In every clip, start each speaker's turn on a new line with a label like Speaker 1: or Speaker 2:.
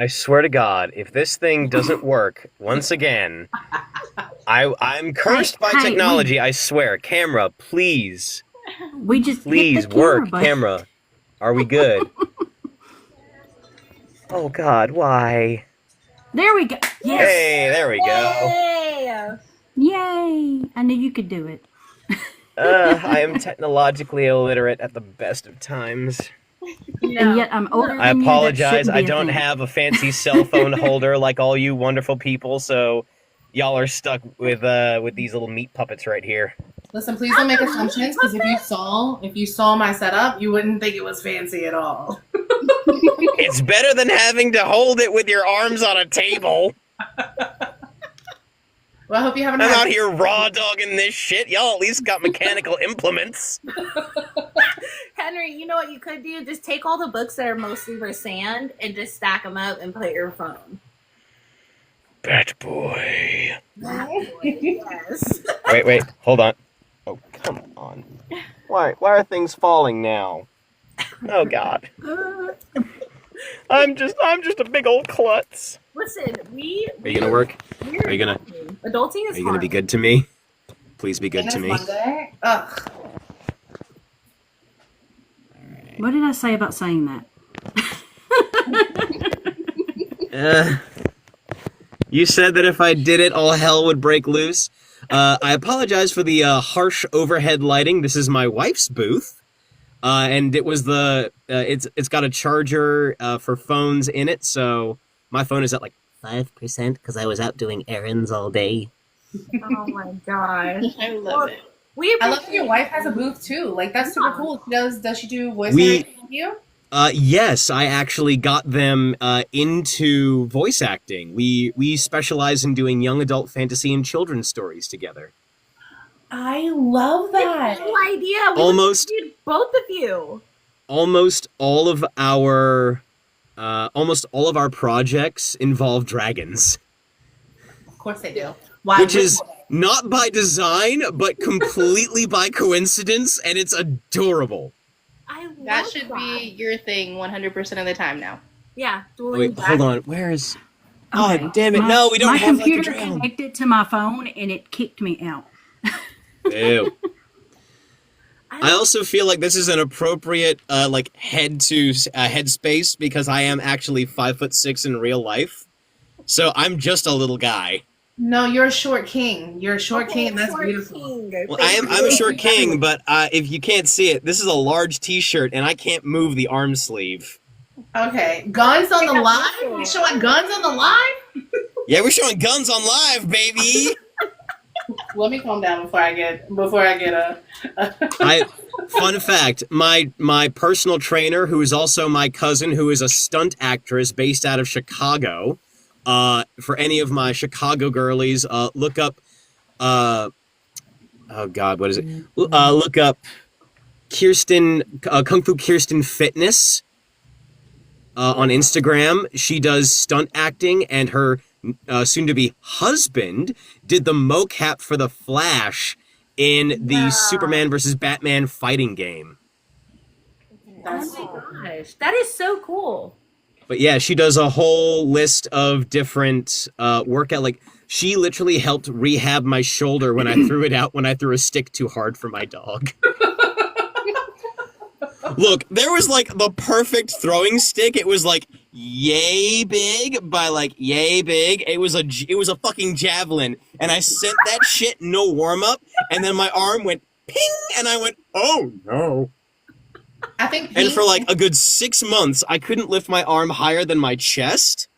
Speaker 1: I swear to God, if this thing doesn't work once again, I'm cursed by
Speaker 2: Hey,
Speaker 1: technology. I swear, camera, please,
Speaker 2: we just hit the
Speaker 1: please
Speaker 2: camera
Speaker 1: work,
Speaker 2: button.
Speaker 1: camera. Are we good? Oh God, why?
Speaker 2: There we go. Yes.
Speaker 1: Hey, there we go.
Speaker 3: Yay!
Speaker 2: Yay! I knew you could do it.
Speaker 1: I am technologically illiterate at the best of times.
Speaker 2: And yet I'm older
Speaker 1: I
Speaker 2: than
Speaker 1: apologize.
Speaker 2: you. That
Speaker 1: I
Speaker 2: shouldn't be a
Speaker 1: don't
Speaker 2: thing.
Speaker 1: have a fancy cell phone holder like all you wonderful people, so y'all are stuck with these little meat puppets right here.
Speaker 4: Listen, please don't make assumptions, because if you saw my setup, you wouldn't think it was fancy at all.
Speaker 1: It's better than having to hold it with your arms on a table.
Speaker 4: Well, I hope you haven't.
Speaker 1: I'm out here raw dogging this shit. Y'all at least got mechanical implements.
Speaker 3: Henry, you know what you could do? Just take all the books that are mostly for sand and just stack them up and put your phone.
Speaker 1: Bat boy.
Speaker 3: Yes.
Speaker 1: Wait, hold on. Oh, come on. Why are things falling now? Oh God. I'm just a big old klutz.
Speaker 3: Listen,
Speaker 1: Are you gonna work? Are you gonna
Speaker 3: adulting is
Speaker 1: Are you gonna be good to me? Please be good to me.
Speaker 4: Monday? Ugh.
Speaker 2: What did I say about saying that?
Speaker 1: You said that if I did it, all hell would break loose. I apologize for the harsh overhead lighting. This is my wife's booth, and it was it's got a charger for phones in it, so my phone is at like 5% because I was out doing errands all day.
Speaker 3: Oh my gosh.
Speaker 5: I love it.
Speaker 4: I love that your wife has a booth too. Like, that's super cool. Does she do voice
Speaker 1: We-
Speaker 4: acting with you?
Speaker 1: Yes, I actually got them into voice acting. We specialize in doing young adult fantasy and children's stories together.
Speaker 4: I love that.
Speaker 3: No idea. We
Speaker 1: Almost-
Speaker 3: need both of you.
Speaker 1: Almost all of our projects involve dragons,
Speaker 4: Of course they do.
Speaker 1: which is not by design, but completely by coincidence, and it's adorable.
Speaker 3: I love
Speaker 5: That should be your thing 100% of the time now.
Speaker 3: Yeah.
Speaker 1: Wait, hold on. Where is? Oh,
Speaker 2: Okay.
Speaker 1: damn it! No, we don't
Speaker 2: My
Speaker 1: have like a
Speaker 2: computer
Speaker 1: dragon.
Speaker 2: connected to my phone and it kicked me out.
Speaker 1: Ew. I also feel like this is an appropriate like head space because I am actually 5'6" in real life, so I'm just a little guy.
Speaker 4: No, you're a short king. You're a short king, and that's beautiful.
Speaker 1: Well, I'm a short king, but if you can't see it, this is a large T-shirt, and I can't move the arm sleeve.
Speaker 4: Okay, guns on the live? You're showing guns on the live?
Speaker 1: Yeah, we're showing guns on live, baby.
Speaker 4: Let me calm down before I get a.
Speaker 1: Fun fact: my personal trainer, who is also my cousin, who is a stunt actress based out of Chicago. For any of my Chicago girlies, look up. Oh God, what is it? Look up Kirsten Kung Fu Kirsten Fitness on Instagram. She does stunt acting, and her soon-to-be husband did the mocap for the Flash in the Superman versus Batman fighting game.
Speaker 3: Oh my gosh. That is so cool.
Speaker 1: But yeah, she does a whole list of different workout. Like, she literally helped rehab my shoulder when I threw it out when I threw a stick too hard for my dog. Look, there was like the perfect throwing stick. It was like yay big by like yay big. It was a fucking javelin, and I sent that shit no warm up, and then my arm went ping, and I went, oh no.
Speaker 4: I think.
Speaker 1: And for like a good 6 months, I couldn't lift my arm higher than my chest.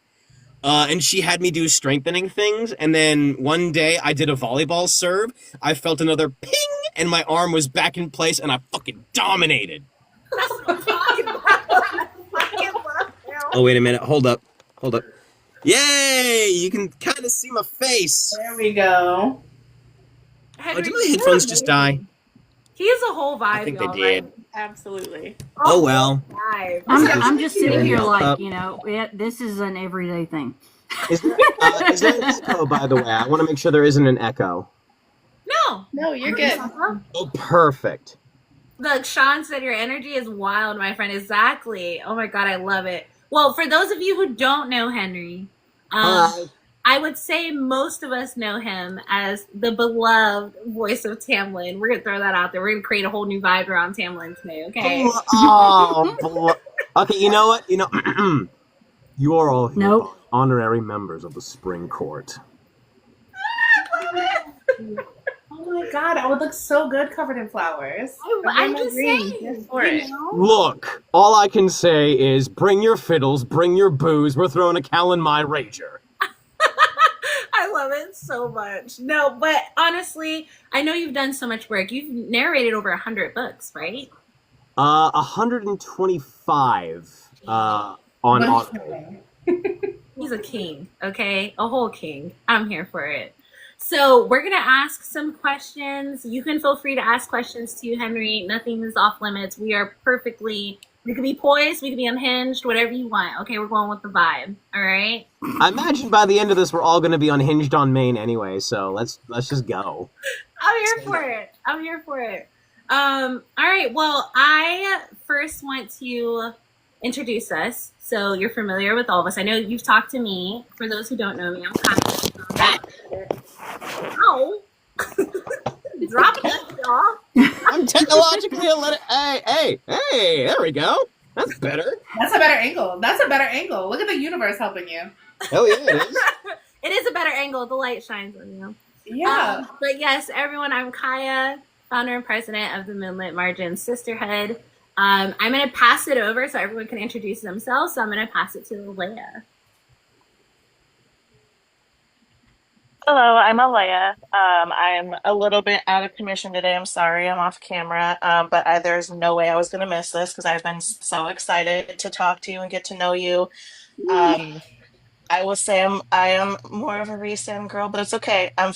Speaker 1: And she had me do strengthening things. And then one day I did a volleyball serve. I felt another ping, and my arm was back in place, and I fucking dominated. Oh, wait a minute. Hold up. Yay! You can kind of see my face.
Speaker 4: There we go.
Speaker 1: Oh, did my headphones just die?
Speaker 3: He is a whole vibe.
Speaker 1: I think they
Speaker 3: y'all,
Speaker 1: did.
Speaker 3: like,
Speaker 5: Absolutely.
Speaker 1: Oh, well.
Speaker 3: vibe.
Speaker 2: I'm just sitting here
Speaker 1: Up.
Speaker 2: like, this is an everyday thing.
Speaker 1: Is there an echo, by the way? I want to make sure there isn't an echo.
Speaker 3: No.
Speaker 5: No, you're good.
Speaker 1: Oh, perfect.
Speaker 3: Look, Sean said your energy is wild, my friend. Exactly. Oh my god, I love it. Well, for those of you who don't know Henry,
Speaker 1: Hi.
Speaker 3: I would say most of us know him as the beloved voice of Tamlin. We're gonna throw that out there. We're gonna create a whole new vibe around Tamlin today, okay?
Speaker 1: Okay, you know what? You are all here
Speaker 2: Nope.
Speaker 1: honorary members of the Spring Court.
Speaker 4: Oh my god, I would look so good covered in flowers.
Speaker 3: I'm just saying.
Speaker 5: for it.
Speaker 1: Look, all I can say is bring your fiddles, bring your booze. We're throwing a Cal in my rager.
Speaker 3: I love it so much. No, but honestly, I know you've done so much work. You've narrated over 100 books, right?
Speaker 1: 125 on Audible.
Speaker 3: He's a king, okay? A whole king. I'm here for it. So we're going to ask some questions. You can feel free to ask questions too, Henry. Nothing is off limits. We can be poised, we can be unhinged, whatever you want. Okay, we're going with the vibe. All right?
Speaker 1: I imagine by the end of this, we're all going to be unhinged on main anyway, so let's just go.
Speaker 3: I'm here for it. All right. Well, I first want to introduce us. So you're familiar with all of us. I know you've talked to me. For those who don't know me, I'm kind of... Ow! Drop it, y'all.
Speaker 1: I'm technologically illiterate. Hey, there we go. That's better.
Speaker 4: That's a better angle. Look at the universe helping you.
Speaker 1: Hell yeah, it is.
Speaker 3: It is a better angle. The light shines on you.
Speaker 4: Yeah.
Speaker 3: But yes, everyone, I'm Kaya, founder and president of the Moonlit Margin Sisterhood. I'm going to pass it over so everyone can introduce themselves. So I'm going to pass it to Leia.
Speaker 6: Hello, I'm Alea. I'm a little bit out of commission today. I'm sorry, I'm off camera. But there's no way I was going to miss this because I've been so excited to talk to you and get to know you. I will say I am more of a recent girl, but it's okay. I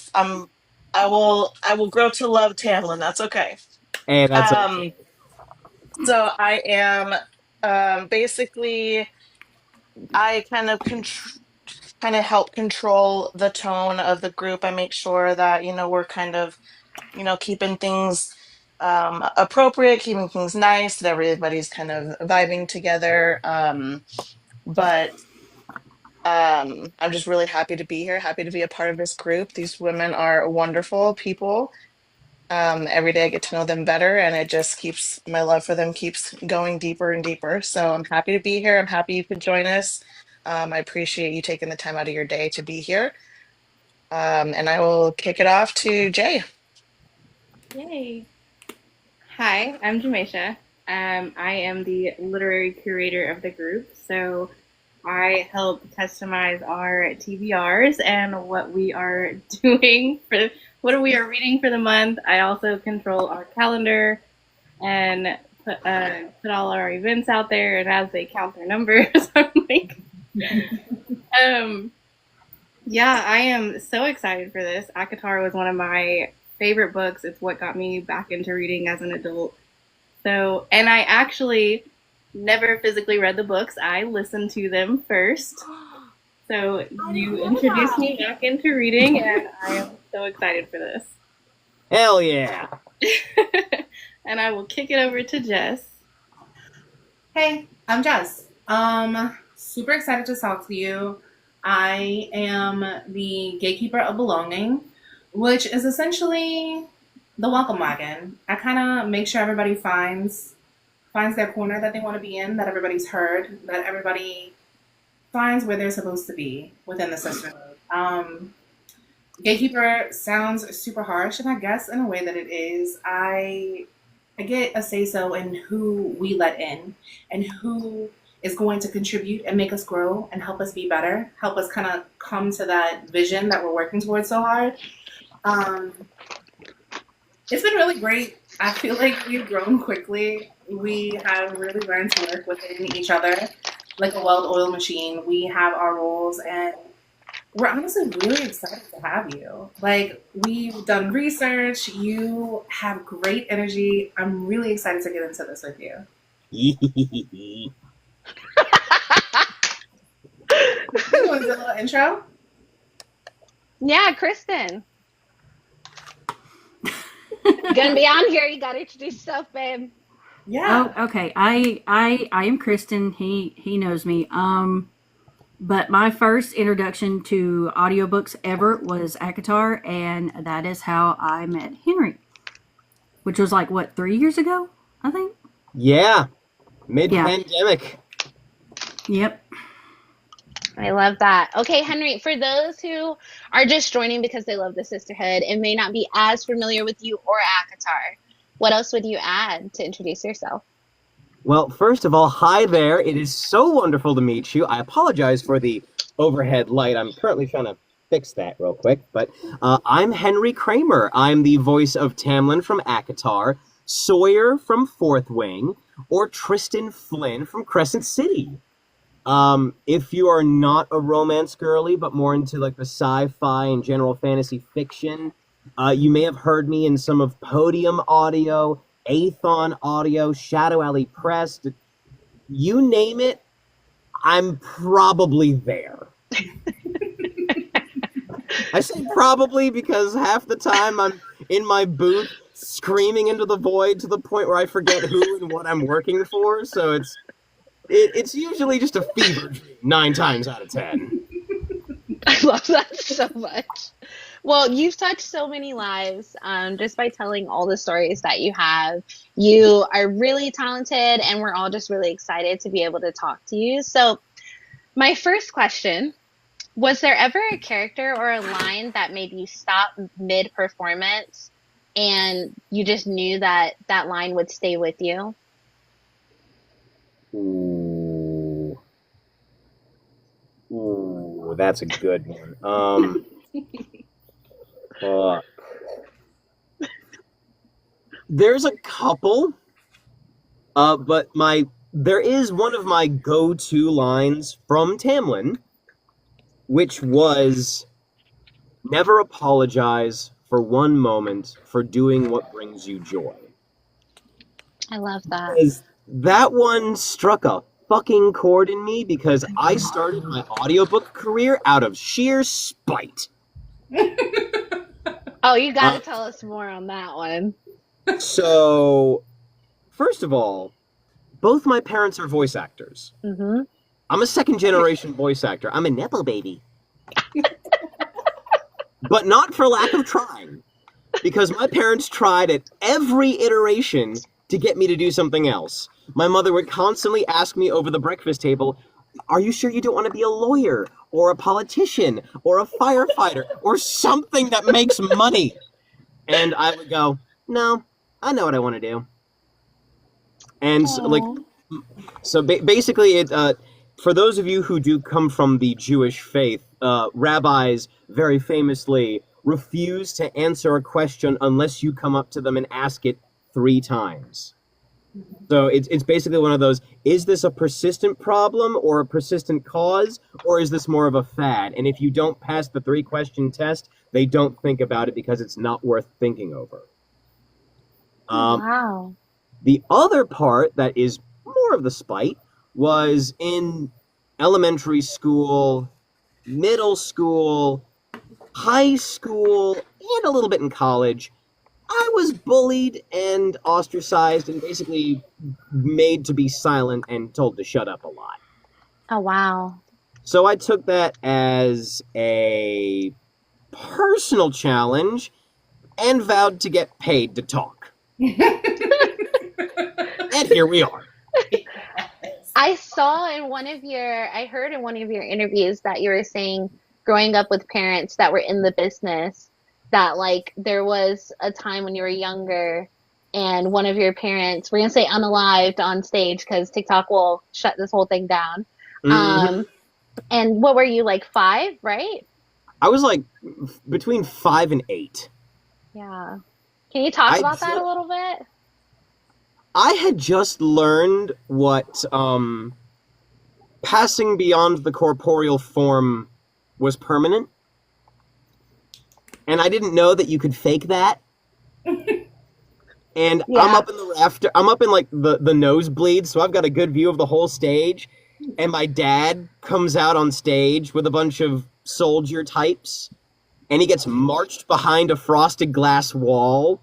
Speaker 6: will grow to love Tamlin. That's okay.
Speaker 1: Hey, that's okay.
Speaker 6: So I am basically I kind of help control the tone of the group. I make sure that we're kind of keeping things appropriate, keeping things nice, that everybody's kind of vibing together. But I'm just really happy to be here, happy to be a part of this group. These women are wonderful people. Every day I get to know them better, and it just keeps my love for them keeps going deeper and deeper. So I'm happy to be here. I'm happy you could join us. I appreciate you taking the time out of your day to be here. And I will kick it off to Jay.
Speaker 5: Yay. Hi, I'm Jamaisha. I am the literary curator of the group, so I help customize our TBRs and what we are doing for what we are reading for the month. I also control our calendar and put all our events out there, and as they count their numbers, I'm like, yeah, I am so excited for this. Akatar was one of my favorite books. It's what got me back into reading as an adult. So, and I actually never physically read the books. I listened to them first. So you introduced me back into reading, and I am so excited for this.
Speaker 1: Hell yeah.
Speaker 5: And I will kick it over to Jess.
Speaker 4: Hey, I'm Jess. Super excited to talk to you. I am the gatekeeper of belonging, which is essentially the welcome wagon. I kind of make sure everybody finds their corner that they want to be in, that everybody's heard, that everybody finds where they're supposed to be within the sisterhood. Gatekeeper sounds super harsh, and I guess in a way that it is. I get a say-so in who we let in and who is going to contribute and make us grow and help us be better, help us kind of come to that vision that we're working towards so hard. It's been really great. I feel like we've grown quickly. We have really learned to work within each other like a well-oiled machine. We have our roles, and we're honestly really excited to have you. Like, we've done research. You have great energy. I'm really excited to get into this with you. You want to do a little intro?
Speaker 7: Yeah, Kristen. Gonna be on here. You gotta introduce yourself, babe.
Speaker 4: Yeah.
Speaker 2: Oh, okay. I am Kristen. He knows me. But my first introduction to audiobooks ever was Akatar, and that is how I met Henry, which was like what 3 years ago, I think.
Speaker 1: Yeah,
Speaker 2: Yeah.
Speaker 1: mid-pandemic.
Speaker 2: Yep.
Speaker 7: I love that. Okay, Henry, for those who are just joining because they love the Sisterhood and may not be as familiar with you or Akatar, what else would you add to introduce yourself?
Speaker 1: Well, first of all, hi there. It is so wonderful to meet you. I apologize for the overhead light. I'm currently trying to fix that real quick. But I'm Henry Kramer. I'm the voice of Tamlin from Akatar, Sawyer from Fourth Wing, or Tristan Flynn from Crescent City. If you are not a romance girly, but more into like the sci-fi and general fantasy fiction, you may have heard me in some of Podium Audio, Athon Audio, Shadow Alley Press. You name it, I'm probably there. I say probably because half the time I'm in my booth screaming into the void to the point where I forget who and what I'm working for. So it's usually just a fever dream 9 times out of 10.
Speaker 7: I love that so much. Well, you've touched so many lives just by telling all the stories that you have. You are really talented, and we're all just really excited to be able to talk to you. So, my first question, was there ever a character or a line that made you stop mid performance and you just knew that that line would stay with you?
Speaker 1: Ooh. Ooh, that's a good one. Fuck. There's a couple, but there is one of my go-to lines from Tamlin, which was, "Never apologize for one moment for doing what brings you joy."
Speaker 7: I love that.
Speaker 1: Because that one struck a fucking chord in me because I started my audiobook career out of sheer spite.
Speaker 7: Oh, you got to tell us more on that one.
Speaker 1: So, first of all, both my parents are voice actors.
Speaker 7: Mm-hmm.
Speaker 1: I'm a second-generation voice actor. I'm a Nepo baby. But not for lack of trying. Because my parents tried at every iteration to get me to do something else. My mother would constantly ask me over the breakfast table, "Are you sure you don't want to be a lawyer, or a politician, or a firefighter, or something that makes money?" And I would go, "No, I know what I want to do." And basically, for those of you who do come from the Jewish faith, rabbis very famously refuse to answer a question unless you come up to them and ask it 3 times. So it's basically one of those, is this a persistent problem or a persistent cause, or is this more of a fad? And if you don't pass the 3-question test, they don't think about it because it's not worth thinking over.
Speaker 7: Wow.
Speaker 1: The other part that is more of the spite was in elementary school, middle school, high school, and a little bit in college. I was bullied and ostracized and basically made to be silent and told to shut up a lot.
Speaker 7: Oh, wow.
Speaker 1: So I took that as a personal challenge and vowed to get paid to talk. And here we are.
Speaker 7: I heard in one of your interviews that you were saying growing up with parents that were in the business, that like there was a time when you were younger and one of your parents, we're going to say unalived on stage because TikTok will shut this whole thing down.
Speaker 1: Mm-hmm.
Speaker 7: And what were you, like 5, right?
Speaker 1: I was like between 5 and 8.
Speaker 7: Yeah. Can you talk about that a little bit?
Speaker 1: I had just learned what passing beyond the corporeal form was permanent. And I didn't know that you could fake that. And yeah. I'm up in the rafter. I'm up in like the nosebleed, so I've got a good view of the whole stage. And my dad comes out on stage with a bunch of soldier types, and he gets marched behind a frosted glass wall.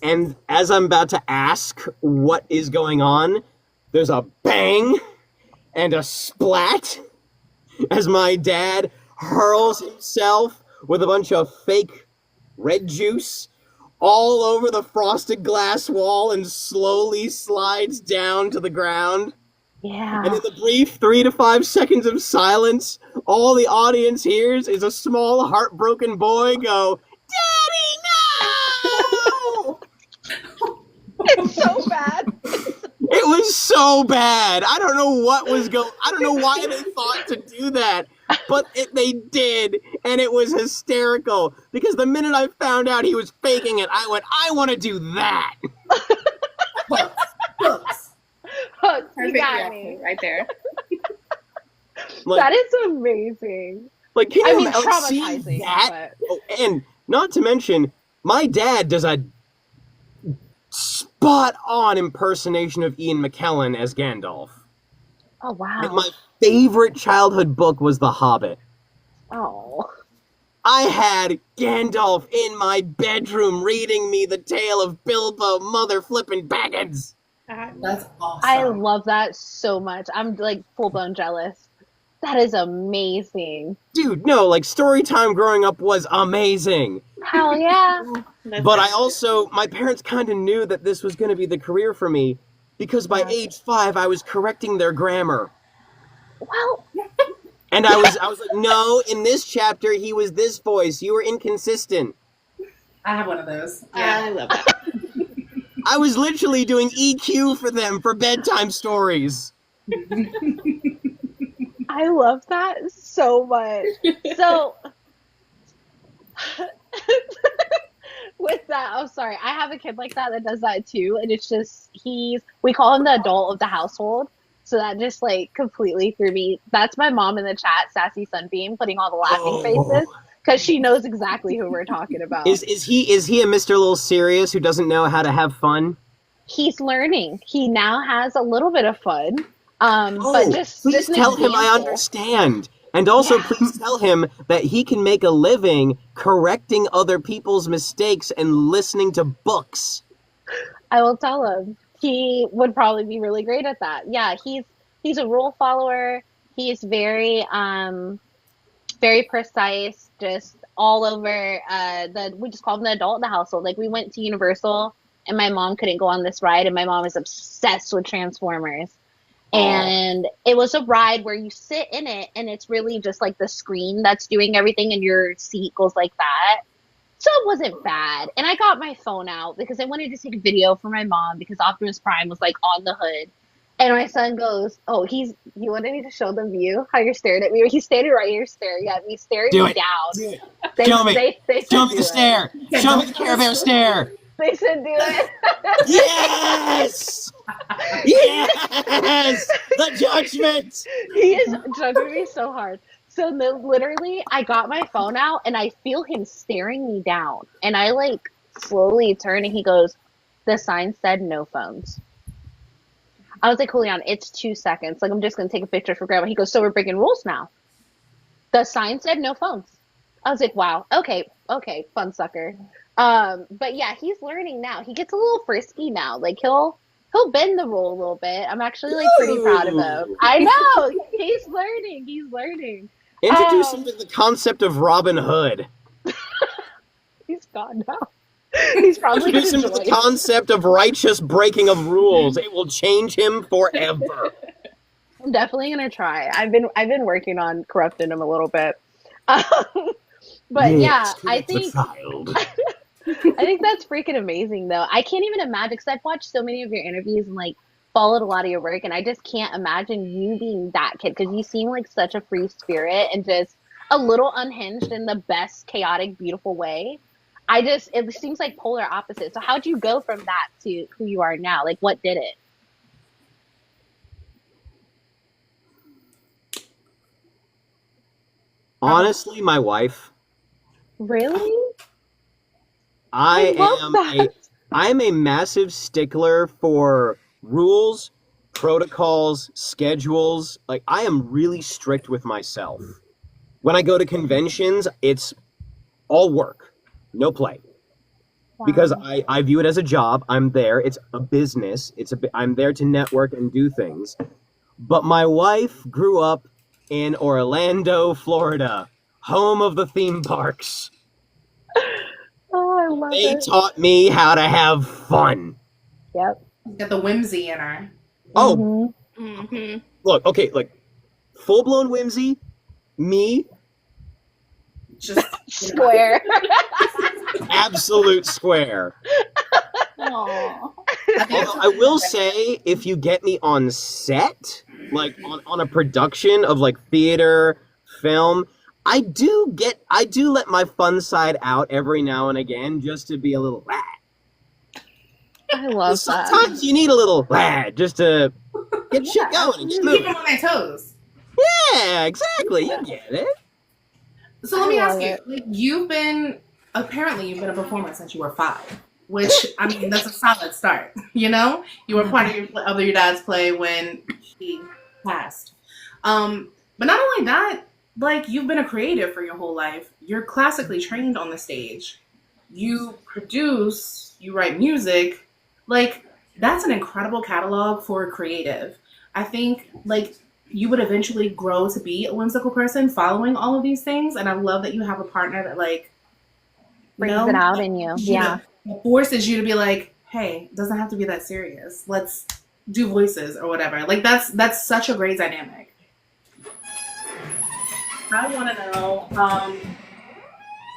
Speaker 1: And as I'm about to ask what is going on, there's a bang and a splat as my dad hurls himself with a bunch of fake red juice all over the frosted glass wall and slowly slides down to the ground.
Speaker 7: Yeah.
Speaker 1: And in the brief 3 to 5 seconds of silence, all the audience hears is a small heartbroken boy go, "Daddy, no!"
Speaker 7: It's so bad.
Speaker 1: It was so bad. I don't know what was I don't know why they thought to do that, but they did, and it was hysterical. Because the minute I found out he was faking it, I went, I want to do that.
Speaker 4: Books.
Speaker 5: You
Speaker 4: Perfect
Speaker 5: got
Speaker 4: reaction
Speaker 5: me.
Speaker 4: right there.
Speaker 1: Like,
Speaker 7: That is amazing.
Speaker 1: like, can
Speaker 7: I
Speaker 1: you
Speaker 7: mean,
Speaker 1: see
Speaker 7: traumatizing.
Speaker 1: that?
Speaker 7: But
Speaker 1: Oh, and not to mention, my dad does a spot-on impersonation of Ian McKellen as Gandalf.
Speaker 7: oh wow.
Speaker 1: And my favorite childhood book was The Hobbit.
Speaker 7: Oh.
Speaker 1: I had Gandalf in my bedroom reading me the tale of Bilbo mother flippin' Baggins.
Speaker 4: That's awesome.
Speaker 7: I love that so much. I'm like full blown jealous. That is amazing.
Speaker 1: Dude, no, like story time growing up was amazing.
Speaker 7: Hell yeah.
Speaker 1: But I also, my parents kind of knew that this was going to be the career for me because by age 5 I was correcting their grammar.
Speaker 7: Well,
Speaker 1: And I was like, no, in this chapter he was this voice. You were inconsistent.
Speaker 4: I have one of those.
Speaker 5: I
Speaker 4: Yeah.
Speaker 5: love that.
Speaker 1: I was literally doing EQ for them for bedtime stories.
Speaker 7: I love that so much. So, with that, I'm sorry. I have a kid like that does that too, and it's just we call him the adult of the household. So that just like completely threw me. That's my mom in the chat, Sassy Sunbeam, putting all the laughing faces because she knows exactly who we're talking about.
Speaker 1: Is he a Mr. Little Serious who doesn't know how to have fun?
Speaker 7: He's learning. He now has a little bit of fun. But just
Speaker 1: please
Speaker 7: just an
Speaker 1: tell him I
Speaker 7: example.
Speaker 1: understand. And also
Speaker 7: Yeah.
Speaker 1: please tell him that he can make a living correcting other people's mistakes and listening to books.
Speaker 7: I will tell him. He would probably be really great at that. Yeah, he's a rule follower. He's very very precise, just all over we just call him the adult in the household. Like we went to Universal and my mom couldn't go on this ride and my mom is obsessed with Transformers. And it was a ride where you sit in it and it's really just like the screen that's doing everything and your seat goes like that. So it wasn't bad. And I got my phone out because I wanted to take a video for my mom because Optimus Prime was like on the hood. And my son goes, "Oh, you wanted me to show them view how you're staring at me?" He's standing right here staring at me, staring
Speaker 1: Do
Speaker 7: me
Speaker 1: it.
Speaker 7: down.
Speaker 1: Do it.
Speaker 7: They,
Speaker 1: Show me.
Speaker 7: They said,
Speaker 1: Show me
Speaker 7: "Do
Speaker 1: the
Speaker 7: it."
Speaker 1: stare. Show me the Care Bear stare.
Speaker 7: They said, "Do it."
Speaker 1: Yes! Yes! The judgment!
Speaker 7: He is judging me so hard. So literally, I got my phone out and I feel him staring me down. And I like slowly turn and he goes, "The sign said no phones." I was like, Julian, it's 2 seconds. Like, I'm just going to take a picture for grandma. He goes, "So we're breaking rules now." The sign said no phones. I was like, wow, okay, fun sucker. But yeah, he's learning now. He gets a little frisky now. Like he'll bend the rule a little bit. I'm actually like pretty proud of him. I know. He's learning.
Speaker 1: Introduce him to the concept of Robin Hood.
Speaker 7: He's gone now. He's probably
Speaker 1: Introduce him to the concept of righteous breaking of rules. It will change him forever.
Speaker 7: I'm definitely gonna try. I've been working on corrupting him a little bit. But yeah, I think I think that's freaking amazing though. I can't even imagine because I've watched so many of your interviews and like followed a lot of your work, and I just can't imagine you being that kid because you seem like such a free spirit and just a little unhinged in the best chaotic, beautiful way. It seems like polar opposites. So how'd you go from that to who you are now? Like what did it?
Speaker 1: Honestly, my wife.
Speaker 7: Really?
Speaker 1: I
Speaker 7: love that.
Speaker 1: am a massive stickler for rules, protocols, schedules. Like I am really strict with myself. When I go to conventions, it's all work, no play. because
Speaker 7: Wow.
Speaker 1: I view it as a job. I'm there. It's a business. I'm there to network and do things. But my wife grew up in Orlando, Florida, home of the theme parks.
Speaker 7: Oh, I love
Speaker 1: They
Speaker 7: it.
Speaker 1: taught me how to have fun.
Speaker 7: Yep.
Speaker 4: Got the whimsy in her.
Speaker 1: Oh,
Speaker 5: Mm-hmm.
Speaker 1: look, okay, like full blown whimsy, me,
Speaker 4: Just
Speaker 7: Square.
Speaker 1: absolute square.
Speaker 5: Aww.
Speaker 1: Although I will say, if you get me on set, like on a production of like theater, film, I do let my fun side out every now and again just to be a little lad.
Speaker 7: I love that.
Speaker 1: Sometimes you need a little lad just to get shit going and get
Speaker 4: keep
Speaker 1: moving.
Speaker 4: them on their toes.
Speaker 1: Yeah, exactly. You get it.
Speaker 4: So let me
Speaker 7: I
Speaker 4: ask
Speaker 7: love
Speaker 4: you,
Speaker 7: it.
Speaker 4: like, you've been a performer since you were 5, which, I mean, that's a solid start, you know? You were part of your dad's play when he passed. But not only that, like, you've been a creative for your whole life. You're classically trained on the stage. You produce, you write music. Like, that's an incredible catalog for a creative. I think, like, you would eventually grow to be a whimsical person following all of these things. And I love that you have a partner that, like,
Speaker 7: Brings it out in you. Yeah.
Speaker 4: forces you to be like, hey, it doesn't have to be that serious. Let's do voices or whatever. Like, that's such a great dynamic. I want to know,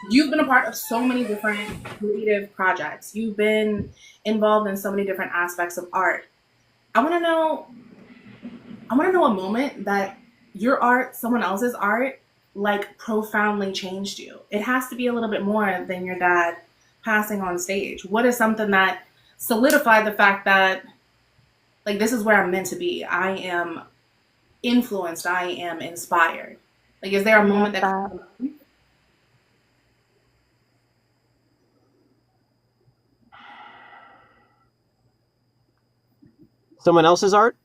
Speaker 4: you've been a part of so many different creative projects. You've been involved in so many different aspects of art. I want to know a moment that your art, someone else's art, like, profoundly changed you. It has to be a little bit more than your dad passing on stage. What is something that solidified the fact that, like, this is where I'm meant to be? I am influenced. I am inspired. Like, is there a moment that...
Speaker 1: Someone else's art,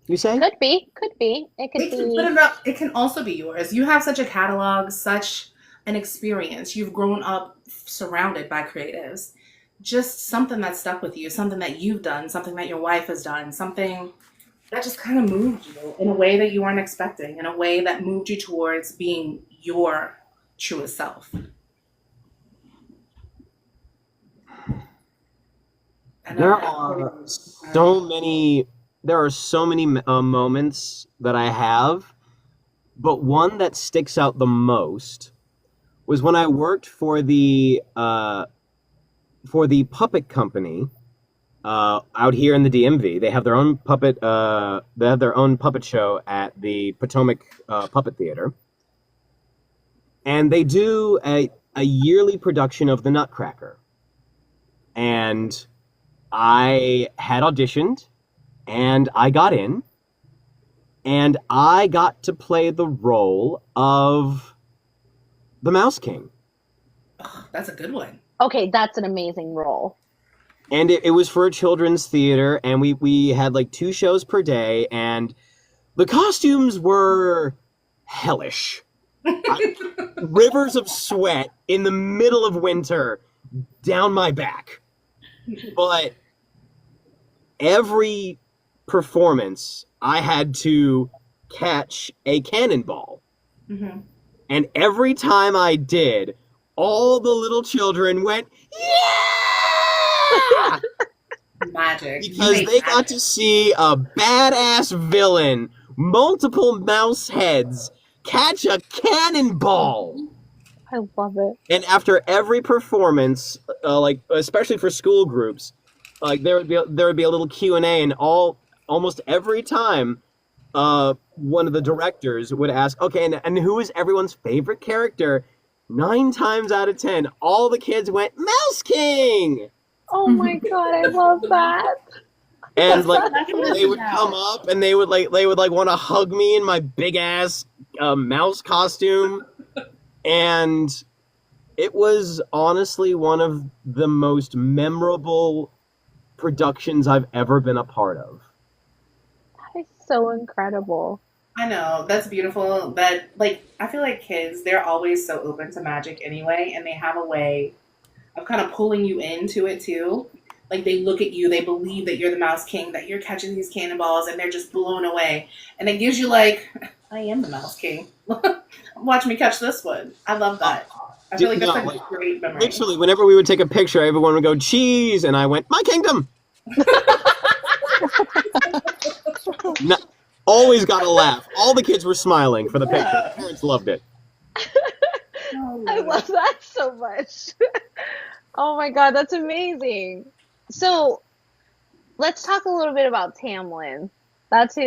Speaker 1: you say?
Speaker 7: Could be. It could
Speaker 4: It can,
Speaker 7: be.
Speaker 4: it can also be yours. You have such a catalog, such an experience. You've grown up surrounded by creatives. Just something that stuck with you, something that you've done, something that your wife has done, something that just kind of moved you in a way that you weren't expecting, in a way that moved you towards being your truest self.
Speaker 1: There are so many moments that I have, but one that sticks out the most was when I worked for the puppet company out here in the DMV. They have their own puppet show at the Potomac Puppet Theater, and they do a yearly production of the Nutcracker. And I had auditioned, and I got in, and I got to play the role of the Mouse King.
Speaker 4: Oh, that's a good one.
Speaker 7: Okay, that's an amazing role.
Speaker 1: And it was for a children's theater, and we had like 2 shows per day, and the costumes were hellish. Rivers of sweat in the middle of winter down my back. But every performance, I had to catch a cannonball.
Speaker 4: Mm-hmm.
Speaker 1: And every time I did, all the little children went, yeah!
Speaker 4: Magic.
Speaker 1: Because they got to see a badass villain, multiple mouse heads, catch a cannonball.
Speaker 7: I love it.
Speaker 1: And after every performance, like especially for school groups, like there would be a little Q&A, and almost every time, one of the directors would ask, okay, and who is everyone's favorite character? 9 times out of 10, all the kids went, Mouse King!
Speaker 7: Oh my god, I love that.
Speaker 1: And like they would come up and they would want to hug me in my big ass mouse costume. And it was honestly one of the most memorable productions I've ever been a part of.
Speaker 7: That is so incredible.
Speaker 4: I know, that's beautiful. That, like, I feel like kids, they're always so open to magic anyway, and they have a way of kind of pulling you into it too. Like they look at you, they believe that you're the Mouse King, that you're catching these cannonballs, and they're just blown away. And it gives you like, I am the Mouse King. Watch me catch this one. I love that. I feel like that's like a great memory.
Speaker 1: Literally, whenever we would take a picture, everyone would go, cheese, and I went, my kingdom! No, always got a laugh. All the kids were smiling for the picture. The parents loved it.
Speaker 7: I love that so much. Oh my god, that's amazing. So let's talk a little bit about Tamlin. That's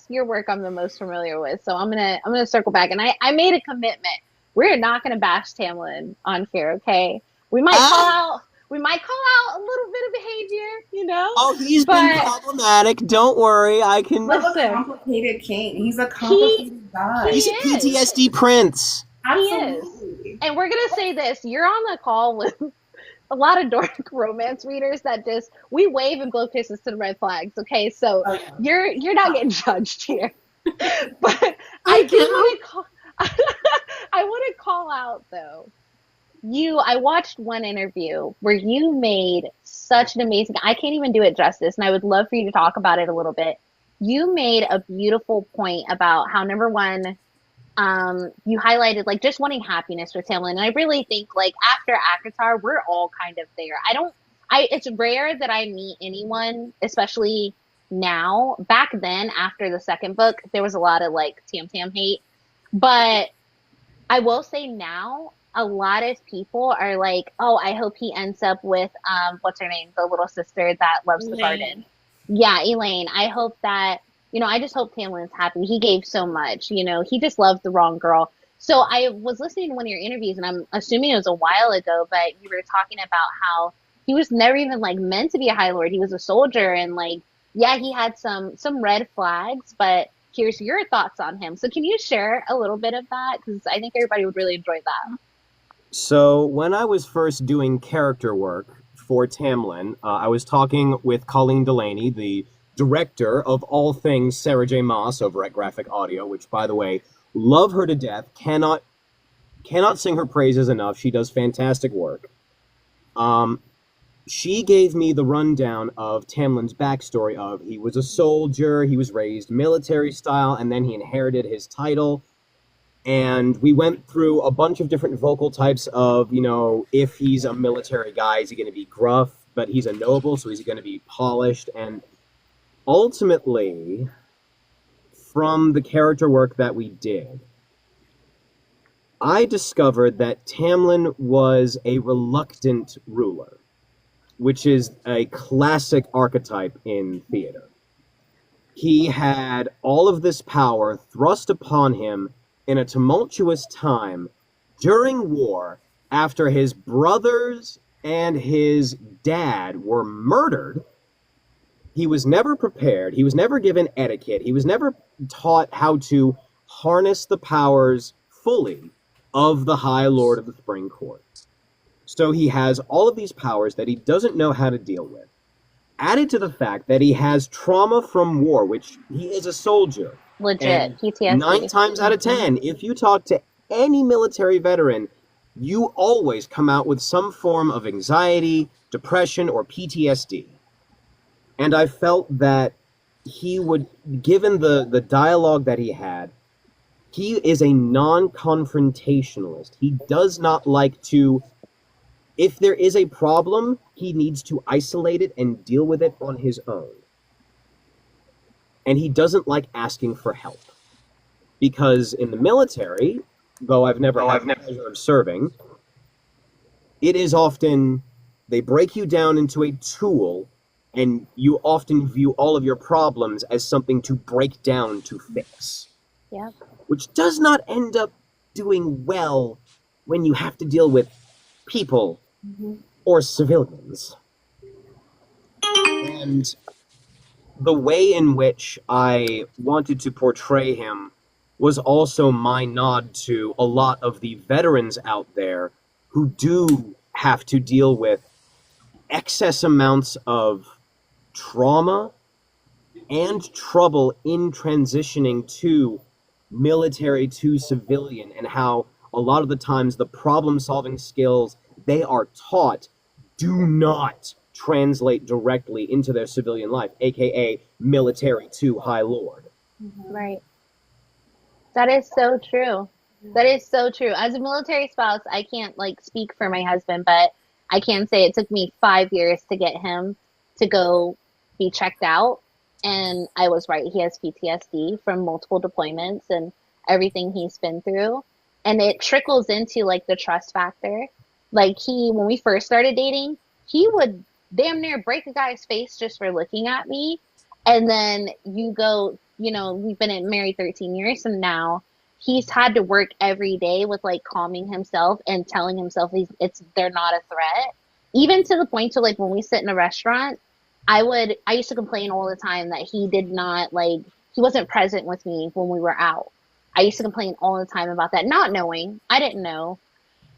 Speaker 7: your work I'm the most familiar with. So I'm gonna circle back, and I made a commitment. We're not gonna bash Tamlin on here, okay? We might call out a little bit of behavior, you know.
Speaker 1: Oh, he's been problematic. Don't worry, I can.
Speaker 4: He's a complicated king. He's a complicated guy.
Speaker 1: He's a PTSD prince.
Speaker 4: Absolutely.
Speaker 7: He is. And we're gonna say this: you're on the call with a lot of dark romance readers that just we wave and blow kisses to the red flags. Okay, so you're not getting judged here. But I do want to call. I want to call out though. I watched one interview where you made such an amazing. I can't even do it justice, and I would love for you to talk about it a little bit. You made a beautiful point about how number one. You highlighted like just wanting happiness for Tamlin, and I really think like after ACOTAR, we're all kind of there. It's rare that I meet anyone, especially now. Back then, after the second book, there was a lot of like Tam hate, but I will say now, a lot of people are like, oh, I hope he ends up with what's her name, the little sister that loves the garden. Yeah, Elaine. I hope that. I just hope Tamlin's happy. He gave so much, he just loved the wrong girl. So I was listening to one of your interviews, and I'm assuming it was a while ago, but you were talking about how he was never even like meant to be a High Lord. He was a soldier, and like, yeah, he had some red flags, but here's your thoughts on him. So can you share a little bit of that? Because I think everybody would really enjoy that.
Speaker 1: So when I was first doing character work for Tamlin, I was talking with Colleen Delaney, the director of all things Sarah J. Maas over at Graphic Audio, which, by the way, love her to death. Cannot sing her praises enough. She does fantastic work. She gave me the rundown of Tamlin's backstory of he was a soldier, he was raised military style, and then he inherited his title. And we went through a bunch of different vocal types of, if he's a military guy, is he going to be gruff? But he's a noble, so is he going to be polished? And ultimately, from the character work that we did, I discovered that Tamlin was a reluctant ruler, which is a classic archetype in theater. He had all of this power thrust upon him in a tumultuous time during war after his brothers and his dad were murdered. He was never prepared. He was never given etiquette. He was never taught how to harness the powers fully of the High Lord of the Spring Court. So he has all of these powers that he doesn't know how to deal with. Added to the fact that he has trauma from war, which he is a soldier.
Speaker 7: Legit, PTSD.
Speaker 1: 9 times out of 10, if you talk to any military veteran, you always come out with some form of anxiety, depression, or PTSD. And I felt that he would, given the dialogue that he had, he is a non-confrontationalist. He does not like to, if there is a problem, he needs to isolate it and deal with it on his own. And he doesn't like asking for help. Because in the military, though I've never had the pleasure of serving, it is often, they break you down into a tool, and you often view all of your problems as something to break down to fix.
Speaker 7: Yeah.
Speaker 1: Which does not end up doing well when you have to deal with people or civilians. And the way in which I wanted to portray him was also my nod to a lot of the veterans out there who do have to deal with excess amounts of trauma and trouble in transitioning to military to civilian, and how a lot of the times the problem-solving skills they are taught do not translate directly into their civilian life, aka military to High Lord.
Speaker 7: Right. That is so true. That is so true. As a military spouse, I can't like speak for my husband, but I can say it took me 5 years to get him to go be checked out. And I was right. He has PTSD from multiple deployments and everything he's been through. And it trickles into like the trust factor. Like when we first started dating, he would damn near break a guy's face just for looking at me. And then you go, we've been married 13 years, and now he's had to work every day with like calming himself and telling himself they're not a threat. Even to the point to like when we sit in a restaurant, I used to complain all the time that he wasn't present with me when we were out. I used to complain all the time about that, not knowing. I didn't know.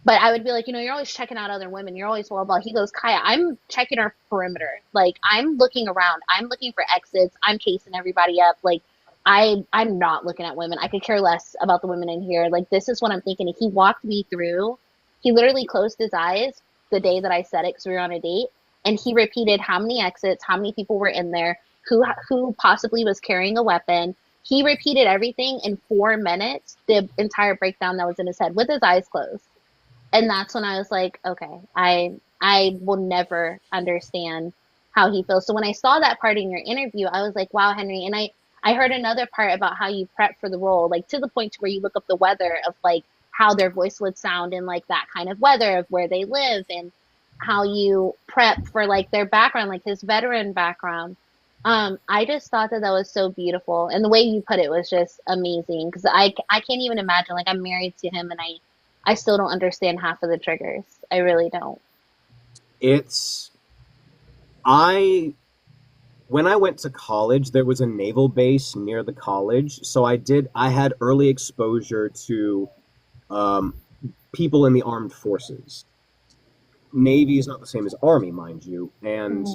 Speaker 7: But I would be like, you're always checking out other women. You're always blah, blah. He goes, Kaya, I'm checking our perimeter. Like, I'm looking around. I'm looking for exits. I'm chasing everybody up. Like, I'm not looking at women. I could care less about the women in here. Like, this is what I'm thinking. If he walked me through, he literally closed his eyes the day that I said it because we were on a date. And he repeated how many exits, how many people were in there, who possibly was carrying a weapon. He repeated everything in 4 minutes, the entire breakdown that was in his head with his eyes closed. And that's when I was like, okay, I will never understand how he feels. So when I saw that part in your interview, I was like, wow, Henry. And I heard another part about how you prep for the role, like to the point to where you look up the weather of like how their voice would sound in like that kind of weather of where they live, and how you prep for like their background, like his veteran background. I just thought that was so beautiful. And the way you put it was just amazing, because I can't even imagine, like I'm married to him and I still don't understand half of the triggers. I really don't.
Speaker 1: When I went to college, there was a naval base near the college, so I had early exposure to people in the armed forces. Navy is not the same as Army, mind you, and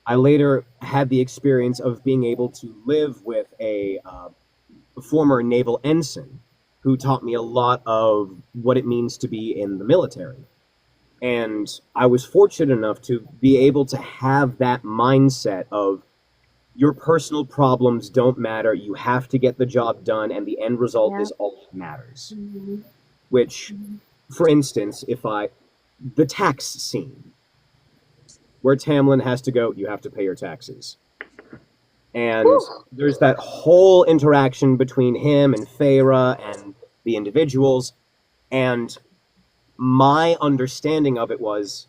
Speaker 1: I later had the experience of being able to live with a former naval ensign who taught me a lot of what it means to be in the military. And I was fortunate enough to be able to have that mindset of your personal problems don't matter, you have to get the job done, and the end result is all that matters. Which, for instance, the tax scene, where Tamlin has to go, you have to pay your taxes. And there's that whole interaction between him and Feyre and the individuals, and my understanding of it was,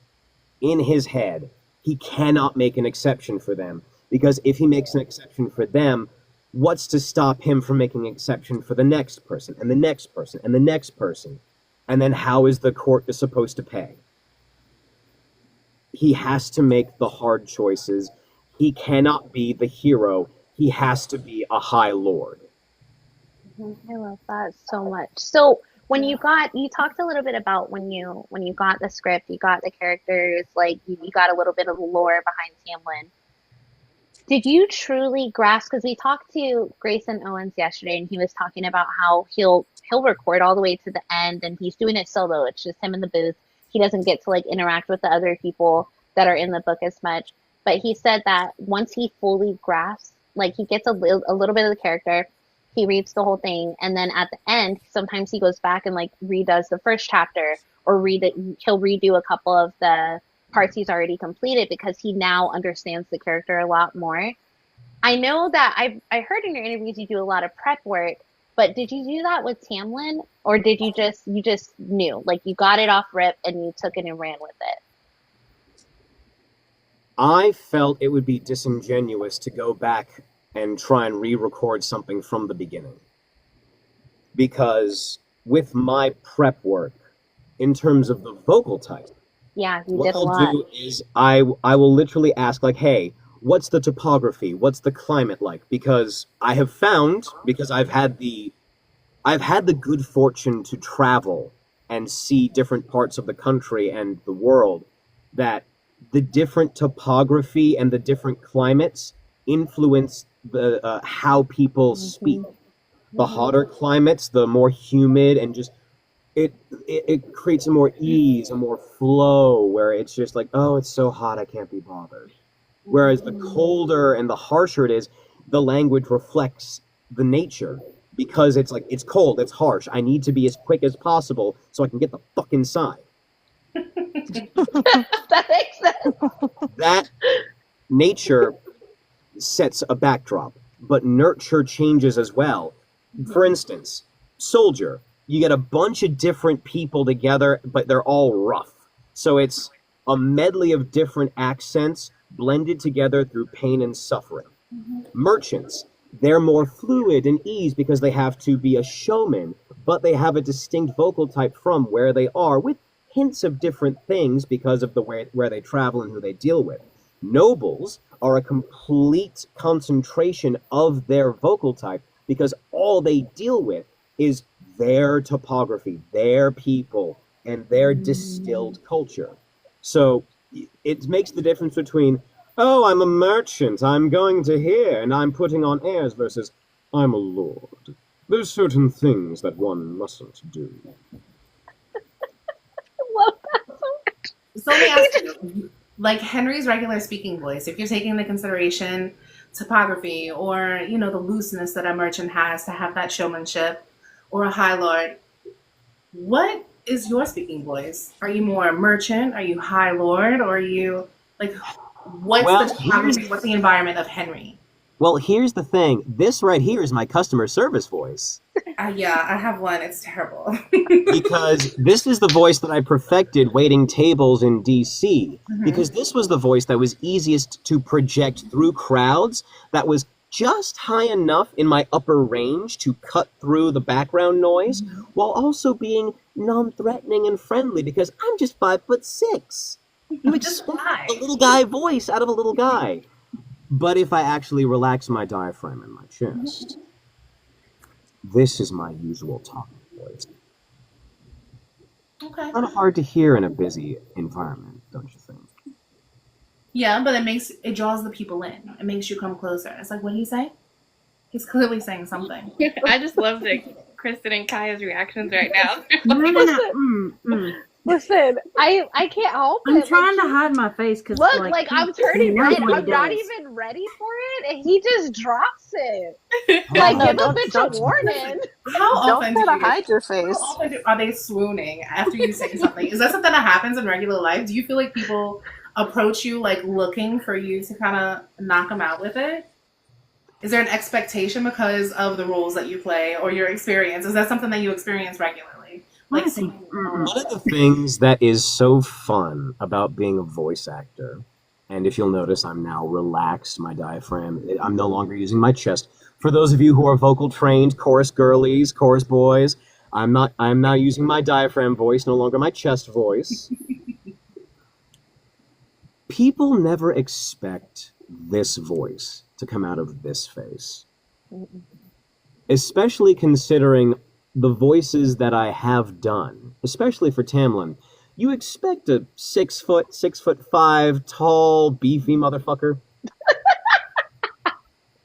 Speaker 1: in his head, he cannot make an exception for them, because if he makes an exception for them, what's to stop him from making an exception for the next person, and the next person, and the next person? And then how is the court supposed to pay? He has to make the hard choices. He cannot be the hero. He has to be a High Lord.
Speaker 7: I love that so much. So when you talked a little bit about when you got the script, you got the characters, like you got a little bit of the lore behind Tamlin. Did you truly grasp? Because we talked to Grayson Owens yesterday, and he was talking about how he'll record all the way to the end, and he's doing it solo. It's just him in the booth. He doesn't get to like interact with the other people that are in the book as much. But he said that once he fully grasps, like he gets a little bit of the character, he reads the whole thing, and then at the end, sometimes he goes back and like redoes the first chapter, or he'll redo a couple of the parts he's already completed because he now understands the character a lot more. I know that I heard in your interviews you do a lot of prep work, but did you do that with Tamlin, or did you just knew, like you got it off rip and you took it and ran with it?
Speaker 1: I felt it would be disingenuous to go back and try and re-record something from the beginning. Because with my prep work, in terms of the vocal type,
Speaker 7: yeah, you
Speaker 1: what
Speaker 7: did a
Speaker 1: I'll
Speaker 7: lot.
Speaker 1: do is I will literally ask, like, hey, what's the topography? What's the climate like? Because I have found, because I've had the good fortune to travel and see different parts of the country and the world, that the different topography and the different climates influence the how people speak. The hotter climates, the more humid, and just it creates a more ease, a more flow, where it's just like, oh, it's so hot, I can't be bothered. Whereas the colder and the harsher it is, the language reflects the nature, because it's like, it's cold, it's harsh, I need to be as quick as possible so I can get the fuck inside.
Speaker 7: That makes sense.
Speaker 1: That nature sets a backdrop, but nurture changes as well. For instance, soldier, you get a bunch of different people together, but they're all rough. So it's a medley of different accents blended together through pain and suffering. Merchants, they're more fluid and ease because they have to be a showman, but they have a distinct vocal type from where they are, with hints of different things because of the way where they travel and who they deal with. Nobles are a complete concentration of their vocal type because all they deal with is their topography, their people, and their distilled culture. So it makes the difference between, oh, I'm a merchant, I'm going to here, and I'm putting on airs, versus, I'm a lord. There's certain things that one mustn't do.
Speaker 7: Love that so much.
Speaker 4: So let me ask you, like Henry's regular speaking voice, if you're taking into consideration topography or, you know, the looseness that a merchant has to have that showmanship, or a high lord, what is your speaking voice? Are you more a merchant? Are you high lord? Or are you, like, what's the topography, what's the environment of Henry?
Speaker 1: Well, here's the thing. This right here is my customer service voice.
Speaker 4: Yeah, I have one. It's terrible.
Speaker 1: Because this is the voice that I perfected waiting tables in DC. Because this was the voice that was easiest to project through crowds, that was just high enough in my upper range to cut through the background noise, while also being non-threatening and friendly, because I'm just 5'6". You expect a little guy voice out of a little guy. But if I actually relax my diaphragm in my chest, this is my usual talking voice.
Speaker 4: Okay.
Speaker 1: Kind of hard to hear in a busy environment, don't you think?
Speaker 4: Yeah, but it draws the people in. It makes you come closer. It's like, what did he say? He's clearly saying something.
Speaker 5: I just love Kristen and Kaya's reactions right now.
Speaker 7: Listen, I can't help it.
Speaker 2: I'm trying to hide my face because
Speaker 7: look, like I'm turning red. I'm not
Speaker 2: does.
Speaker 7: even ready for it, and he just drops it. Like, give a bitch a warning.
Speaker 4: How often
Speaker 6: Don't try to hide your face.
Speaker 4: How often are they swooning after you say something? Is that something that happens in regular life? Do you feel like people approach you like looking for you to kind of knock them out with it? Is there an expectation because of the roles that you play or your experience? Is that something that you experience regularly? Like,
Speaker 1: one of the things that is so fun about being a voice actor, and if you'll notice, I'm now relaxed, my diaphragm, I'm no longer using my chest. For those of you who are vocal trained, chorus girlies, chorus boys, I'm now using my diaphragm voice, no longer my chest voice. People never expect this voice to come out of this face. Especially considering the voices that I have done, especially for Tamlin. You expect a 6'5" tall, beefy motherfucker.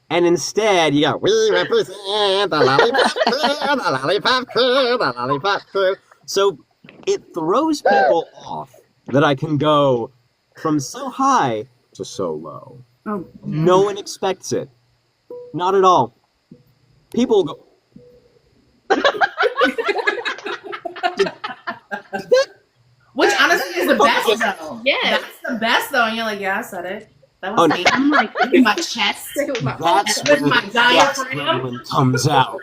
Speaker 1: And instead, you got, we represent the lollipop crew, the lollipop crew, the lollipop crew. So it throws people off that I can go from so high to so low.
Speaker 2: Oh.
Speaker 1: No one expects it. Not at all. People go,
Speaker 4: which honestly is the best though.
Speaker 5: Yeah.
Speaker 4: That's the best though. And you're like, yeah, I said it. That was me.
Speaker 2: I'm like,
Speaker 4: In my chest.
Speaker 1: that's
Speaker 4: With my
Speaker 1: when
Speaker 4: diaphragm.
Speaker 1: it comes out.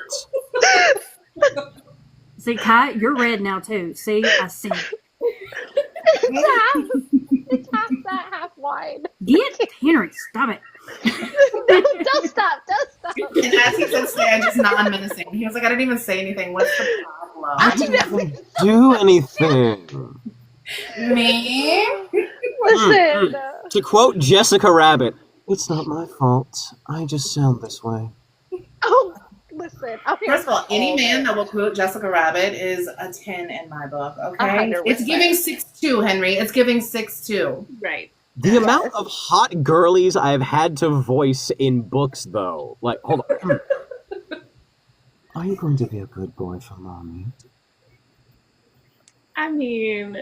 Speaker 2: see, Kai, you're red now too. See, I see.
Speaker 7: It's half that, half wide.
Speaker 2: Get Henry, stop it.
Speaker 7: Don't stop.
Speaker 4: And as he sits there, just non-menacing. He was like, I didn't even say anything. What's the problem?
Speaker 1: I didn't do anything.
Speaker 4: Me?
Speaker 7: Listen.
Speaker 1: To quote Jessica Rabbit, it's not my fault. I just sound this way.
Speaker 7: Oh, listen.
Speaker 4: First of all, any man that will quote Jessica Rabbit is a 10 in my book, okay?
Speaker 7: 100%.
Speaker 4: It's giving 6'2", Henry. It's giving 6'2".
Speaker 5: Right.
Speaker 1: The amount of hot girlies I've had to voice in books, though. Like, hold on. Are you going to be a good boy for mommy?
Speaker 5: I mean,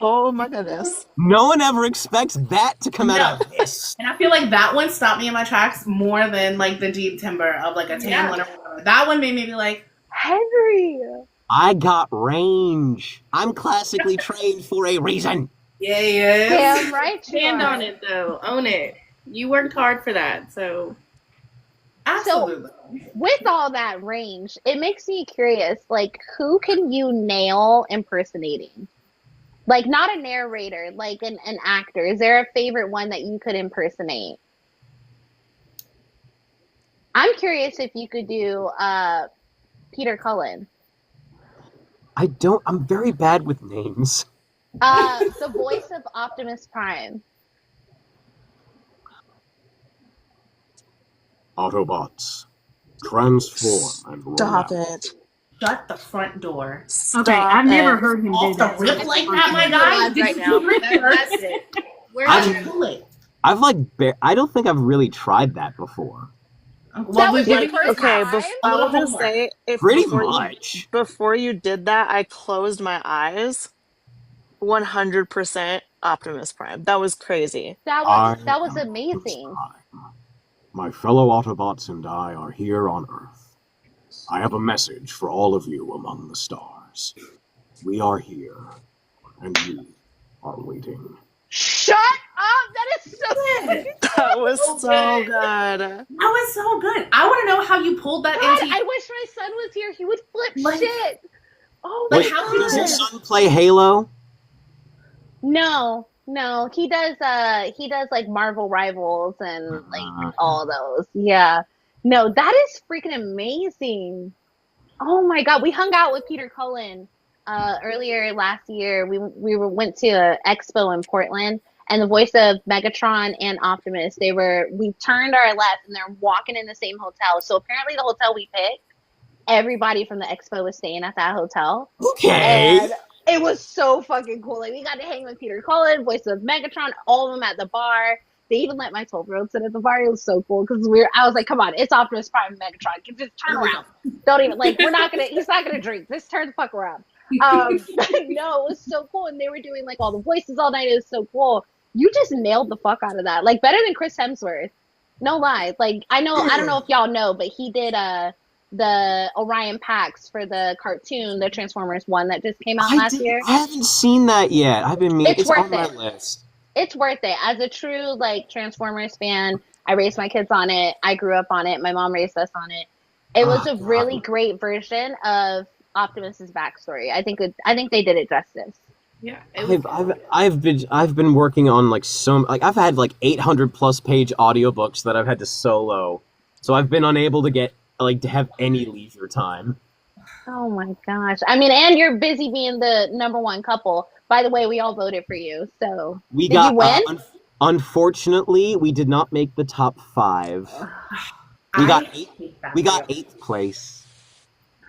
Speaker 6: Oh my goodness.
Speaker 1: No one ever expects that to come out of this.
Speaker 4: And I feel like that one stopped me in my tracks more than like the deep timber of like a Tamlin or whatever. That one made me be like,
Speaker 7: Henry.
Speaker 1: I got range. I'm classically trained for a reason.
Speaker 4: yeah, yes.
Speaker 7: Damn right you
Speaker 5: stand
Speaker 7: are.
Speaker 5: on it though. Own it. You worked hard for that, so
Speaker 4: Absolutely.
Speaker 7: With all that range, it makes me curious, like, who can you nail impersonating? Like, not a narrator, like an actor. Is there a favorite one that you could impersonate? I'm curious if you could do Peter Cullen.
Speaker 1: I'm very bad with names.
Speaker 7: The voice of Optimus Prime.
Speaker 1: Autobots, transform and roll
Speaker 6: Stop
Speaker 1: out.
Speaker 6: it.
Speaker 4: Shut the front door.
Speaker 2: Okay, I've never heard him do
Speaker 4: Off the
Speaker 2: that.
Speaker 4: rip like that, my guy.
Speaker 5: Live
Speaker 4: Did
Speaker 5: right
Speaker 4: you
Speaker 5: now.
Speaker 4: do it
Speaker 5: That's
Speaker 4: first?
Speaker 5: it. We're
Speaker 4: How'd
Speaker 1: I'm-
Speaker 4: you do it?
Speaker 1: I've like, I don't think I've really tried that before.
Speaker 7: That was your
Speaker 4: we-
Speaker 7: first
Speaker 6: Okay,
Speaker 7: time?
Speaker 6: I will
Speaker 4: little
Speaker 6: just
Speaker 4: homework.
Speaker 6: say, if
Speaker 1: Pretty
Speaker 6: before
Speaker 1: much.
Speaker 6: before you did that, I closed my eyes. 100% Optimus Prime. That was crazy.
Speaker 7: That was amazing.
Speaker 1: My fellow Autobots and I are here on Earth. I have a message for all of you among the stars. We are here, and you are waiting.
Speaker 7: Shut up! That is so good.
Speaker 6: That was so good.
Speaker 4: That was so good. I want to know how you pulled that
Speaker 7: God,
Speaker 4: into.
Speaker 7: I wish my son was here. He would flip
Speaker 4: Like-
Speaker 7: shit. Oh my
Speaker 4: Like, how
Speaker 7: god.
Speaker 1: Does your son play Halo?
Speaker 7: No, he does like Marvel Rivals and like all those. Yeah. No, that is freaking amazing. Oh my god, we hung out with Peter Cullen earlier last year. We went to an expo in Portland, and the voice of Megatron and Optimus, we turned our left and they're walking in the same hotel. So apparently the hotel we picked, everybody from the expo was staying at that hotel.
Speaker 1: Okay.
Speaker 7: And it was so fucking cool. Like, we got to hang with Peter Cullen, voice of Megatron, all of them at the bar. They even let my 12-year-old sit at the bar. It was so cool because I was like, come on, it's Optimus Prime and Megatron. Just turn around. Don't even, like, he's not going to drink. Just turn the fuck around. No, it was so cool. And they were doing, like, all the voices all night. It was so cool. You just nailed the fuck out of that. Like, better than Chris Hemsworth. No lie. Like, I don't know if y'all know, but he did, the Orion Pax for the cartoon, the Transformers one that just came out last year.
Speaker 1: I haven't seen that yet. I've been meaning.
Speaker 7: It's worth
Speaker 1: on my
Speaker 7: it.
Speaker 1: list.
Speaker 7: It's worth it. As a true like Transformers fan, I raised my kids on it. I grew up on it. My mom raised us on it. It was a really great version of Optimus's backstory. I think they did it justice.
Speaker 5: yeah.
Speaker 1: I've been working on like I've had like 800 plus page audiobooks that I've had to solo, so I've been unable to get to have any leisure time.
Speaker 7: Oh my gosh. I mean, and you're busy being the number one couple. By the way, we all voted for you. So
Speaker 1: We
Speaker 7: did
Speaker 1: got
Speaker 7: you win?
Speaker 1: unfortunately, we did not make the top 5. We got 8th place.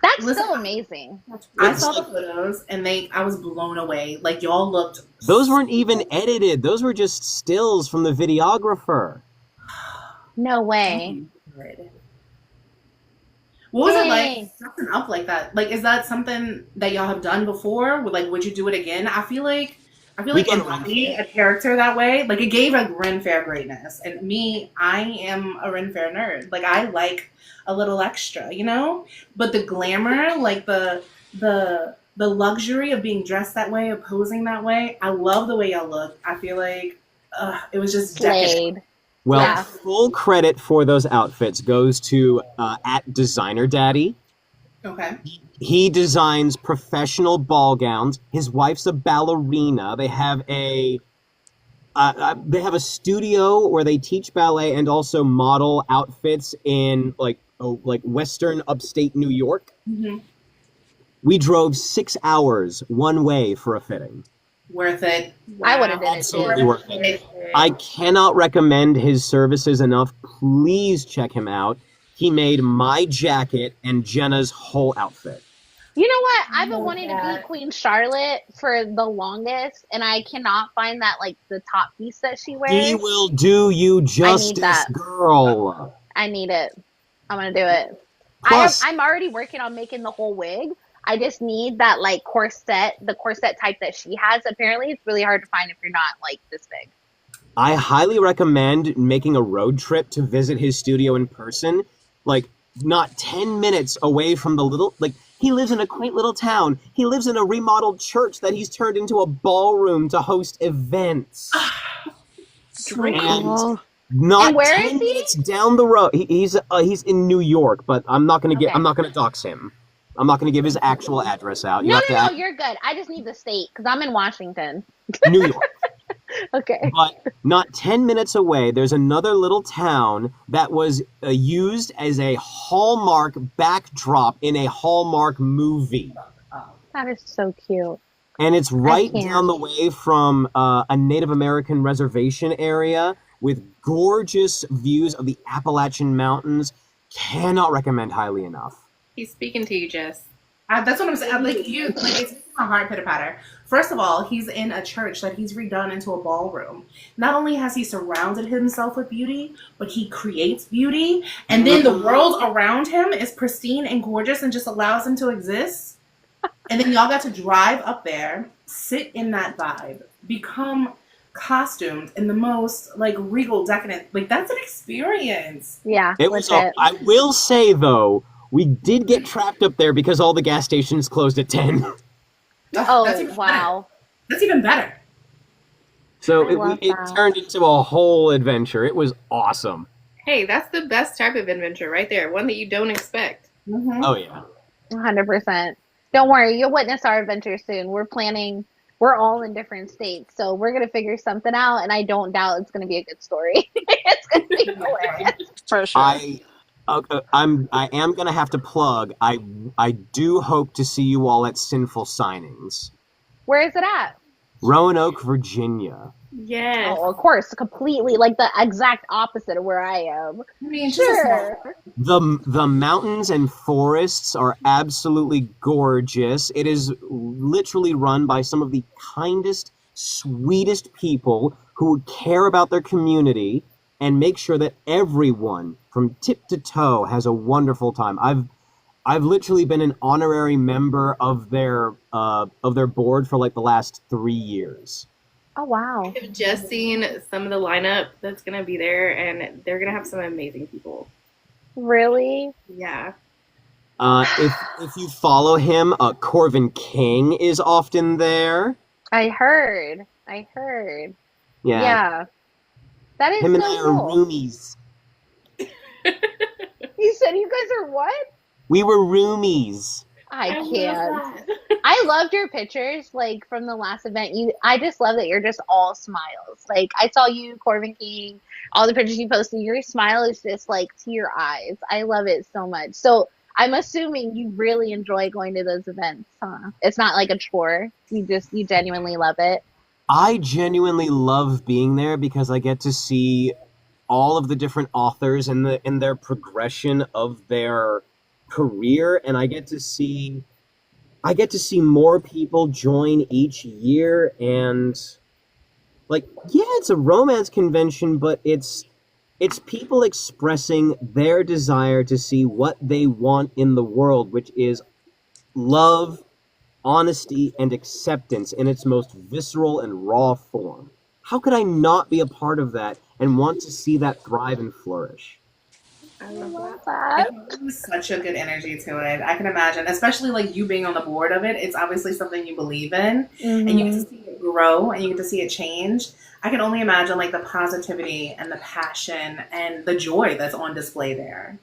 Speaker 7: That's
Speaker 4: Listen,
Speaker 7: still amazing.
Speaker 4: I saw the photos and I was blown away. Like, y'all looked.
Speaker 1: Those weren't even edited. Those were just stills from the videographer.
Speaker 7: No way.
Speaker 4: good. What was it
Speaker 7: Dang.
Speaker 4: like dressing up like that? Like, is that something that y'all have done before? Like, would you do it again? I feel like embodying a character that way, like, it gave a Ren Fair greatness. And me, I am a Ren Fair nerd. Like, I like a little extra, you know? But the glamour, like the luxury of being dressed that way, of posing that way, I love the way y'all look. I feel like it was just decadent.
Speaker 7: Slayed.
Speaker 1: Well,
Speaker 7: Yeah.
Speaker 1: full credit for those outfits goes to at Designer Daddy.
Speaker 4: Okay.
Speaker 1: He designs professional ball gowns. His wife's a ballerina. They have a studio where they teach ballet and also model outfits in like Western upstate New York.
Speaker 4: Mm-hmm.
Speaker 1: We drove 6 hours one way for a fitting.
Speaker 4: Worth it.
Speaker 7: I would have did it
Speaker 1: Absolutely
Speaker 7: too.
Speaker 1: worth it. I cannot recommend his services enough. Please check him out. He made my jacket and Jenna's whole outfit.
Speaker 7: You know what? I've been
Speaker 4: love
Speaker 7: wanting to
Speaker 4: that.
Speaker 7: be Queen Charlotte for the longest, and I cannot find that like the top piece that she wears.
Speaker 1: He will do you justice,
Speaker 7: that.
Speaker 1: girl.
Speaker 7: I need it. I'm gonna do it.
Speaker 1: Plus-
Speaker 7: I'm already working on making the whole wig. I just need that like corset, the corset type that she has. Apparently, it's really hard to find if you're not like this big.
Speaker 1: I highly recommend making a road trip to visit his studio in person. Like, not 10 minutes away from the little, like, he lives in a quaint little town. He lives in a remodeled church that he's turned into a ballroom to host events.
Speaker 4: Dream.
Speaker 1: And not
Speaker 7: And where
Speaker 1: 10
Speaker 7: is he?
Speaker 1: minutes down the road. He's in New York, but I'm not gonna
Speaker 7: Okay.
Speaker 1: I'm not gonna dox him. I'm not gonna give his actual address out. You
Speaker 7: No,
Speaker 1: have to
Speaker 7: no,
Speaker 1: ask
Speaker 7: you're good. I just need the state because I'm in Washington.
Speaker 1: New York.
Speaker 7: Okay.
Speaker 1: But not 10 minutes away, there's another little town that was used as a Hallmark backdrop in a Hallmark movie.
Speaker 7: That is so cute.
Speaker 1: And it's right
Speaker 7: can't.
Speaker 1: down the way from a Native American reservation area with gorgeous views of the Appalachian Mountains. Cannot recommend highly enough.
Speaker 5: He's speaking to you, Jess.
Speaker 4: That's what I'm saying. It's my heart pitter patter. First of all, he's in a church that he's redone into a ballroom. Not only has he surrounded himself with beauty, but he creates beauty, and then the world around him is pristine and gorgeous and just allows him to exist. And then y'all got to drive up there, sit in that vibe, become costumed in the most like regal, decadent. Like that's an experience.
Speaker 7: Yeah.
Speaker 1: It was.
Speaker 7: legit.
Speaker 1: I will say though, we did get trapped up there because all the gas stations closed at 10.
Speaker 7: Oh,
Speaker 4: That's even
Speaker 7: wow.
Speaker 4: better. That's even better.
Speaker 1: So
Speaker 7: I love
Speaker 1: it
Speaker 7: that.
Speaker 1: turned into a whole adventure. It was awesome.
Speaker 5: Hey, that's the best type of adventure right there. One that you don't expect.
Speaker 4: Mm-hmm.
Speaker 1: Oh yeah.
Speaker 7: 100%. Don't worry, you'll witness our adventure soon. We're all in different states, so we're gonna figure something out, and I don't doubt it's gonna be a good story. It's gonna be hilarious.
Speaker 6: For sure.
Speaker 1: I am gonna have to plug. I do hope to see you all at Sinful Signings,
Speaker 7: Where is it at?
Speaker 1: Roanoke, Virginia.
Speaker 5: Yes.
Speaker 7: Oh, of course, completely like the exact opposite of where I am.
Speaker 4: I mean, just a small.
Speaker 7: Sure.
Speaker 1: The mountains and forests are absolutely gorgeous. It is literally run by some of the kindest, sweetest people who care about their community and make sure that everyone from tip to toe has a wonderful time. I've literally been an honorary member of their board for like the last 3 years.
Speaker 7: Oh wow.
Speaker 5: I've just seen some of the lineup that's gonna be there, and they're gonna have some amazing people.
Speaker 7: Really?
Speaker 5: Yeah.
Speaker 1: If you follow him, Corvin King is often there.
Speaker 7: I heard. Yeah. That is
Speaker 1: Him and
Speaker 7: so
Speaker 1: I are
Speaker 7: cool.
Speaker 1: roomies.
Speaker 7: You said you guys are what?
Speaker 1: We were roomies.
Speaker 7: I
Speaker 5: love
Speaker 7: can't.
Speaker 5: that.
Speaker 7: I loved your pictures, like from the last event. I just love that you're just all smiles. Like I saw you, Corvin King, all the pictures you posted. Your smile is just like to your eyes. I love it so much. So I'm assuming you really enjoy going to those events, huh? It's not like a chore. You genuinely love it.
Speaker 1: I genuinely love being there because I get to see all of the different authors and their progression of their career, and I get to see more people join each year. And like, yeah, it's a romance convention, but it's people expressing their desire to see what they want in the world, which is love, honesty, and acceptance in its most visceral and raw form. How could I not be a part of that and want to see that thrive and flourish?
Speaker 5: I love
Speaker 7: Love
Speaker 5: that.
Speaker 7: that.
Speaker 4: There's such a good energy to it. I can imagine, especially like you being on the board of it. It's obviously something you believe in, and you get to see it grow and you get to see it change. I can only imagine like the positivity and the passion and the joy that's on display there.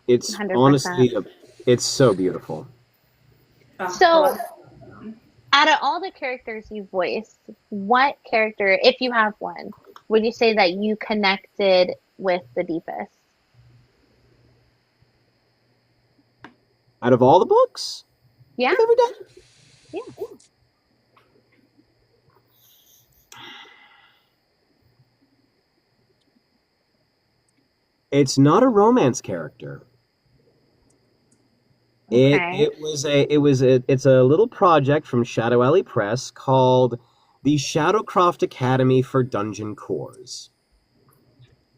Speaker 1: It's
Speaker 7: 100%.
Speaker 1: honestly, it's so beautiful.
Speaker 7: So, out of all the characters you voiced, what character, if you have one, would you say that you connected with the deepest?
Speaker 1: Out of all the books
Speaker 7: Yeah?
Speaker 1: I've ever done,
Speaker 7: Yeah.
Speaker 1: it's not a romance character.
Speaker 7: Okay.
Speaker 1: It's a little project from Shadow Alley Press called the Shadowcroft Academy for Dungeon Cores.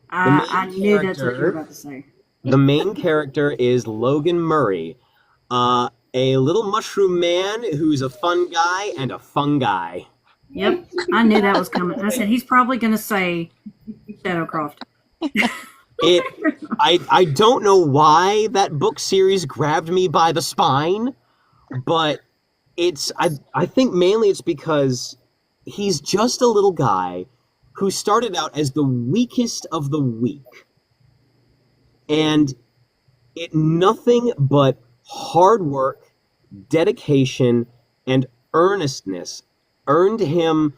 Speaker 2: I
Speaker 1: main
Speaker 2: knew that's what you were
Speaker 1: character-
Speaker 2: about to say.
Speaker 1: The main character is Logan Murray. a little mushroom man who's a fun guy and a fungi.
Speaker 2: Yep, I knew that was coming. I said he's probably going to say Shadowcroft.
Speaker 1: I don't know why that book series grabbed me by the spine, but I think mainly it's because he's just a little guy who started out as the weakest of the weak. And nothing but hard work, dedication, and earnestness earned him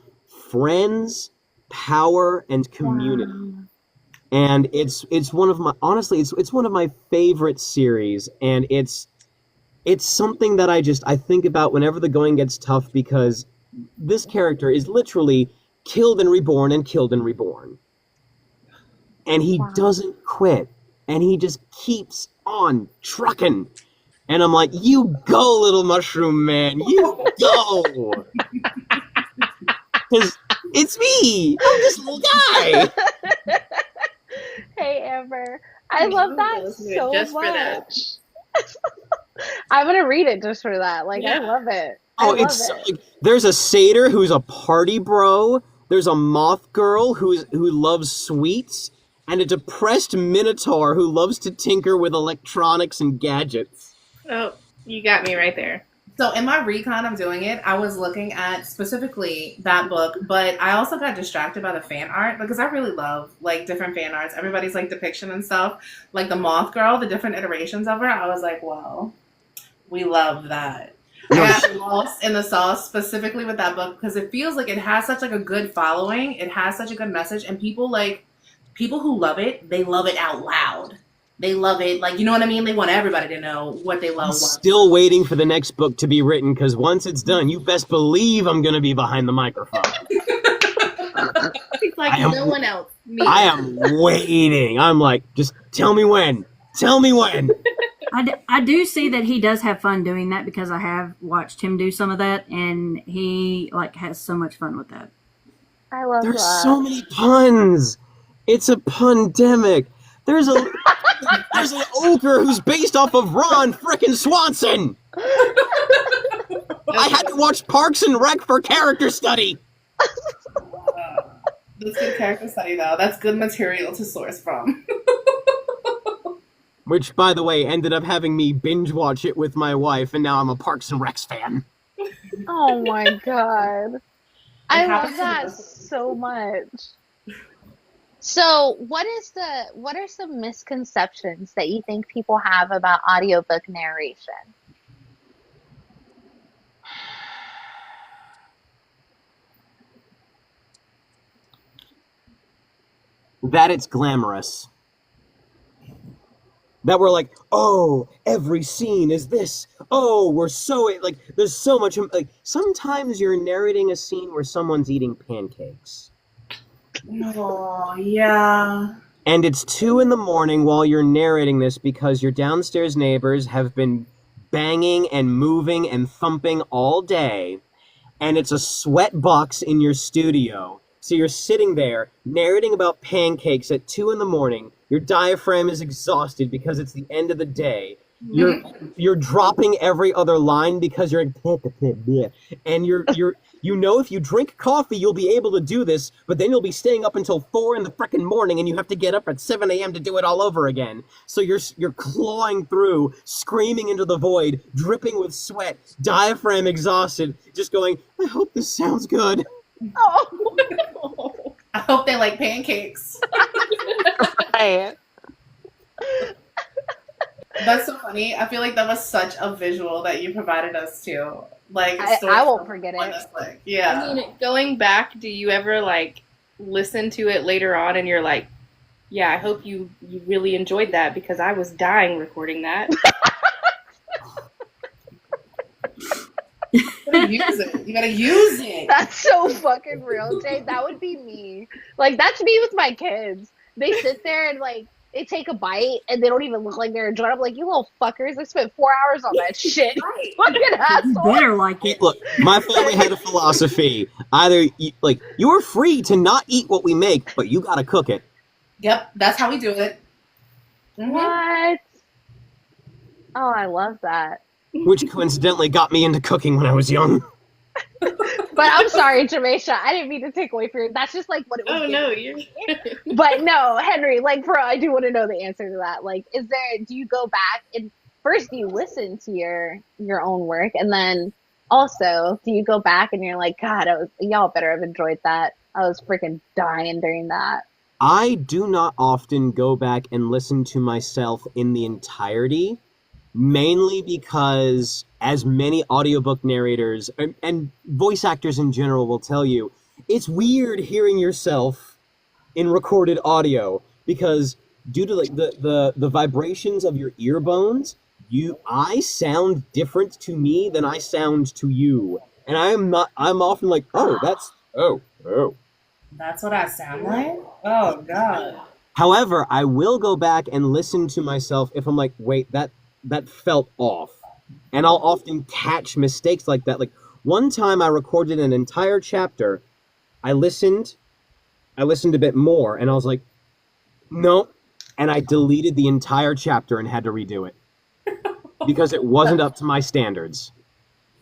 Speaker 1: friends, power, and community. Wow. And it's one of my, honestly, it's one of my favorite series, and it's something that I think about whenever the going gets tough, because this character is literally killed and reborn and killed and reborn. And he doesn't quit, and he just keeps on trucking. And I'm like, you go, little mushroom man, you go! Because it's me! I'm this little guy!
Speaker 7: Hey, Amber. I love that so
Speaker 5: just
Speaker 7: much.
Speaker 5: For that.
Speaker 7: I'm going to read it just for that. Like, yeah. I love it.
Speaker 1: Like, there's a satyr who's a party bro. There's a moth girl who loves sweets. And a depressed minotaur who loves to tinker with electronics and gadgets.
Speaker 5: Oh, you got me right there.
Speaker 4: So in my recon of doing it, I was looking at specifically that book, but I also got distracted by the fan art because I really love like different fan arts. Everybody's like depiction and stuff. Like the moth girl, the different iterations of her. I was like, wow, we love that. I got lost in the sauce specifically with that book because it feels like it has such like a good following. It has such a good message, and people who love it, they love it out loud. They love it. Like, you know what I mean? They want everybody to know what they love.
Speaker 1: I'm still waiting for the next book to be written, because once it's done, you best believe I'm going to be behind the microphone.
Speaker 5: It's like no one else. Me.
Speaker 1: I am waiting. I'm like, just tell me when. Tell me when.
Speaker 2: I do see that he does have fun doing that, because I have watched him do some of that, and he like has so much fun with that.
Speaker 7: I love
Speaker 1: There's
Speaker 7: that.
Speaker 1: so many puns. It's a pandemic. There's an ogre who's based off of Ron frickin' Swanson. I had to watch Parks and Rec for character study.
Speaker 4: That's good character study, though. That's good material to source from.
Speaker 1: Which, by the way, ended up having me binge watch it with my wife, and now I'm a Parks and Recs fan.
Speaker 7: Oh my god. I love that so much. So, what are some misconceptions that you think people have about audiobook narration?
Speaker 1: That it's glamorous. That we're like, oh, every scene is this. Oh, we're so, like, there's so much, like, sometimes you're narrating a scene where someone's eating pancakes.
Speaker 4: Oh, yeah.
Speaker 1: And it's 2 a.m. while you're narrating this because your downstairs neighbors have been banging and moving and thumping all day, and it's a sweat box in your studio. So you're sitting there narrating about pancakes at 2 a.m. Your diaphragm is exhausted because it's the end of the day. You're dropping every other line because you're and you know if you drink coffee you'll be able to do this, but then you'll be staying up until 4 in the frickin' morning and you have to get up at 7 a.m. to do it all over again. So you're clawing through, screaming into the void, dripping with sweat, diaphragm exhausted, just going, I hope this sounds good.
Speaker 4: Oh, I hope they like pancakes.
Speaker 6: Right.
Speaker 4: That's so funny. I feel like that was such a visual that you provided us too. Like,
Speaker 7: I won't forget it.
Speaker 4: Like, yeah.
Speaker 5: I mean, going back, do you ever like listen to it later on and you're like, yeah, I hope you really enjoyed that because I was dying recording that.
Speaker 4: You gotta use it. You gotta use it.
Speaker 7: That's so fucking real, Jay. That would be me. Like, that's me with my kids. They sit there and like, they take a bite and they don't even look like they're enjoying it. I'm like, you little fuckers, I spent 4 hours on that shit.
Speaker 4: Right.
Speaker 7: Fucking asshole.
Speaker 2: You better like it.
Speaker 1: Look, my family had a philosophy. Either, you're free to not eat what we make, but you gotta cook it.
Speaker 4: Yep, that's how we do it. Mm-hmm.
Speaker 7: What? Oh, I love that.
Speaker 1: which coincidentally got me into cooking when I was young.
Speaker 7: But I'm sorry, Jamesha. I didn't mean to take away from you. That's just like what it was.
Speaker 5: Oh no, you're.
Speaker 7: But no, Henry, like, bro, I do want to know the answer to that. Like, do you go back and first do you listen to your own work, and then also do you go back and you're like, God, y'all better have enjoyed that. I was freaking dying during that.
Speaker 1: I do not often go back and listen to myself in the entirety, mainly because, as many audiobook narrators and voice actors in general will tell you, it's weird hearing yourself in recorded audio because due to like the vibrations of your ear bones, I sound different to me than I sound to you. And I'm often like, that's
Speaker 4: what I sound like? Oh, God.
Speaker 1: However, I will go back and listen to myself if I'm like, wait, that felt off. And I'll often catch mistakes like that. Like, one time I recorded an entire chapter, I listened a bit more, and I was like, no. And I deleted the entire chapter and had to redo it. Because it wasn't up to my standards.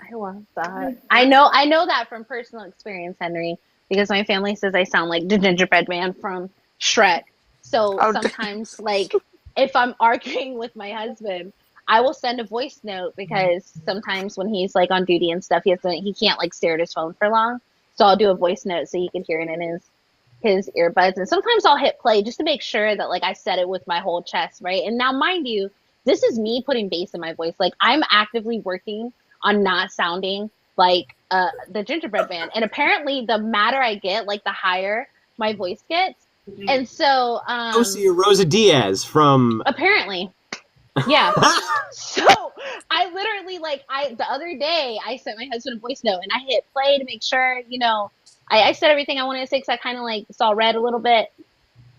Speaker 7: I love that. I know that from personal experience, Henry, because my family says I sound like the gingerbread man from Shrek. So sometimes, like, if I'm arguing with my husband, I will send a voice note because sometimes when he's like on duty and stuff, he can't like stare at his phone for long. So I'll do a voice note so he can hear it in his earbuds. And sometimes I'll hit play just to make sure that like I said it with my whole chest, right? And now, mind you, this is me putting bass in my voice. Like, I'm actively working on not sounding like the gingerbread man. And apparently the madder I get, like the higher my voice gets. And so
Speaker 1: see Rosa Diaz from
Speaker 7: apparently. Yeah. So I literally the other day I sent my husband a voice note and I hit play to make sure, I said everything I wanted to say because I kind of like saw red a little bit.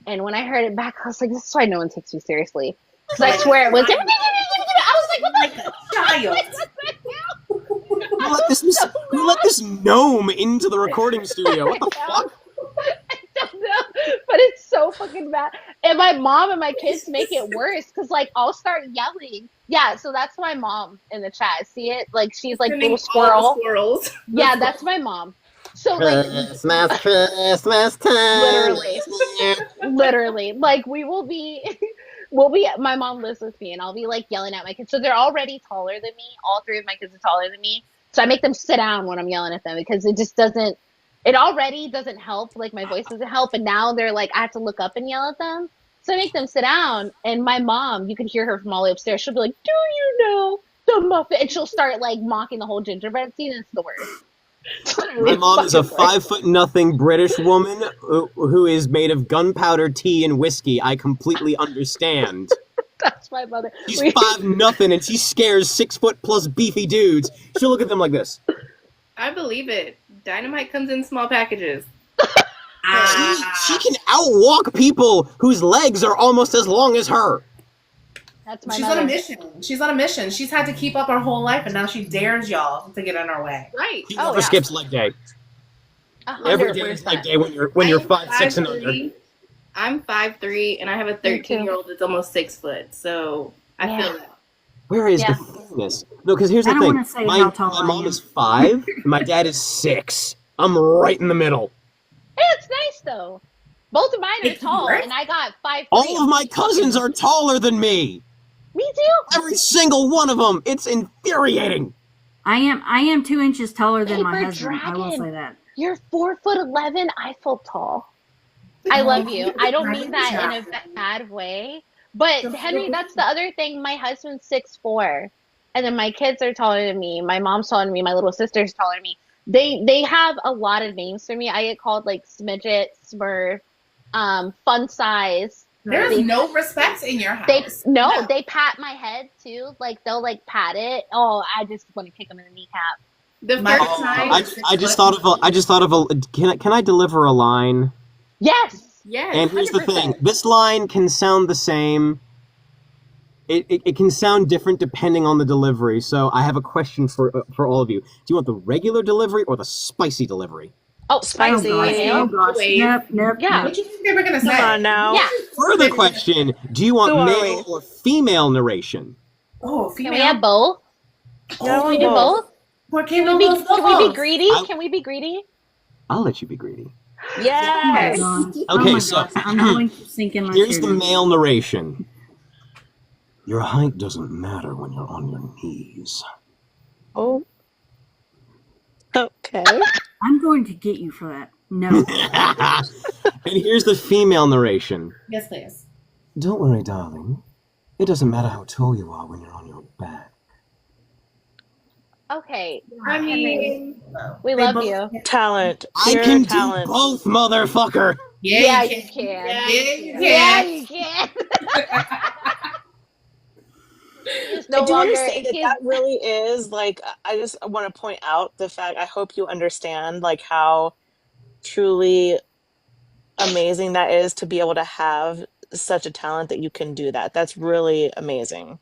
Speaker 7: And when I heard it back, I was like, this is why no one takes me seriously. Because I swear it was. I was like, what the
Speaker 4: child?
Speaker 1: Who let this gnome into the recording studio? What the fuck?
Speaker 7: I don't know, but it's so fucking bad. And my mom and my kids make it worse because, like, I'll start yelling. Yeah, so that's my mom in the chat. See it? Like, she's like little squirrel.
Speaker 5: Squirrels.
Speaker 7: Yeah, that's my mom. So like,
Speaker 1: Christmas time.
Speaker 7: Literally, like we'll be. My mom lives with me and I'll be like yelling at my kids. So they're already taller than me. All three of my kids are taller than me. So I make them sit down when I'm yelling at them because it already doesn't help. Like my voice doesn't help. And now they're like, I have to look up and yell at them. So I make them sit down. And my mom, you can hear her from all the way upstairs. She'll be like, do you know the muffin? And she'll start like mocking the whole gingerbread scene. It's the worst.
Speaker 1: My mom is a 5'0" British woman who is made of gunpowder, tea, and whiskey. I completely understand.
Speaker 7: That's my mother.
Speaker 1: She's 5'0" and she scares 6' beefy dudes. She'll look at them like this.
Speaker 5: I believe it. Dynamite comes in small packages.
Speaker 1: She can outwalk people whose legs are almost as long as her.
Speaker 7: That's my
Speaker 4: She's
Speaker 7: mother.
Speaker 4: on a mission. She's on a mission. She's had to keep up her whole life, and now she dares y'all to get in her way.
Speaker 5: Right.
Speaker 1: She never skips leg day.
Speaker 7: 100%.
Speaker 1: Every day is leg day when you're 5'6" and under.
Speaker 5: I'm 5'3", and I have a 13-year-old that's almost 6 foot. So I feel that.
Speaker 1: Where is the thickness? No, because here's the
Speaker 2: I don't
Speaker 1: thing.
Speaker 2: wanna say how tall
Speaker 1: My
Speaker 2: I
Speaker 1: mom
Speaker 2: am.
Speaker 1: is 5, and my dad is 6. I'm right in the middle.
Speaker 7: Hey, it's nice though. Both of mine are tall, and I got 5'3".
Speaker 1: All of my cousins are taller than me.
Speaker 7: Me too.
Speaker 1: Every single one of them. It's infuriating.
Speaker 2: I am 2 inches taller than my
Speaker 7: Paper
Speaker 2: husband. I will
Speaker 7: dragon.
Speaker 2: say that.
Speaker 7: You're 4'11". I feel tall. I love you. I don't mean that in a bad way. But Henry, that's the other thing. My husband's 6'4", and then my kids are taller than me. My mom's taller than me. My little sister's taller than me. They have a lot of names for me. I get called like Smidget, Smurf, Fun Size.
Speaker 4: There's no respect in your house.
Speaker 7: They pat my head too. Like they'll like pat it. Oh, I just want to kick them in the kneecap.
Speaker 5: The first time.
Speaker 1: I just thought of a. Can I deliver a line?
Speaker 7: Yes.
Speaker 5: Yes.
Speaker 1: And here's the
Speaker 7: 100%.
Speaker 1: thing. This line can sound the same. It can sound different depending on the delivery. So I have a question for all of you. Do you want the regular delivery or the spicy delivery?
Speaker 7: Oh, spicy.
Speaker 2: Oh gosh. Nope.
Speaker 7: Yeah.
Speaker 4: What do you think they were going to say?
Speaker 6: Come on now.
Speaker 7: Yeah.
Speaker 1: Further question. Do you want
Speaker 6: Who are
Speaker 1: male
Speaker 6: we?
Speaker 1: or female narration?
Speaker 4: Oh,
Speaker 7: Can
Speaker 4: female.
Speaker 7: we have both?
Speaker 6: Yeah, I
Speaker 7: Can we
Speaker 6: want
Speaker 7: do
Speaker 6: both.
Speaker 7: both?
Speaker 4: Porque
Speaker 7: Can
Speaker 4: no
Speaker 7: we
Speaker 4: los
Speaker 7: be, can we be
Speaker 4: dos?
Speaker 7: greedy?
Speaker 1: I-
Speaker 7: Can we be greedy?
Speaker 1: I'll let you be greedy.
Speaker 2: Oh my
Speaker 6: Yes.
Speaker 2: gosh. Oh
Speaker 1: Okay,
Speaker 2: my
Speaker 1: so
Speaker 2: gosh. I'm going to sink in my
Speaker 1: here's
Speaker 2: chair.
Speaker 1: the male narration. Your height doesn't matter when you're on your knees.
Speaker 6: Oh. Okay.
Speaker 2: I'm going to get you for that. No.
Speaker 1: And here's the female narration.
Speaker 4: Yes, please.
Speaker 1: Don't worry, darling. It doesn't matter how tall you are when you're on your back.
Speaker 7: Okay.
Speaker 4: I
Speaker 7: Henry,
Speaker 4: mean,
Speaker 7: we
Speaker 4: they
Speaker 7: love
Speaker 4: both-
Speaker 7: you.
Speaker 6: Talent.
Speaker 1: I
Speaker 6: Pure
Speaker 1: can
Speaker 6: talent.
Speaker 1: do both, motherfucker.
Speaker 7: Yeah,
Speaker 4: you
Speaker 7: you can.
Speaker 4: Yeah, you
Speaker 7: Yeah,
Speaker 4: can.
Speaker 7: you can. He's
Speaker 6: I
Speaker 7: no
Speaker 6: do want to
Speaker 7: longer.
Speaker 6: say that that really is like, I just want to point out the fact, I hope you understand like how truly amazing that is to be able to have such a talent that you can do that. That's really amazing.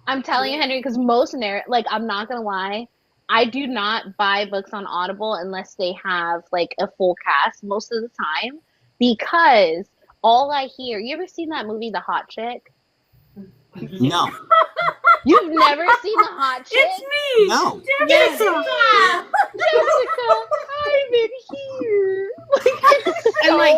Speaker 7: I'm telling you, Henry, because most like, I'm not gonna lie, I do not buy books on Audible unless they have like a full cast most of the time, because all I hear. You ever seen that movie, The Hot Chick?
Speaker 1: No.
Speaker 7: You've never seen The Hot Chick?
Speaker 2: It's me.
Speaker 1: No.
Speaker 2: Jessica.
Speaker 7: Jessica, I'm in here. Like, it's
Speaker 4: And,
Speaker 7: so
Speaker 4: like,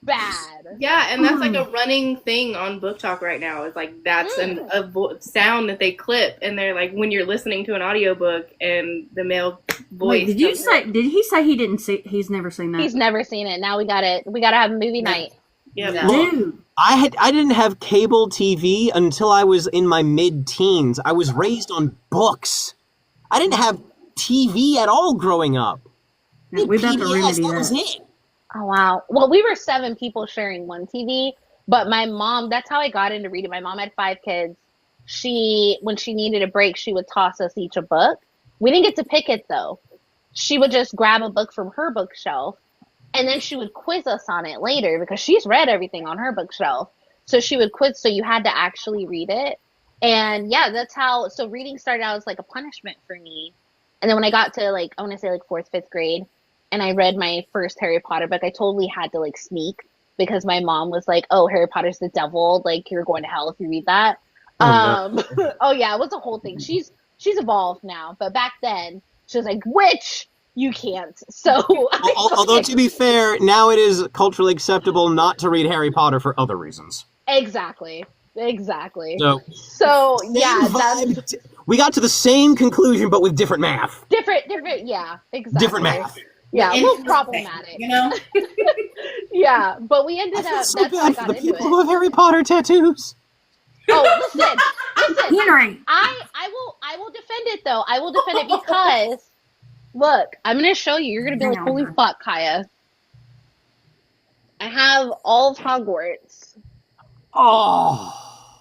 Speaker 7: bad.
Speaker 4: Yeah, and that's like a running thing on Book Talk right now. It's like that's a sound that they clip, and they're like when you're listening to an audiobook and the male voice.
Speaker 2: Wait, did you say? Did he say he didn't see? He's never seen that.
Speaker 7: He's never seen it. Now we got it. We got to have a movie night.
Speaker 4: Yeah.
Speaker 2: Yeah. Dude.
Speaker 1: I didn't have cable TV until I was in my mid-teens. I was raised on books. I didn't have TV at all growing up.
Speaker 2: No, we about to
Speaker 1: PBS,
Speaker 2: remedy
Speaker 1: that was
Speaker 2: that.
Speaker 1: it.
Speaker 7: Oh, wow. Well, we were 7 people sharing one TV, but my mom, that's how I got into reading. My mom had 5 kids. When she needed a break, she would toss us each a book. We didn't get to pick it, though. She would just grab a book from her bookshelf, and then she would quiz us on it later because she's read everything on her bookshelf. So she would quiz, so you had to actually read it. And yeah, that's how, so reading started out as like a punishment for me. And then when I got to like, I want to say like 4th, 5th grade, and I read my first Harry Potter book, I totally had to like sneak because my mom was like, oh, Harry Potter's the devil. Like, you're going to hell if you read that.
Speaker 1: Oh,
Speaker 7: no. Oh yeah, it was a whole thing. She's evolved now, but back then she was like, witch, you can't. So
Speaker 1: Although to be fair, now it is culturally acceptable not to read Harry Potter for other reasons.
Speaker 7: Exactly.
Speaker 1: So
Speaker 7: yeah, that's
Speaker 1: we got to the same conclusion, but with different math.
Speaker 7: different. Yeah, exactly.
Speaker 1: Different math.
Speaker 7: Yeah, a little
Speaker 4: Interesting,
Speaker 7: problematic.
Speaker 4: you know.
Speaker 7: Yeah, but we ended
Speaker 1: I feel
Speaker 7: up.
Speaker 1: so
Speaker 7: That's how I
Speaker 1: bad for
Speaker 7: got
Speaker 1: the
Speaker 7: into
Speaker 1: people
Speaker 7: it.
Speaker 1: who have Harry Potter tattoos.
Speaker 7: Oh, listen.
Speaker 2: Henry.
Speaker 7: I will defend it though. I will defend it because look, I'm gonna show you. You're gonna be like, holy fuck, Kaya. I have all of Hogwarts.
Speaker 1: Oh.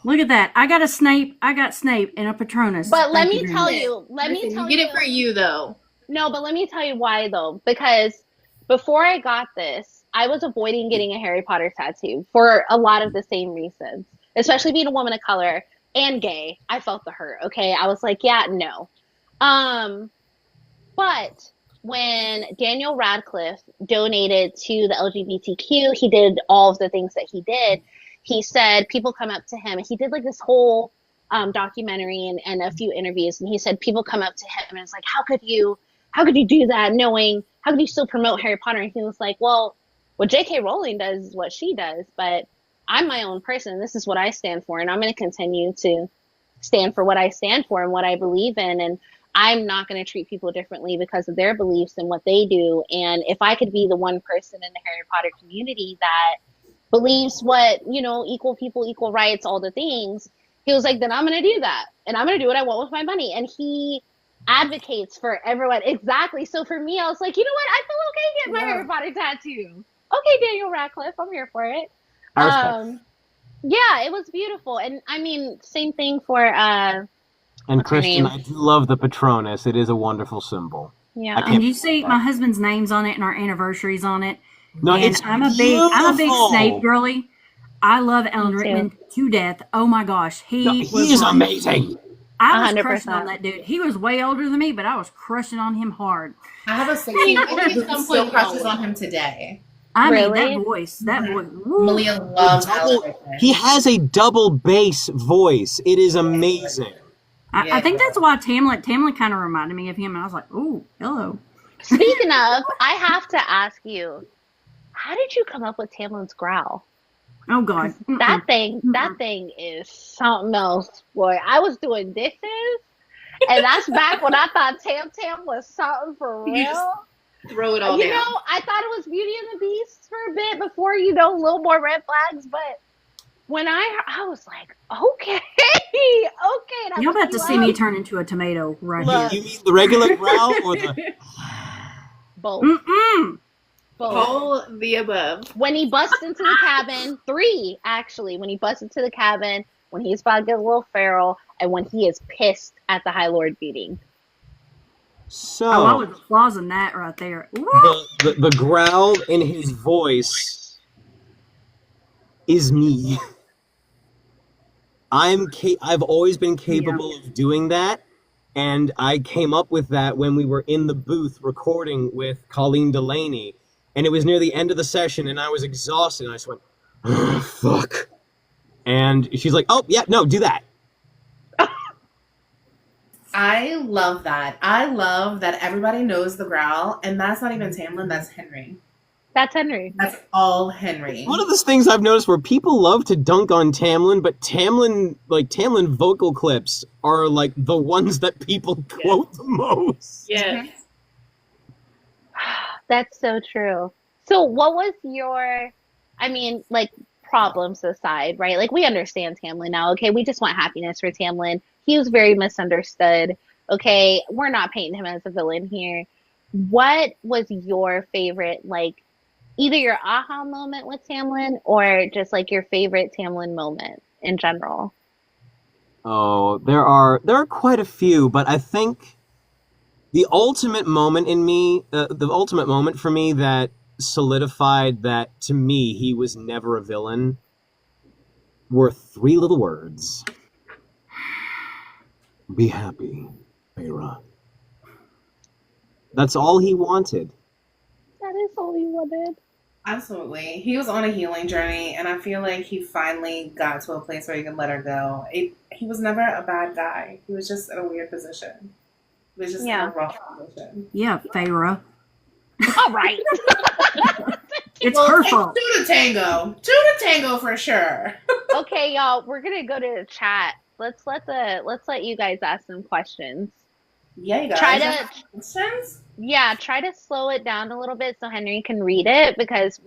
Speaker 2: Look at that. I got a Snape. I got Snape and a Patronus.
Speaker 7: But let
Speaker 2: Thank
Speaker 7: me
Speaker 2: very
Speaker 7: tell
Speaker 2: much.
Speaker 7: you. Let me tell
Speaker 4: Get
Speaker 7: you.
Speaker 4: it for you though.
Speaker 7: No, but let me tell you why though. Because before I got this, I was avoiding getting a Harry Potter tattoo for a lot of the same reasons. Especially being a woman of color and gay. I felt the hurt, okay? I was like, yeah, no. But when Daniel Radcliffe donated to the LGBTQ, he did all of the things that he did. He said people come up to him. He did like this whole documentary and a few interviews, and he said people come up to him and it's like, how could you do that knowing, how could you still promote Harry Potter? And he was like, well, what J.K. Rowling does is what she does, but I'm my own person, and this is what I stand for, and I'm going to continue to stand for what I stand for and what I believe in, and I'm not going to treat people differently because of their beliefs and what they do. And if I could be the one person in the Harry Potter community that believes what, equal people, equal rights, all the things, he was like, then I'm going to do that, and I'm going to do what I want with my money. And he advocates for everyone. Exactly. So for me, I was like, you know what? I feel okay getting my Harry Potter tattoo. Okay, Daniel Radcliffe, I'm here for it.
Speaker 1: I respect.
Speaker 7: Yeah, it was beautiful. And I mean, same thing for
Speaker 1: And
Speaker 7: what's her
Speaker 1: Kristen,
Speaker 7: name?
Speaker 1: I do love the Patronus. It is a wonderful symbol.
Speaker 7: Yeah.
Speaker 2: And you see my husband's name's on it and our anniversaries on it.
Speaker 1: No,
Speaker 2: And
Speaker 1: it's
Speaker 2: I'm a big
Speaker 1: beautiful.
Speaker 2: Snape girly. I love Alan
Speaker 7: Me too.
Speaker 2: Rickman to death. Oh my gosh,
Speaker 1: He
Speaker 2: was
Speaker 1: is
Speaker 2: like-
Speaker 1: amazing.
Speaker 2: I was
Speaker 7: 100%.
Speaker 2: crushing on that dude. He was way older than me, but I was crushing on him hard.
Speaker 4: I have a 16-year-old who still crushes on him today.
Speaker 2: I mean,
Speaker 7: Really?
Speaker 2: that voice. Woo.
Speaker 4: Malia loves
Speaker 1: Double-
Speaker 4: Alan Rickman.
Speaker 1: He has a double bass voice. It is amazing.
Speaker 2: I think that's why Tamlin kind of reminded me of him. And I was like, ooh, hello.
Speaker 7: Speaking of, I have to ask you, how did you come up with Tamlin's growl?
Speaker 2: Oh God,
Speaker 7: That thing is something else, boy. I was doing dishes, and that's back when I thought Tam Tam was something for
Speaker 4: You just
Speaker 7: real.
Speaker 4: throw it all
Speaker 7: You
Speaker 4: down.
Speaker 7: know, I thought it was Beauty and the Beast for a bit before, a little more red flags, but when I was like, okay. And
Speaker 2: you're about to see me
Speaker 7: me
Speaker 2: turn into a tomato right
Speaker 7: Look.
Speaker 1: You mean the regular growl or the?
Speaker 7: both.
Speaker 2: here. Mm-mm.
Speaker 7: Both.
Speaker 5: All the above.
Speaker 7: When he busts into the cabin, 3 actually, when he busts into the cabin, when he's about to get a little feral, and when he is pissed at the High Lord beating.
Speaker 1: So
Speaker 2: Oh, I was applause that right there.
Speaker 1: the growl in his voice is me. I've always been capable of doing that, and I came up with that when we were in the booth recording with Colleen Delaney, and it was near the end of the session, and I was exhausted, and I just went, oh, fuck. And she's like, oh, yeah, no, do that.
Speaker 4: I love that. I love that everybody knows the growl, and that's not even Tamlin, that's Henry.
Speaker 7: That's Henry.
Speaker 4: That's all Henry.
Speaker 1: One of the things I've noticed where people love to dunk on Tamlin, but Tamlin vocal clips are like the ones that people quote the most.
Speaker 5: Yes.
Speaker 7: That's so true. So what was problems aside, right? Like, we understand Tamlin now, okay? We just want happiness for Tamlin. He was very misunderstood, okay? We're not painting him as a villain here. What was your favorite, either your aha moment with Tamlin or just, your favorite Tamlin moment in general?
Speaker 1: Oh, there are quite a few, but I think the ultimate moment for me that solidified that to me he was never a villain were 3 little words. Be happy, Feyre. That's all he wanted.
Speaker 7: That is all he wanted.
Speaker 4: Absolutely. He was on a healing journey, and I feel like he finally got to a place where he could let her go. He was never a bad guy. He was just in a weird position. He was just in a rough position.
Speaker 2: Yeah, Feyre.
Speaker 7: All right.
Speaker 2: It's her fault.
Speaker 4: Two to tango for sure.
Speaker 7: Okay, y'all, we're gonna go to the chat. Let's let you guys ask some questions.
Speaker 4: Yeah, you guys.
Speaker 7: Try to slow it down a little bit so Henry can read it, because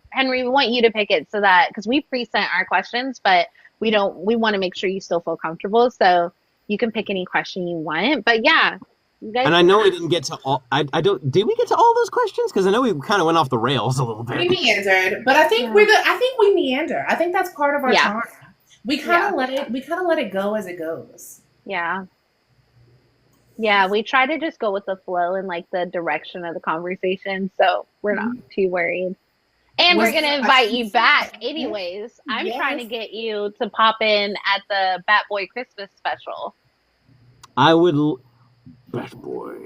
Speaker 7: Henry, we want you to pick it so that, because we pre-sent our questions, but we want to make sure you still feel comfortable, so you can pick any question you want. But yeah, you guys.
Speaker 1: And I know we didn't get to all. Did we get to all those questions? Because I know we kind of went off the rails a little bit.
Speaker 4: We meandered, but I think we meander. I think that's part of our charm. We kind of let it go as it goes.
Speaker 7: Yeah. Yeah, we try to just go with the flow and the direction of the conversation, so we're not too worried. And we're gonna invite you back anyways. I'm trying to get you to pop in at the Bat Boy Christmas special.
Speaker 1: I would Bat Boy.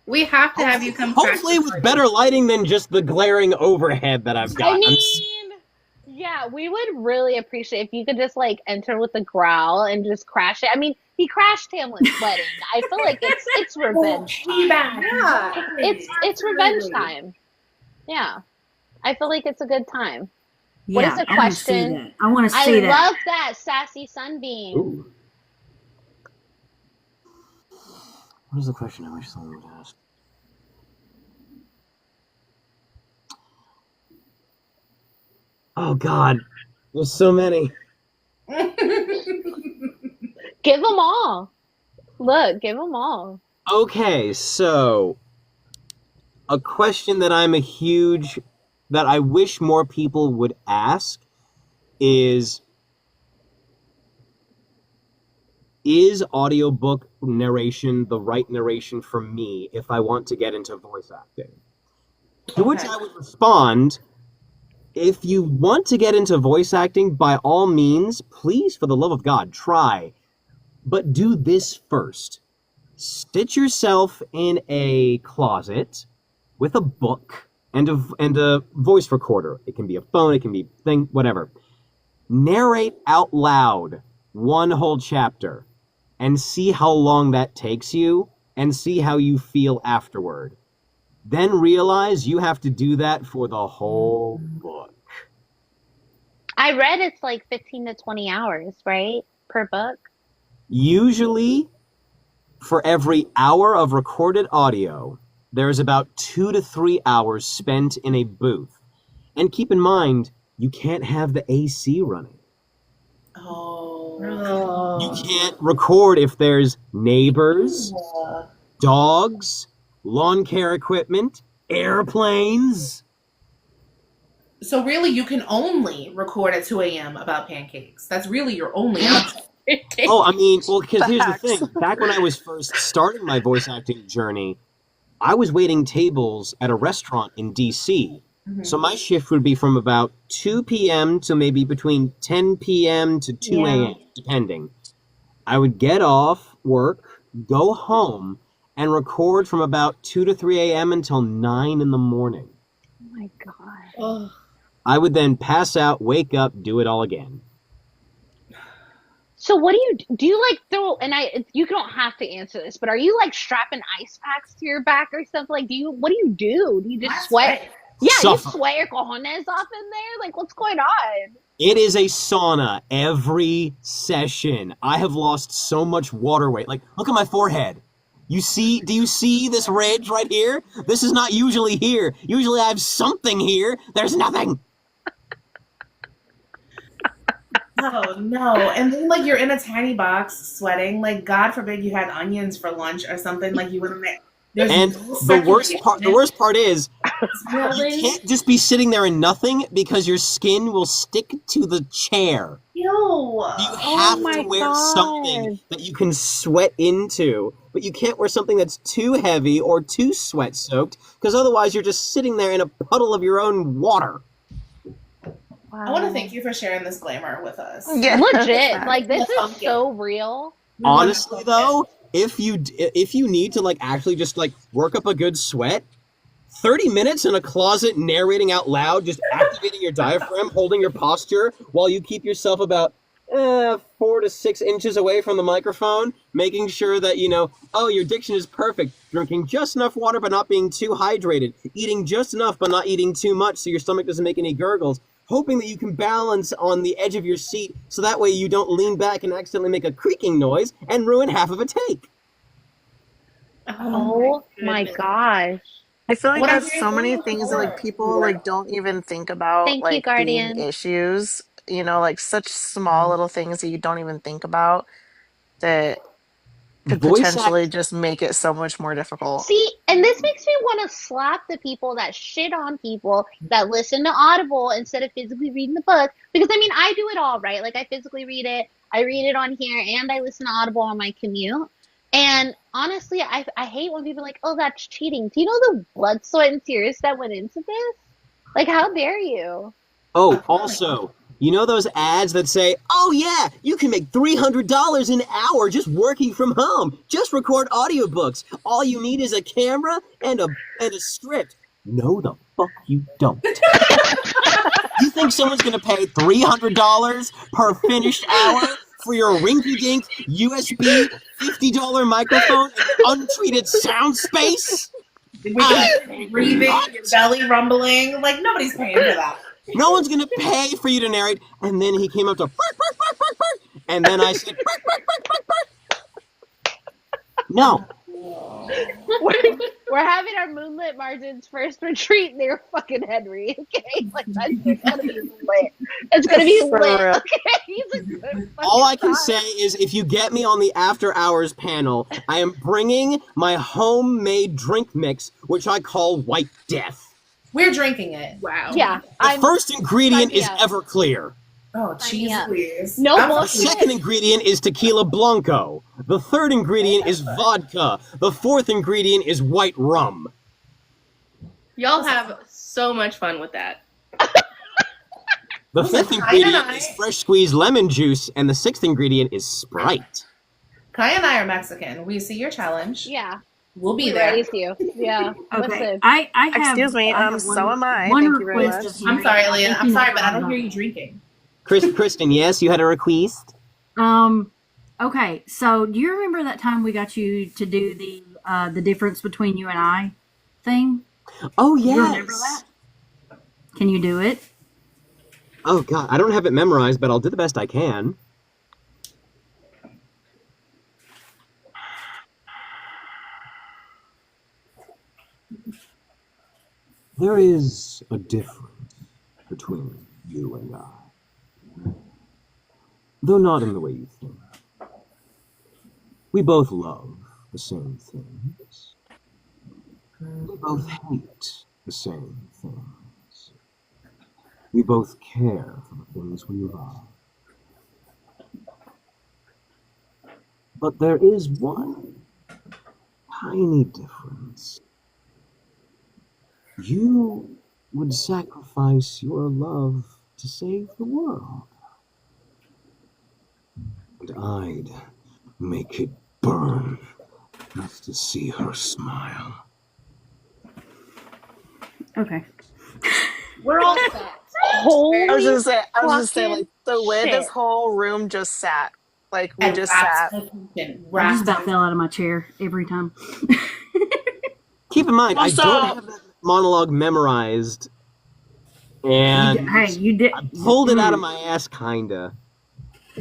Speaker 5: We have to have you come.
Speaker 1: Hopefully with better lighting than just the glaring overhead that I've got.
Speaker 7: Yeah, we would really appreciate if you could just enter with a growl and just crash it. I mean, he crashed Tamlin's wedding. I feel like it's revenge time.
Speaker 4: Yeah.
Speaker 7: It's revenge time. Yeah. I feel like it's a good time. What
Speaker 2: Yeah,
Speaker 7: is the question?
Speaker 2: I want to see that.
Speaker 7: I love that sassy sunbeam.
Speaker 1: Ooh. What is the question I wish someone would ask? Oh God, there's so many.
Speaker 7: Give them all. Look, give them all.
Speaker 1: Okay, so a question that that I wish more people would ask is audiobook narration the right narration for me if I want to get into voice acting? To which I would respond, if you want to get into voice acting, by all means, please, for the love of God, try. But do this first. Sit yourself in a closet with a book and a voice recorder. It can be a phone, it can be whatever. Narrate out loud one whole chapter and see how long that takes you and see how you feel afterward. Then realize you have to do that for the whole book.
Speaker 7: I read it's like 15 to 20 hours, right? Per book.
Speaker 1: Usually, for every hour of recorded audio, there's about 2 to 3 hours spent in a booth. And keep in mind, you can't have the AC running.
Speaker 4: Oh.
Speaker 1: You can't record if there's neighbors, dogs, lawn care equipment, airplanes.
Speaker 4: So really, you can only record at 2 a.m. about pancakes. That's really your only option.
Speaker 1: Oh, I mean, well, because here's the
Speaker 6: Facts.
Speaker 1: thing. Back when I was first starting my voice acting journey, I was waiting tables at a restaurant in D.C.
Speaker 4: Mhm.
Speaker 1: So my shift would be from about 2 p.m. to maybe between 10 p.m. to 2 a.m., depending. I would get off work, go home, and record from about 2 to 3 a.m. until 9 in the morning.
Speaker 7: Oh my God.
Speaker 5: Oh,
Speaker 1: I would then pass out, wake up, do it all again.
Speaker 7: So what do you like throw, and you don't have to answer this, but are you like strapping ice packs to your back or something? Like, what do you do? Do you just
Speaker 4: That's
Speaker 7: sweat?
Speaker 4: right.
Speaker 7: Yeah,
Speaker 1: Suffer.
Speaker 7: you sweat your cojones off in there? Like, what's going on?
Speaker 1: It is a sauna every session. I have lost so much water weight. Like, look at my forehead. Do you see this ridge right here? This is not usually here. Usually I have something here. There's nothing.
Speaker 4: Oh no! And then like you're in a tiny box sweating. Like God forbid you had onions for lunch or something. Like you wouldn't make.
Speaker 1: And the worst part is you can't just be sitting there in nothing because your skin will stick to the chair.
Speaker 4: Ew.
Speaker 1: You have
Speaker 7: my
Speaker 1: to wear
Speaker 7: God.
Speaker 1: something that you can sweat into, but you can't wear something that's too heavy or too sweat soaked because otherwise you're just sitting there in a puddle of your own water.
Speaker 7: Wow.
Speaker 4: I want to thank you for sharing this glamour with us.
Speaker 6: Yeah.
Speaker 7: Legit. Like, this
Speaker 4: That's
Speaker 7: is
Speaker 4: pumpkin.
Speaker 7: so real.
Speaker 1: Honestly, though, if you need to like actually just like work up a good sweat, 30 minutes in a closet narrating out loud, just activating your diaphragm, holding your posture while you keep yourself about 4 to 6 inches away from the microphone, making sure that your diction is perfect, drinking just enough water but not being too hydrated, eating just enough but not eating too much so your stomach doesn't make any gurgles, hoping that you can balance on the edge of your seat so that way you don't lean back and accidentally make a creaking noise and ruin half of a take.
Speaker 7: Oh my
Speaker 4: goodness.
Speaker 7: gosh.
Speaker 6: I feel like
Speaker 4: What
Speaker 6: there's
Speaker 4: are you
Speaker 6: so many
Speaker 4: doing
Speaker 6: things that
Speaker 4: for?
Speaker 6: like people like don't even think about
Speaker 7: Thank you,
Speaker 6: like being
Speaker 7: Guardian.
Speaker 6: issues. Like such small little things that you don't even think about that could
Speaker 1: Voice
Speaker 6: potentially just make it so much more difficult.
Speaker 7: See, and this makes me want to slap the people that shit on people that listen to Audible instead of physically reading the book. Because, I mean, I do it all, right? Like, I physically read it, I read it on here, and I listen to Audible on my commute. And honestly, I hate when people are like, oh, that's cheating. Do you know the blood, sweat, and tears that went into this? Like, how dare you?
Speaker 1: Oh, also, you know those ads that say, oh yeah, you can make $300 an hour just working from home. Just record audiobooks. All you need is a camera and a script. No, the fuck you don't. You think someone's going to pay $300 per finished hour for your rinky-dink USB $50 microphone and untreated sound space?
Speaker 4: Breathing, your belly rumbling. Like nobody's paying for that.
Speaker 1: No one's going to pay for you to narrate. And then he came up to bark, bark, bark, bark, bark. And then I said, bark, bark, bark, bark, bark. No.
Speaker 7: We're having our Moonlit Margins first retreat near fucking Henry, okay? Like, that's just gonna be lit. It's gonna be
Speaker 6: For
Speaker 7: lit,
Speaker 6: real.
Speaker 7: okay? He's a good fucking
Speaker 1: All I can
Speaker 7: guy.
Speaker 1: say is if you get me on the after hours panel, I am bringing my homemade drink mix, which I call White Death.
Speaker 4: We're drinking it.
Speaker 5: wow.
Speaker 7: Yeah,
Speaker 1: The first ingredient is
Speaker 7: yeah.
Speaker 1: Everclear.
Speaker 4: Oh, cheese
Speaker 7: Yeah.
Speaker 4: please.
Speaker 7: No
Speaker 4: I'm
Speaker 1: The
Speaker 7: bullshit.
Speaker 1: second ingredient is Tequila Blanco. The third ingredient is vodka. The fourth ingredient is white rum.
Speaker 5: Y'all have so much fun with that.
Speaker 1: The fifth
Speaker 4: Kai
Speaker 1: ingredient
Speaker 4: and I-
Speaker 1: is fresh squeezed lemon juice, and the sixth ingredient is Sprite.
Speaker 4: Kai and I are Mexican. We see your challenge.
Speaker 7: Yeah,
Speaker 4: We'll be
Speaker 7: we
Speaker 4: there.
Speaker 7: raised you. Yeah.
Speaker 2: Okay,
Speaker 7: Listen.
Speaker 2: I have.
Speaker 6: Excuse me,
Speaker 2: I have
Speaker 6: so am I.
Speaker 2: One
Speaker 6: Thank you very
Speaker 2: request
Speaker 6: much.
Speaker 2: of
Speaker 4: I'm
Speaker 2: Henry.
Speaker 4: sorry,
Speaker 2: I
Speaker 4: Leah.
Speaker 2: think
Speaker 4: I'm
Speaker 2: you
Speaker 4: sorry,
Speaker 2: know
Speaker 4: but I
Speaker 2: what
Speaker 4: don't
Speaker 2: I'm
Speaker 4: hear
Speaker 2: about.
Speaker 4: you drinking.
Speaker 1: Kristen, yes, you had a request?
Speaker 2: Okay, so do you remember that time we got you to do the difference between you and I thing?
Speaker 1: Oh,
Speaker 2: Do you remember
Speaker 1: yes.
Speaker 2: that? Can you do it?
Speaker 1: Oh, God. I don't have it memorized, but I'll do the best I can. There is a difference between you and I. Though not in the way you think. We both love the same things. We both hate the same things. We both care for the things we love. But there is one tiny difference. You would sacrifice your love to save the world. And I'd make it burn just to see her smile.
Speaker 2: Okay.
Speaker 5: We're all set.
Speaker 7: Holy
Speaker 6: I was just saying, like, the way
Speaker 7: shit.
Speaker 6: this whole room just sat, like, we
Speaker 4: And
Speaker 6: just
Speaker 4: rapt
Speaker 6: sat.
Speaker 4: attention.
Speaker 2: I just
Speaker 4: Rapt
Speaker 2: about fell out of my chair every time.
Speaker 1: Keep in mind, I
Speaker 6: Also-
Speaker 1: don't have that monologue memorized. And
Speaker 2: You did.
Speaker 1: I pulled it out of my ass, kinda.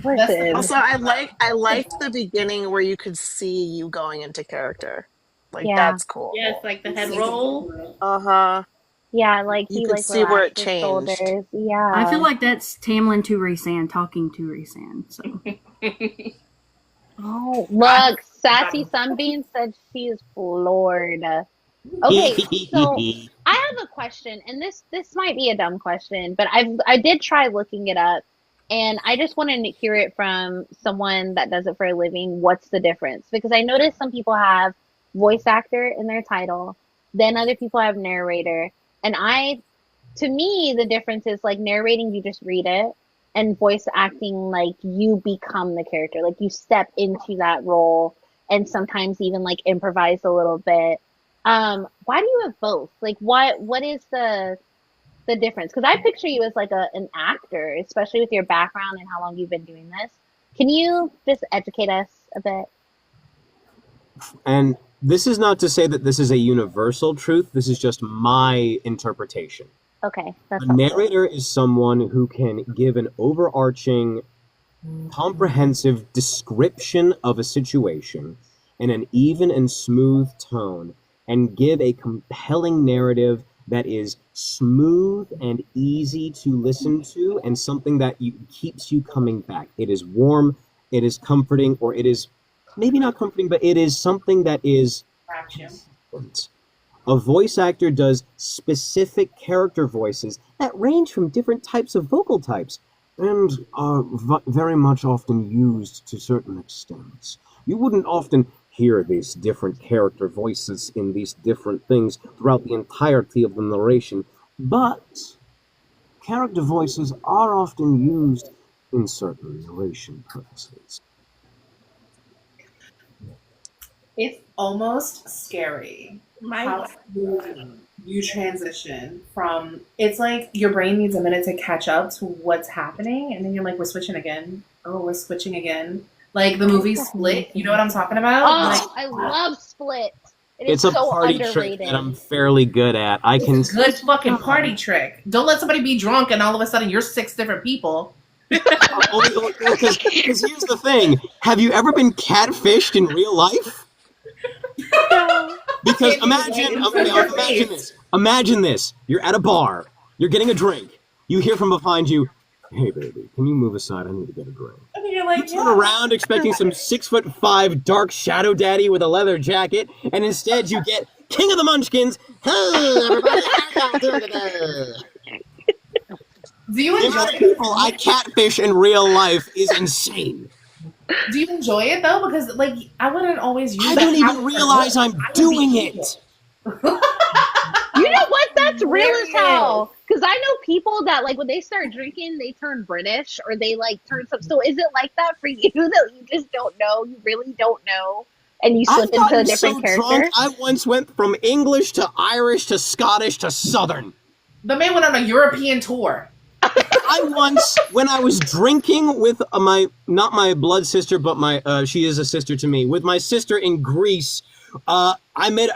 Speaker 7: Listen.
Speaker 6: Also, I liked the beginning where you could see you going into character. Like,
Speaker 7: Yeah.
Speaker 6: that's cool.
Speaker 5: Yes, like the head roll.
Speaker 6: Uh-huh.
Speaker 7: Yeah, like
Speaker 6: You
Speaker 7: he
Speaker 6: could
Speaker 7: like
Speaker 6: see where
Speaker 7: relaxed
Speaker 6: it
Speaker 7: his
Speaker 6: changed.
Speaker 7: shoulders. Yeah.
Speaker 2: I feel like that's Tamlin to Rhysand talking to Rhysand. So.
Speaker 7: Oh, look, Sassy Sunbeam said she's floored. Okay, so I have a question, and this might be a dumb question, but I did try looking it up, and I just wanted to hear it from someone that does it for a living. What's the difference? Because I noticed some people have voice actor in their title, then other people have narrator, and to me, the difference is like narrating, you just read it, and voice acting, like you become the character, like you step into that role, and sometimes even like improvise a little bit. Why do you have both? Like, what is the difference? Because I picture you as like an actor, especially with your background and how long you've been doing this. Can you just educate us a bit?
Speaker 1: And this is not to say that this is a universal truth. This is just my interpretation.
Speaker 7: Okay, that's
Speaker 1: A
Speaker 7: helpful.
Speaker 1: narrator is someone who can give an overarching, comprehensive description of a situation in an even and smooth tone and give a compelling narrative that is smooth and easy to listen to and something that keeps you coming back. It is warm, it is comforting, or it is maybe not comforting, but it is something that is consistent. A voice actor does specific character voices that range from different types of vocal types and are very much often used to certain extents. You wouldn't often hear these different character voices in these different things throughout the entirety of the narration, but character voices are often used in certain narration purposes.
Speaker 4: It's almost scary how smooth you transition from. It's like your brain needs a minute to catch up to what's happening, and then you're like, "We're switching again. Oh, we're switching again." Like the movie Split. You know what I'm talking about?
Speaker 7: Oh, I love Split.
Speaker 1: It's a
Speaker 7: so
Speaker 1: party
Speaker 7: underrated.
Speaker 1: trick that I'm fairly good at. I can
Speaker 4: It's a good fucking party trick. Don't let somebody be drunk and all of a sudden you're 6 different people.
Speaker 1: Because here's the thing: have you ever been catfished in real life? Because imagine this. You're at a bar. You're getting a drink. You hear from behind you, "Hey, baby, can you move aside? I need to get a drink."
Speaker 4: And then you're like,
Speaker 1: Turn around expecting some 6'5" dark shadow daddy with a leather jacket, and instead you get King of the Munchkins. Hey, everybody!
Speaker 4: Do you
Speaker 1: The
Speaker 4: enjoy
Speaker 1: amount of people I catfish in real life is insane.
Speaker 4: Do you enjoy it though? Because like I wouldn't always use.
Speaker 1: I
Speaker 4: that
Speaker 1: don't even
Speaker 4: power.
Speaker 1: realize I'm
Speaker 4: I would
Speaker 1: doing
Speaker 4: be
Speaker 1: it.
Speaker 7: You know what? That's real as hell. Because I know people that, like, when they start drinking, they turn British or they, like, turn some. So is it like that for you that you just don't know? You really don't know? And you slip into a different character?
Speaker 1: Drunk, I once went from English to Irish to Scottish to Southern.
Speaker 4: The man went on a European tour.
Speaker 1: I I once, when I was drinking with not my blood sister, but she is a sister to me, with my sister in Greece, I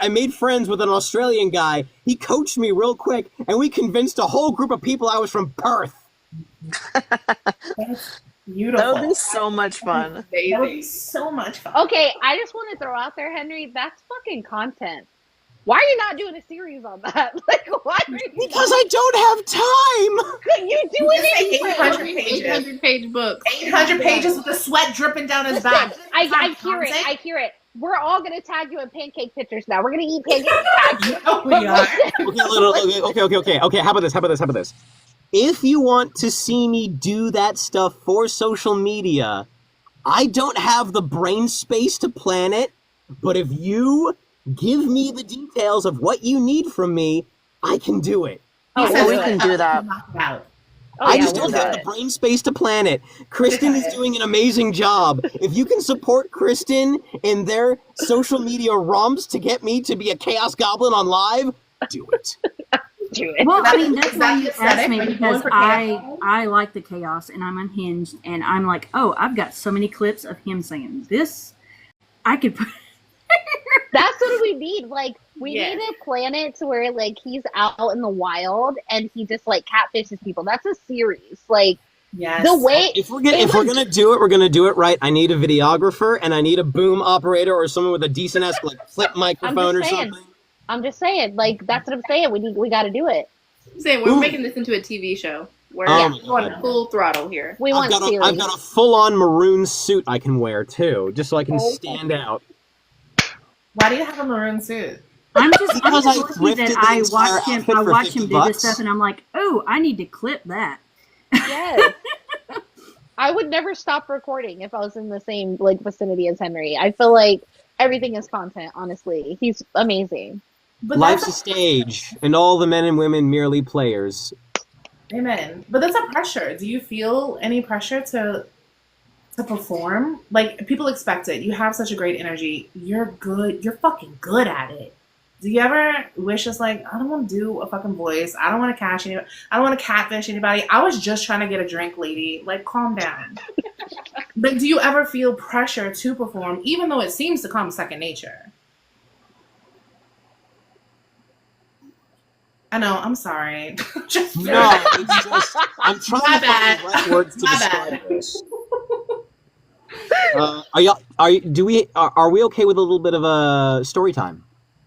Speaker 1: made friends with an Australian guy. He coached me real quick, and we convinced a whole group of people I was from Perth.
Speaker 4: That's beautiful.
Speaker 6: That would be so much fun.
Speaker 4: That would be so much fun.
Speaker 7: Okay, I just want to throw out there, Henry, that's fucking content. Why are you not doing a series on that? Like, why are you
Speaker 1: Because I don't have time.
Speaker 7: You do it
Speaker 4: Just say
Speaker 7: anyway.
Speaker 4: 800 pages.
Speaker 5: 800-page books.
Speaker 4: 800 pages with the sweat dripping down his back.
Speaker 7: I hear it. We're all gonna tag you in pancake pictures now. We're gonna eat pancakes and tag you.
Speaker 4: Oh, we are.
Speaker 1: Okay. How about this? If you want to see me do that stuff for social media, I don't have the brain space to plan it, but if you give me the details of what you need from me, I can do it.
Speaker 6: Oh, well, we can do that.
Speaker 1: I just don't have the brain space to plan it. Kristen is doing an amazing job. If you can support Kristen in their social media romps to get me to be a Chaos Goblin on live, do it.
Speaker 7: Do it.
Speaker 2: Well, I mean, that's
Speaker 4: Is
Speaker 2: why
Speaker 4: that
Speaker 2: you
Speaker 4: aesthetic?
Speaker 2: asked me,
Speaker 4: Are you
Speaker 2: because
Speaker 4: going for chaos?
Speaker 2: I like the chaos and I'm unhinged, and I'm like, oh, I've got so many clips of him saying this. I could put.
Speaker 7: That's what we need. Like, we
Speaker 5: Yeah.
Speaker 7: need a planet to where, like, he's out in the wild and he just, like, catfishes people. That's a series. Like,
Speaker 4: Yes.
Speaker 7: the way...
Speaker 1: If we're gonna do it, we're gonna do it right. I need a videographer and I need a boom operator or someone with a decent ass like flip microphone or
Speaker 7: saying.
Speaker 1: something.
Speaker 7: I'm just saying. Like, that's what I'm saying. We got to do it.
Speaker 5: I'm saying we're
Speaker 1: Ooh.
Speaker 5: making this into a TV show. We're
Speaker 1: Oh
Speaker 5: going
Speaker 1: my God.
Speaker 5: full throttle here.
Speaker 7: We want series.
Speaker 1: I've got a full-on maroon suit I can wear too, just so I can stand out.
Speaker 4: Why do you have a maroon suit?
Speaker 2: I'm just
Speaker 1: Because I
Speaker 2: lucky
Speaker 1: thrifted
Speaker 2: that
Speaker 1: the
Speaker 2: I
Speaker 1: entire
Speaker 2: watch him.
Speaker 1: outfit
Speaker 2: I
Speaker 1: for
Speaker 2: watch him do
Speaker 1: $50.
Speaker 2: this stuff, and I'm like, oh, I need to clip that.
Speaker 7: Yes. I would never stop recording if I was in the same, like, vicinity as Henry. I feel like everything is content, honestly. He's amazing.
Speaker 4: But
Speaker 1: Life's a
Speaker 4: that's
Speaker 1: stage, and all the men and women merely players.
Speaker 4: amen. But that's a pressure. Do you feel any pressure to perform? Like, people expect it. You have such a great energy. You're good. You're fucking good at it. Do you ever wish it's like, I don't want to do a fucking voice. I don't want to cash anybody. I don't want to catfish anybody. I was just trying to get a drink, lady. Like, calm down. But do you ever feel pressure to perform, even though it seems to come second nature? I know. I'm sorry. Just
Speaker 1: No, it's just I'm trying
Speaker 4: My
Speaker 1: to
Speaker 4: bad.
Speaker 1: find the right words to
Speaker 4: My
Speaker 1: describe
Speaker 4: bad.
Speaker 1: this. Are we okay with a little bit of a story time?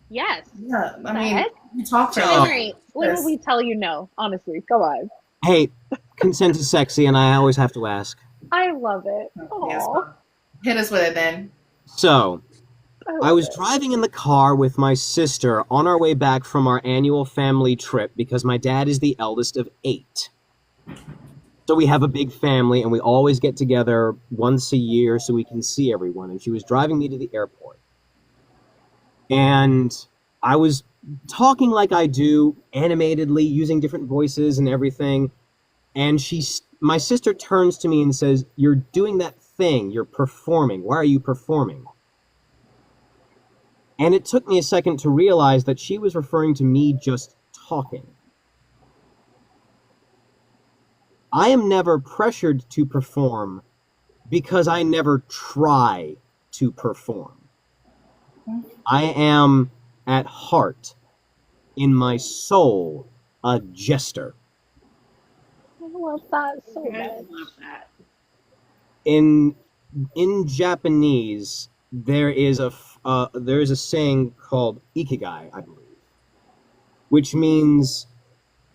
Speaker 7: Yes.
Speaker 4: Yeah, I
Speaker 7: The
Speaker 4: mean,
Speaker 7: heck?
Speaker 4: you talk to
Speaker 1: Oh.
Speaker 7: Henry, when would we tell you no? Honestly, come on.
Speaker 1: Hey, consent is sexy, and I always have to ask.
Speaker 7: I love it.
Speaker 4: Yes,
Speaker 7: Aw.
Speaker 4: hit us with it then.
Speaker 1: So,
Speaker 7: love
Speaker 1: I was
Speaker 7: it.
Speaker 1: driving in the car with my sister on our way back from our annual family trip because my dad is the eldest of 8. So we have a big family, and we always get together once a year so we can see everyone. And she was driving me to the airport. And I was talking like I do, animatedly, using different voices and everything. And my sister turns to me and says, "You're doing that thing. You're performing. Why are you performing?" And it took me a second to realize that she was referring to me just talking. I am never pressured to perform because I never try to perform. I am, at heart, in my soul, a jester.
Speaker 7: I love that so
Speaker 5: I
Speaker 7: much.
Speaker 5: love that.
Speaker 1: In Japanese, there is a saying called ikigai, I believe, which means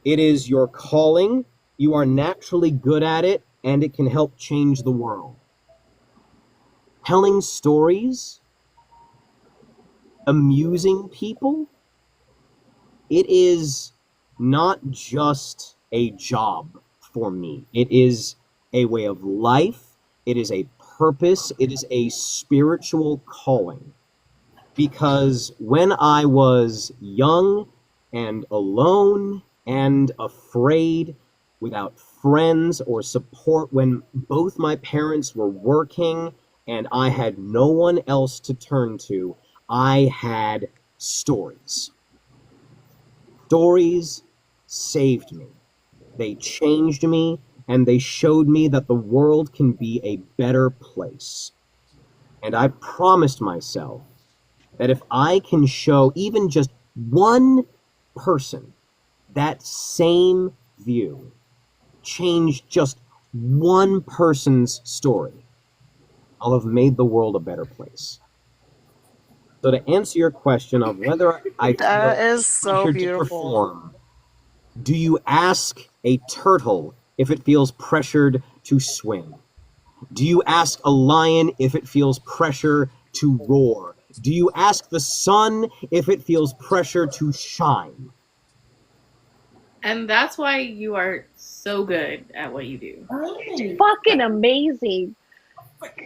Speaker 1: it is your calling, you are naturally good at it, and it can help change the world. Telling stories, amusing people, it is not just a job for me. It is a way of life. It is a purpose. It is a spiritual calling. Because when I was young and alone and afraid, without friends or support, when both my parents were working and I had no one else to turn to, I had stories. Stories saved me. They changed me, and they showed me that the world can be a better place. And I promised myself that if I can show even just one person that same view, change just one person's story, I'll have made the world a better place. So to answer your question of whether I
Speaker 6: That
Speaker 1: feel
Speaker 6: is so
Speaker 1: pressured to
Speaker 6: beautiful.
Speaker 1: perform, do you ask a turtle if it feels pressured to swim? Do you ask a lion if it feels pressure to roar? Do you ask the sun if it feels pressure to shine?
Speaker 5: And that's why you are so good at what you do.
Speaker 4: Right.
Speaker 7: Fucking amazing.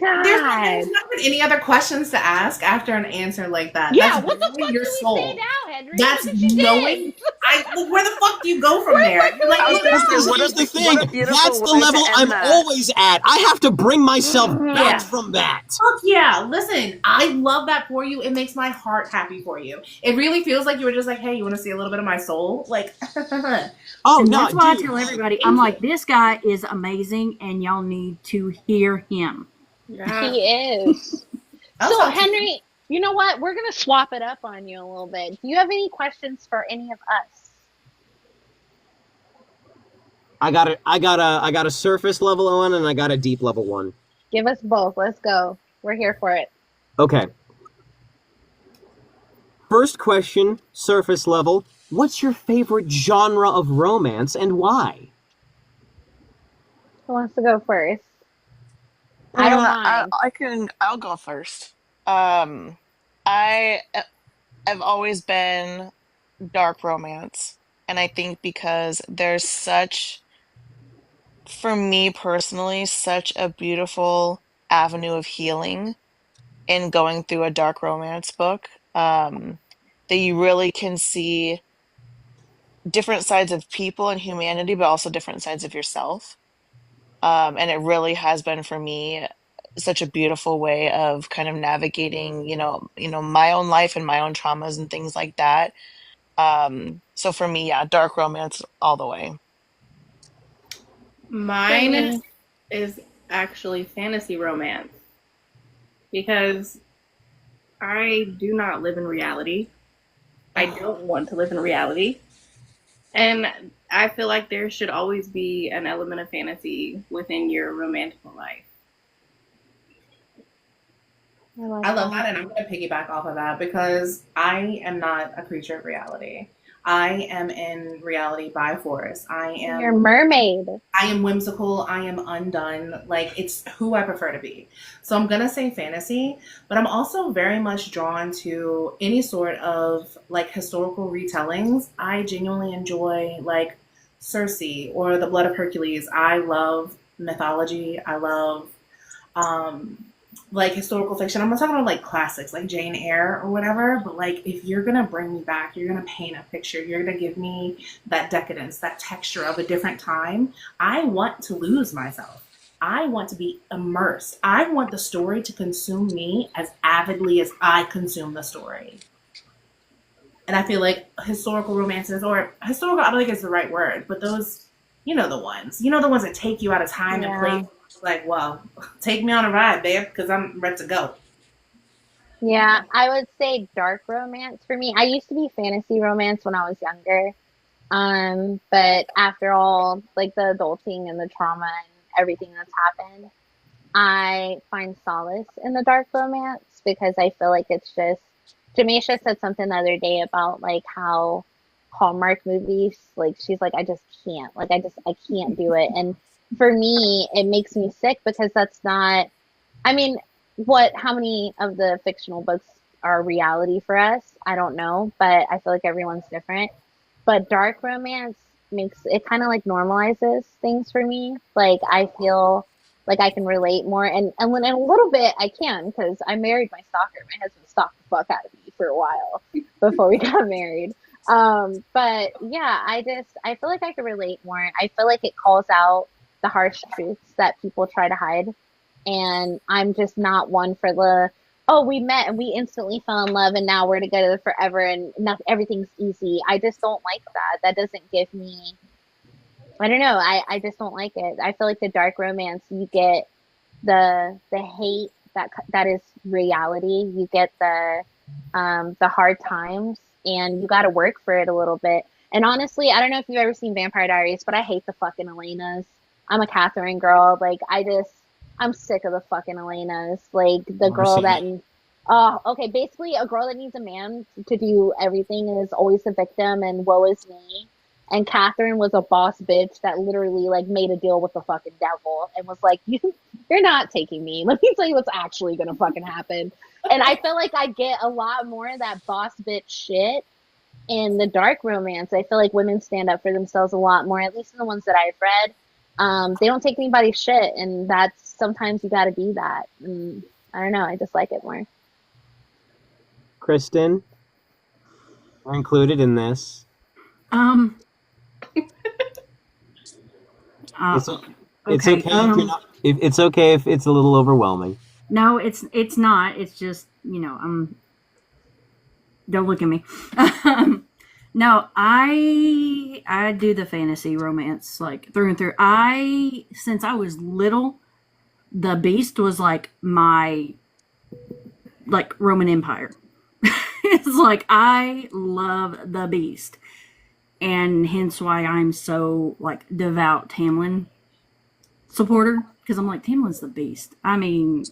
Speaker 4: There's
Speaker 7: God.
Speaker 4: not been any other questions to ask after an answer like that.
Speaker 7: Yeah,
Speaker 4: That's
Speaker 7: what the
Speaker 4: knowing
Speaker 7: fuck
Speaker 4: your
Speaker 7: do we
Speaker 4: soul.
Speaker 7: say now, Henry?
Speaker 4: That's
Speaker 7: Look what you
Speaker 4: knowing.
Speaker 7: did.
Speaker 4: Where the fuck do you go from there? You're like,
Speaker 6: I was
Speaker 4: look,
Speaker 6: gonna say,
Speaker 1: Here's
Speaker 6: what
Speaker 1: the
Speaker 6: a
Speaker 1: thing.
Speaker 6: beautiful
Speaker 1: That's the
Speaker 6: way
Speaker 1: level
Speaker 6: to end
Speaker 1: I'm
Speaker 6: that.
Speaker 1: always at. I have to bring myself back
Speaker 4: Yeah.
Speaker 1: from that.
Speaker 4: fuck yeah. Listen, I love that for you. It makes my heart happy for you. It really feels like you were just like, hey, you want to see a little bit of my soul? Like,
Speaker 1: Oh
Speaker 2: And
Speaker 1: no,
Speaker 2: that's why
Speaker 1: dude.
Speaker 2: I tell everybody,
Speaker 4: Thank
Speaker 2: I'm
Speaker 4: you.
Speaker 2: like, this guy is amazing, and y'all need to hear him.
Speaker 5: Yeah.
Speaker 7: He is.
Speaker 4: I'll
Speaker 7: So,
Speaker 4: talk to you.
Speaker 7: Henry, you know what? We're going to swap it up on you a little bit. Do you have any questions for any of us?
Speaker 1: I got a surface level one and I got a deep level one.
Speaker 7: Give us both. Let's go. We're here for it.
Speaker 1: Okay. First question, surface level. What's your favorite genre of romance and why?
Speaker 7: Who wants to go first? I don't mind.
Speaker 6: I'll go first. I have always been dark romance, and I think because there's such, for me personally, such a beautiful avenue of healing in going through a dark romance book, that you really can see different sides of people and humanity, but also different sides of yourself. And it really has been for me such a beautiful way of kind of navigating, my own life and my own traumas and things like that. So for me, yeah, dark romance all the way.
Speaker 5: Mine is actually fantasy romance because I do not live in reality. I don't want to live in reality. And I feel like there should always be an element of fantasy within your romantic life.
Speaker 4: I love that, and I'm going to piggyback off of that because I am not a creature of reality. I am in reality by force.
Speaker 7: You're a mermaid.
Speaker 4: I am whimsical. I am undone. Like, it's who I prefer to be. So I'm going to say fantasy, but I'm also very much drawn to any sort of like historical retellings. I genuinely enjoy like Circe or the Blood of Hercules. I love mythology. I love like historical fiction. I'm not talking about like classics like Jane Eyre or whatever, but like if you're gonna bring me back, you're gonna paint a picture, you're gonna give me that decadence, that texture of a different time. I want to lose myself. I want to be immersed. I want the story to consume me as avidly as I consume the story. And I feel like historical romances, or historical, I don't think it's the right word, but those, the ones that take you out of time and place. Like, well, take me on a ride, babe, because I'm ready to go.
Speaker 7: Yeah, I would say dark romance for me. I used to be fantasy romance when I was younger. But after all, like the adulting and the trauma and everything that's happened, I find solace in the dark romance because I feel like it's just, Jamisha said something the other day about like how Hallmark movies, like she's like, I just can't, like I can't do it. And for me, it makes me sick because that's not, I mean, how many of the fictional books are reality for us? I don't know, but I feel like everyone's different. But dark romance makes it kind of like normalizes things for me. Like I feel like I can relate more, and when in a little bit I can because I married my stalker. My husband stalked the fuck out of me for a while before we got married. But yeah, I feel like I can relate more. I feel like it calls out the harsh truths that people try to hide, and I'm just not one for the, oh, we met and we instantly fell in love and now we're together forever and everything's easy. I just don't like that. That doesn't give me I don't know. I just don't like it. I feel like the dark romance, you get the hate that is reality. You get the hard times, and you got to work for it a little bit. And honestly, I don't know if you've ever seen Vampire Diaries, but I hate the fucking Elenas. I'm a Catherine girl. Like I'm sick of the fucking Elenas. Like the
Speaker 1: Never
Speaker 7: girl
Speaker 1: seen
Speaker 7: that.
Speaker 1: it.
Speaker 7: Oh, okay. Basically, a girl that needs a man to do everything and is always the victim and woe is me. And Catherine was a boss bitch that literally like made a deal with the fucking devil and was like, you're not taking me. Let me tell you what's actually gonna fucking happen. And I feel like I get a lot more of that boss bitch shit in the dark romance. I feel like women stand up for themselves a lot more, at least in the ones that I've read. They don't take anybody's shit, and that's sometimes you got to be that. And I don't know. I just like it more.
Speaker 1: Kristen, are included in this.
Speaker 2: Um.
Speaker 1: It's,
Speaker 2: Okay.
Speaker 1: it's okay if you're not. It's okay if it's a little overwhelming.
Speaker 2: No, it's not. It's just don't look at me. No, I do the fantasy romance like through and through. Since I was little, the Beast was like my like Roman Empire. It's like I love the Beast, and hence why I'm so like devout Tamlin supporter, because I'm like, Tamlin's the Beast. I mean,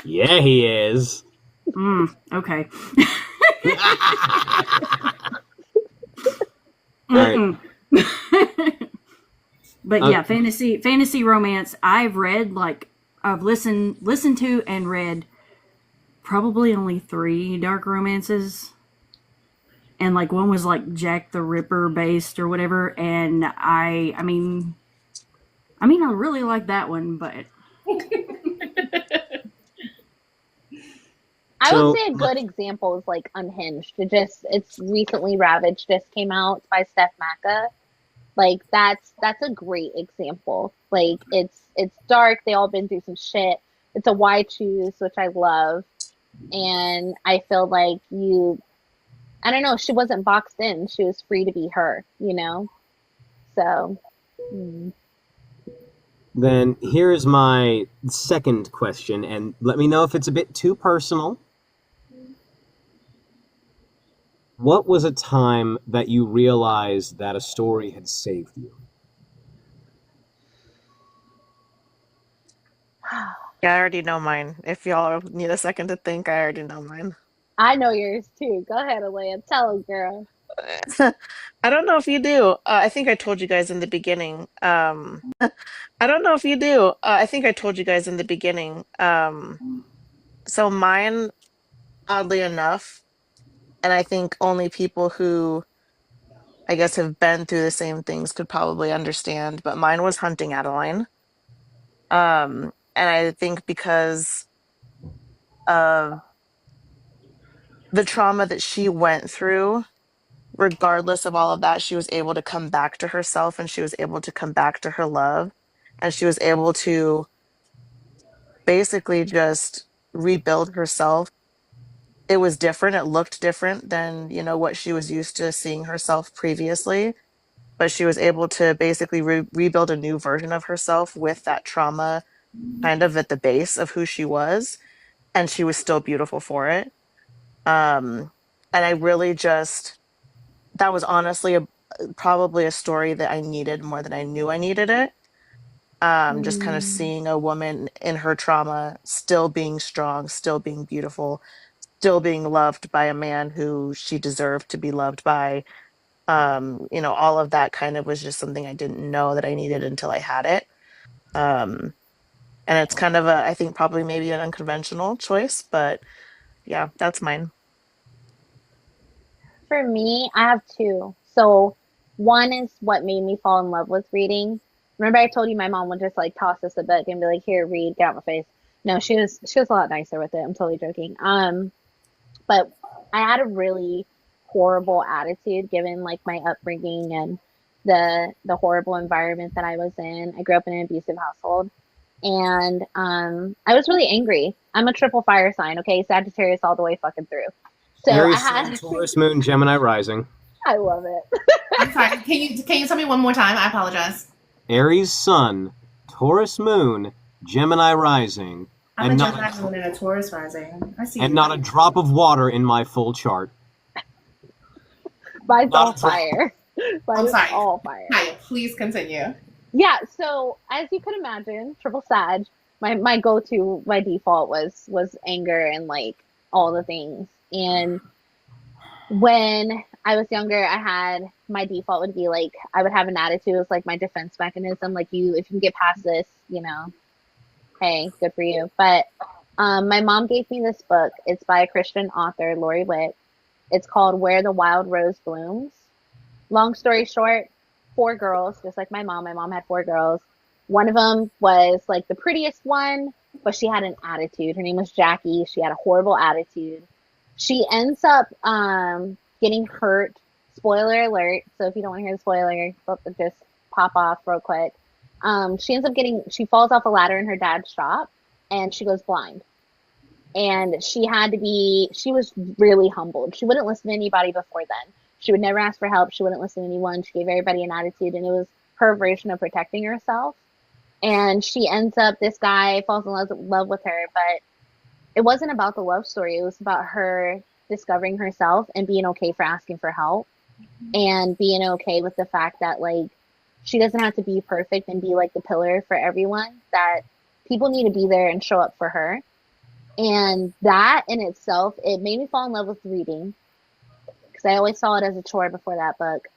Speaker 1: Yeah, he is.
Speaker 2: okay.
Speaker 1: Right.
Speaker 2: But yeah, fantasy romance. I've listened to and read probably only 3 dark romances, and like one was like Jack the Ripper based or whatever. And I mean, I really like that one, but
Speaker 7: I
Speaker 1: So-
Speaker 7: would say a good example is like Unhinged. It's recently Ravaged just came out by Steph Macca. Like that's a great example. Like it's dark. They all been through some shit. It's a why choose, which I love, and I feel like I don't know. She wasn't boxed in. She was free to be her. You know. So.
Speaker 1: Then here is my second question, and let me know if it's a bit too personal. What was a time that you realized that a story had saved you?
Speaker 6: Yeah, I already know mine. If y'all need a second to think, I already know mine.
Speaker 7: I know yours too. Go ahead, Alea. Tell them, girl.
Speaker 6: I don't know if you do. I think I told you guys in the beginning. I don't know if you do. I think I told you guys in the beginning. So mine, oddly enough, and I think only people who I guess have been through the same things could probably understand, but mine was hunting Adeline. And I think because of the trauma that she went through, regardless of all of that, she was able to come back to herself and she was able to come back to her love. And she was able to basically just rebuild herself. It was different. It looked different than, what she was used to seeing herself previously. But she was able to basically rebuild a new version of herself with that trauma kind of at the base of who she was. And she was still beautiful for it. And I really that was honestly probably a story that I needed more than I knew I needed it. Just kind of seeing a woman in her trauma still being strong, still being beautiful, still being loved by a man who she deserved to be loved by. All of that kind of was just something I didn't know that I needed until I had it. And it's kind of I think probably maybe an unconventional choice, but yeah, that's mine.
Speaker 7: For me, I have 2. So one is what made me fall in love with reading. Remember I told you my mom would just like toss us a book and be like, here, read, get out my face. No, she was a lot nicer with it. I'm totally joking. But I had a really horrible attitude given like my upbringing and the horrible environment that I was in. I grew up in an abusive household. And I was really angry. I'm a triple fire sign, okay? Sagittarius all the way fucking through. So
Speaker 1: Aries,
Speaker 7: I
Speaker 1: Sun,
Speaker 7: had
Speaker 1: Taurus, Moon, Gemini rising.
Speaker 7: I love it.
Speaker 4: I'm sorry. Can you tell me one more time? I apologize.
Speaker 1: Aries sun, Taurus moon, Gemini rising,
Speaker 4: I'm
Speaker 1: and
Speaker 4: a
Speaker 1: not
Speaker 4: Gemini moon and a Taurus rising. I see
Speaker 1: and
Speaker 4: you.
Speaker 1: not a drop of water in my full chart.
Speaker 7: Mine's all
Speaker 1: Not a drop.
Speaker 7: fire. Mine
Speaker 4: I'm
Speaker 7: is
Speaker 4: sorry.
Speaker 7: all fire.
Speaker 4: Hi, please continue.
Speaker 7: Yeah, so as you could imagine, triple Sag, my go to, my default was anger and like all the things. And when I was younger, I had my default would be like I would have an attitude. It was like my defense mechanism. Like if you can get past this, hey, good for you. But my mom gave me this book. It's by a Christian author, Lori Witt. It's called Where the Wild Rose Blooms. Long story short, 4 girls, just like my mom. My mom had 4 girls. One of them was like the prettiest one, but she had an attitude. Her name was Jackie. She had a horrible attitude. She ends up getting hurt. Spoiler alert. So if you don't want to hear the spoiler, just pop off real quick. She falls off a ladder in her dad's shop and she goes blind. And she was really humbled. She wouldn't listen to anybody before then. She would never ask for help. She wouldn't listen to anyone. She gave everybody an attitude, and it was her version of protecting herself. And this guy falls in love with her, but it wasn't about the love story. It was about her discovering herself and being okay for asking for help and being okay with the fact that, like, she doesn't have to be perfect and be like the pillar for everyone, that people need to be there and show up for her. And that in itself, it made me fall in love with reading because I always saw it as a chore before that book.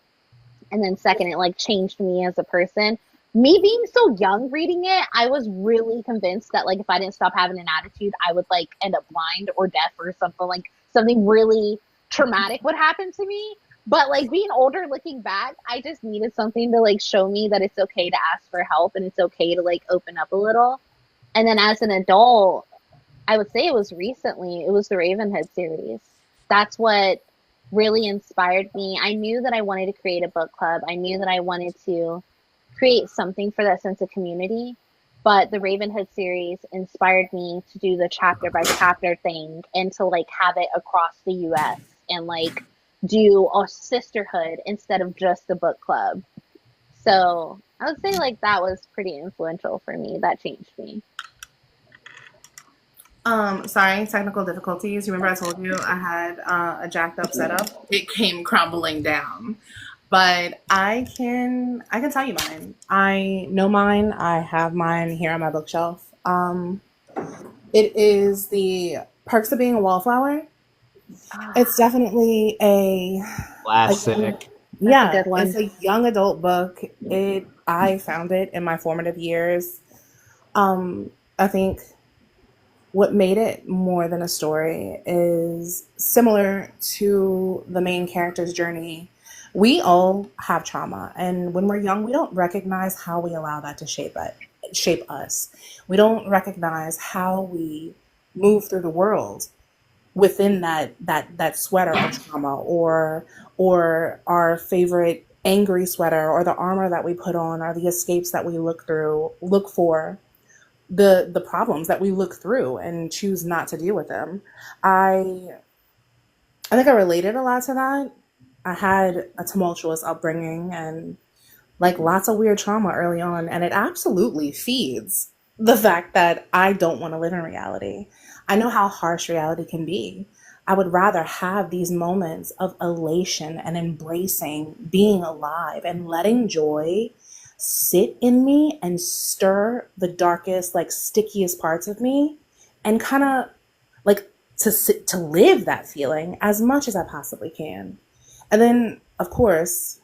Speaker 7: And then second, it like changed me as a person. Me being so young reading it, I was really convinced that like if I didn't stop having an attitude, I would like end up blind or deaf or something, like something really traumatic would happen to me. But like being older, looking back, I just needed something to like show me that it's okay to ask for help and it's okay to like open up a little. And then as an adult, I would say it was the Ravenhood series. That's what really inspired me. I knew that I wanted to create a book club. I knew that I wanted to create something for that sense of community. But the Ravenhood series inspired me to do the chapter by chapter thing and to like have it across the US and like do a sisterhood instead of just the book club. So I would say like that was pretty influential for me. That changed me.
Speaker 4: Sorry, technical difficulties. Remember I told you I had a jacked up setup? It came crumbling down. But I can tell you mine. I know mine. I have mine here on my bookshelf. It is the Perks of Being a Wallflower. It's definitely a
Speaker 1: Classic.
Speaker 4: yeah,
Speaker 7: a good one.
Speaker 4: it's a young adult book. I found it in my formative years. I think what made it more than a story is similar to the main character's journey. We all have trauma, and when we're young, we don't recognize how we allow that to shape us. We don't recognize how we move through the world within that sweater of trauma, or our favorite angry sweater, or the armor that we put on, or the escapes that we look for, the problems that we look through and choose not to deal with them. I think I related a lot to that. I had a tumultuous upbringing and like lots of weird trauma early on, and it absolutely feeds the fact that I don't want to live in reality. I know how harsh reality can be. I would rather have these moments of elation and embracing being alive and letting joy sit in me and stir the darkest, like stickiest parts of me, and kind of like to live that feeling as much as I possibly can. And then, of course,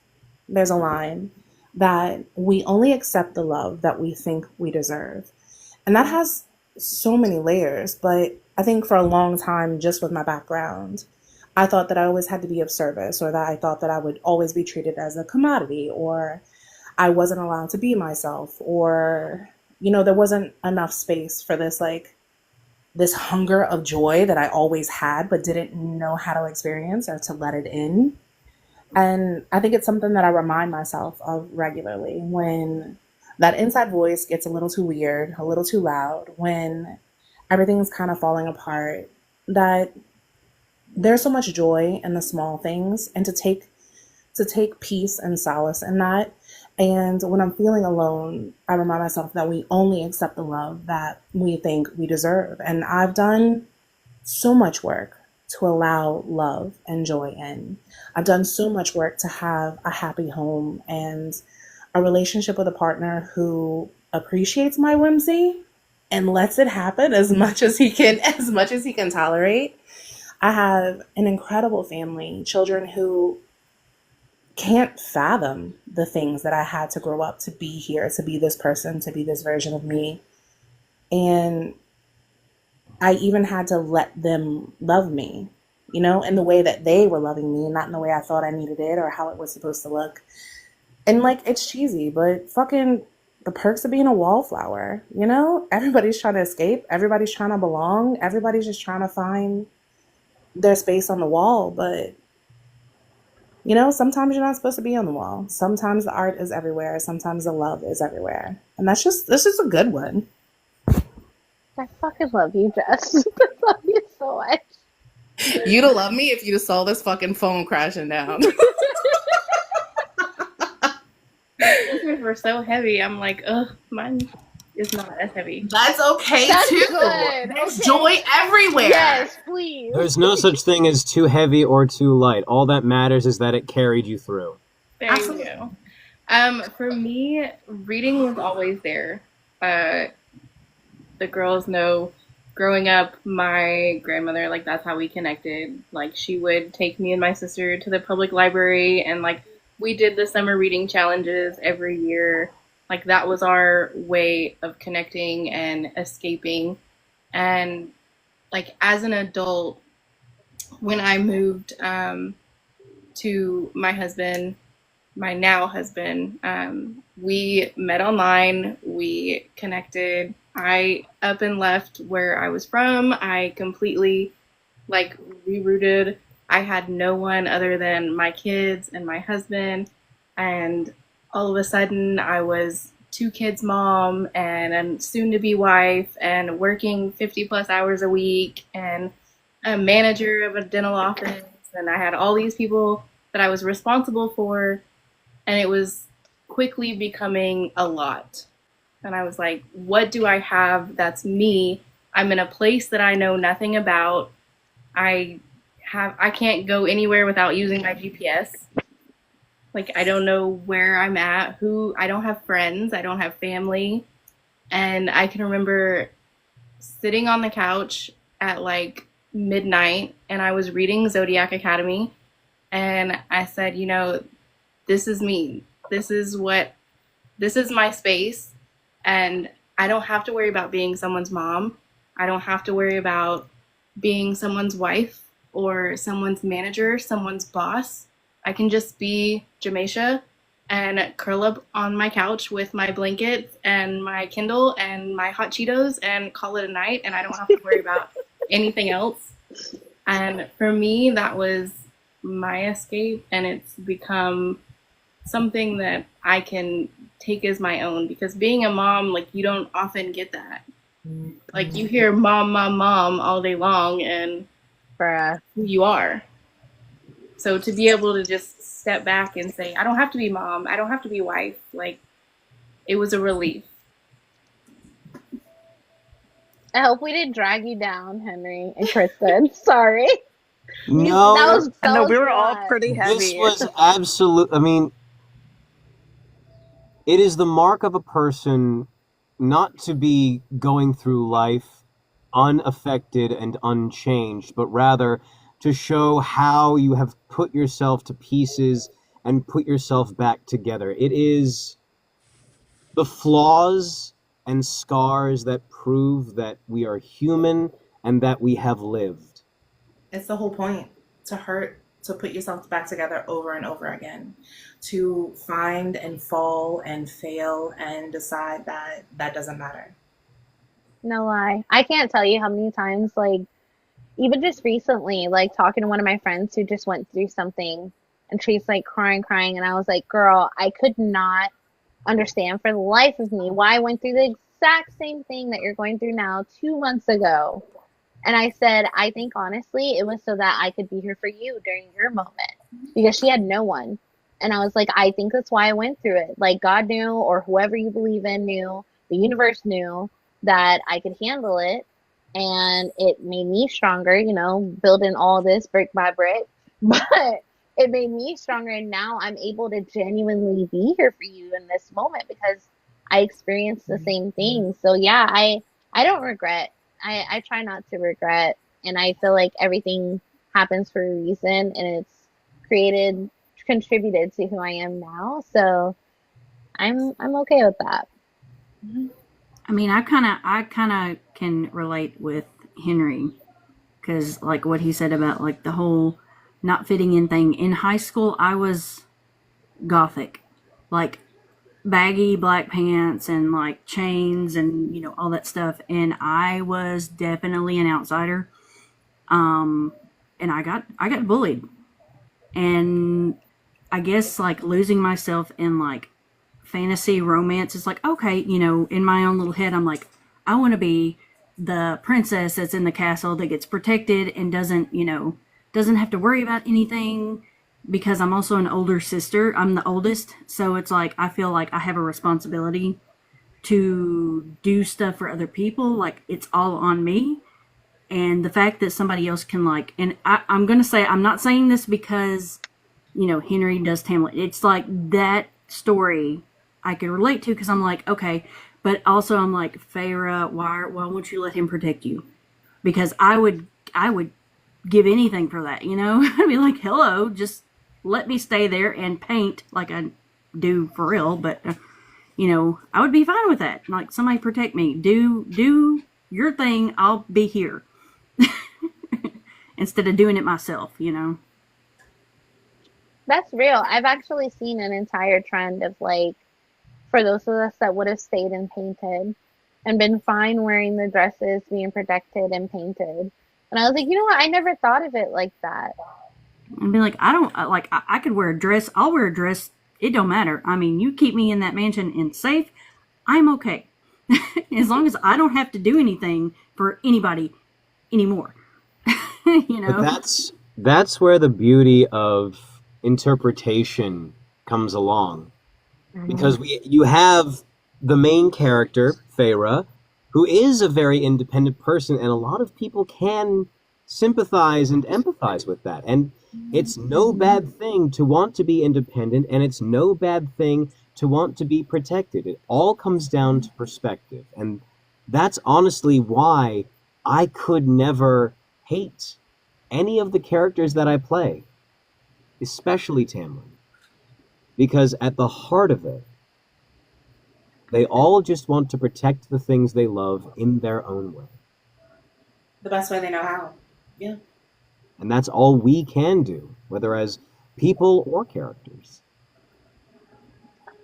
Speaker 4: there's a line that we only accept the love that we think we deserve. And that has so many layers, but I think for a long time, just with my background, I thought that I always had to be of service, or that I thought that I would always be treated as a commodity, or I wasn't allowed to be myself, or, there wasn't enough space for this hunger of joy that I always had, but didn't know how to experience or to let it in. And I think it's something that I remind myself of regularly when that inside voice gets a little too weird, a little too loud, when everything's kind of falling apart, that there's so much joy in the small things, and to take peace and solace in that, And when I'm feeling alone, I remind myself that we only accept the love that we think we deserve. And I've done so much work to allow love and joy in. I've done so much work to have a happy home and a relationship with a partner who appreciates my whimsy and lets it happen as much as he can tolerate. I have an incredible family, children who can't fathom the things that I had to grow up to be here, to be this person, to be this version of me. And I even had to let them love me, in the way that they were loving me, not in the way I thought I needed it or how it was supposed to look. And like, it's cheesy, but fucking the perks of being a wallflower, Everybody's trying to escape. Everybody's trying to belong. Everybody's just trying to find their space on the wall. But, sometimes you're not supposed to be on the wall. Sometimes the art is everywhere. Sometimes the love is everywhere. And this is a good one.
Speaker 7: I fucking love you, Jess. I love you so much.
Speaker 4: You'd have loved me if you'd have saw this fucking phone crashing down.
Speaker 5: These were so heavy. I'm like, ugh, mine is not as heavy.
Speaker 4: That's okay
Speaker 7: That's
Speaker 4: too.
Speaker 7: good.
Speaker 4: There's
Speaker 7: Okay.
Speaker 4: joy everywhere.
Speaker 7: Yes, please.
Speaker 1: There's no such thing as too heavy or too light. All that matters is that it carried you through.
Speaker 5: There
Speaker 4: Absolutely.
Speaker 5: you go. For me, reading was always there. The girls know, growing up, my grandmother, like, that's how we connected. Like, she would take me and my sister to the public library, and like, we did the summer reading challenges every year. Like, that was our way of connecting and escaping. And like, as an adult, when I moved to my husband, my now husband, we met online, we connected. I up and left where I was from. I completely like rerouted. I had no one other than my kids and my husband. And all of a sudden I was 2 kids mom and a soon to be wife and working 50 plus hours a week and a manager of a dental office. And I had all these people that I was responsible for. And it was quickly becoming a lot. And I was like, what do I have that's me? I'm in a place that I know nothing about. I can't go anywhere without using my GPS. Like, I don't know where I'm at, I don't have friends, I don't have family. And I can remember sitting on the couch at like midnight and I was reading Zodiac Academy. And I said, this is me. This is my space. And I don't have to worry about being someone's mom. I don't have to worry about being someone's wife or someone's manager, someone's boss. I can just be Jameisha and curl up on my couch with my blankets and my Kindle and my hot Cheetos and call it a night. And I don't have to worry about anything else. And for me, that was my escape. And it's become something that I can take as my own, because being a mom, like, you don't often get that. Like, you hear mom, mom, mom all day long, and
Speaker 7: Bruh.
Speaker 5: who you are. So to be able to just step back and say, I don't have to be mom, I don't have to be wife, like, it was a relief.
Speaker 7: I hope we didn't drag you down, Henry and Kristen. Sorry.
Speaker 1: No,
Speaker 6: I know
Speaker 7: was
Speaker 6: we were all
Speaker 7: rough.
Speaker 6: pretty heavy.
Speaker 1: this was absolute. I mean, it is the mark of a person not to be going through life unaffected and unchanged, but rather to show how you have put yourself to pieces and put yourself back together. It is the flaws and scars that prove that we are human and that we have lived.
Speaker 4: It's the whole point, to hurt, to put yourself back together over and over again, to find and fall and fail and decide that that doesn't matter.
Speaker 7: No lie. I can't tell you how many times, like, even just recently, like, talking to one of my friends who just went through something, and she's like crying, and I was like, girl, I could not understand for the life of me why I went through the exact same thing that you're going through now 2 months ago. And I said, I think honestly, it was so that I could be here for you during your moment, because she had no one. And I was like, I think that's why I went through it. Like God knew, or whoever you believe in knew, the universe knew that I could handle it. And it made me stronger, building all this brick by brick. But it made me stronger. And now I'm able to genuinely be here for you in this moment because I experienced the same thing. So yeah, I don't regret. I try not to regret. And I feel like everything happens for a reason, and it's contributed to who I am now. So I'm okay with that.
Speaker 2: I mean, I kind of can relate with Henry because like what he said about like the whole not fitting in thing. In high school, I was gothic, like baggy black pants and like chains and all that stuff, and I was definitely an outsider. And I got bullied, and I guess like losing myself in like fantasy romance is like, okay, in my own little head, I'm like, I want to be the princess that's in the castle that gets protected and doesn't have to worry about anything because I'm also an older sister. I'm the oldest. So it's like, I feel like I have a responsibility to do stuff for other people. Like it's all on me. And the fact that somebody else can like, and I'm going to say, I'm not saying this because, Henry does Tamlin. It's like that story I could relate to because I'm like, okay, but also I'm like, Feyre, why won't you let him protect you? Because I would give anything for that, I'd be like, hello, just let me stay there and paint like I do for real. But, I would be fine with that. Like somebody protect me, do your thing. I'll be here instead of doing it myself,
Speaker 7: That's real. I've actually seen an entire trend of like, for those of us that would have stayed and painted and been fine wearing the dresses, being protected and painted. And I was like, you know what? I never thought of it like that.
Speaker 2: And be like, I don't like, I could wear a dress. I'll wear a dress. It don't matter. I mean, you keep me in that mansion and safe. I'm okay. As long as I don't have to do anything for anybody anymore.
Speaker 1: But that's where the beauty of interpretation comes along. Because you have the main character, Feyre, who is a very independent person, and a lot of people can sympathize and empathize with that. And it's no bad thing to want to be independent, and it's no bad thing to want to be protected. It all comes down to perspective. And that's honestly why I could never hate any of the characters that I play, especially Tamlin. Because at the heart of it, they all just want to protect the things they love in their own way.
Speaker 4: The best way they know how. Yeah.
Speaker 1: And that's all we can do, whether as people or characters.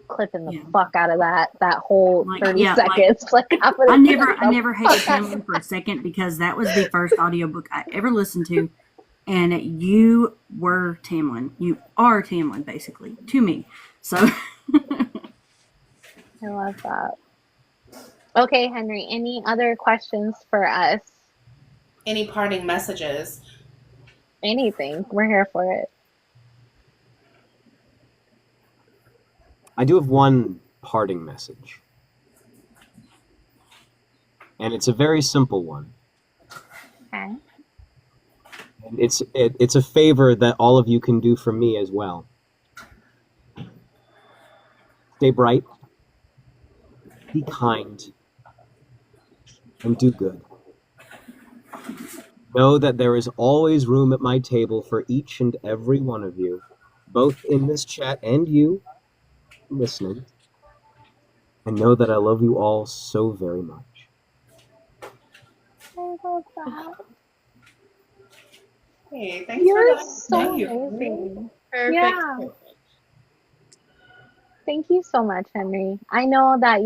Speaker 7: Clipping the fuck out of that whole
Speaker 2: Like,
Speaker 7: 30
Speaker 2: yeah,
Speaker 7: seconds.
Speaker 2: I never hated Tamlin for a second because that was the first audiobook I ever listened to. And you were Tamlin. You are Tamlin, basically, to me. So
Speaker 7: I love that. Okay, Henry, any other questions for us?
Speaker 4: Any parting messages?
Speaker 7: Anything. We're here for it.
Speaker 1: I do have one parting message. And it's a very simple one.
Speaker 7: Okay.
Speaker 1: And it's a favor that all of you can do for me as well. Stay bright, be kind, and do good. Know that there is always room at my table for each and every one of you, both in this chat and you listening. And know that I love you all so very much.
Speaker 7: I love that.
Speaker 4: Hey, thanks
Speaker 7: You're
Speaker 4: for
Speaker 7: so
Speaker 4: Thank you.
Speaker 7: amazing.
Speaker 3: Perfect.
Speaker 7: Yeah. Thank you so much, Henry. I know that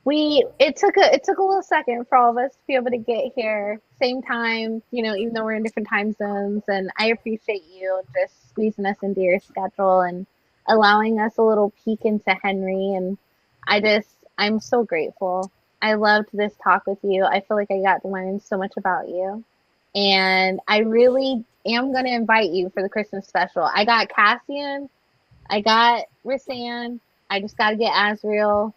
Speaker 7: it took a little second for all of us to be able to get here same time, even though we're in different time zones, and I appreciate you just squeezing us into your schedule and allowing us a little peek into Henry, and I'm so grateful. I loved this talk with you. I feel like I got to learn so much about you. And I really am going to invite you for the Christmas special. I got Cassian I got Rasan. I just got to get Asriel,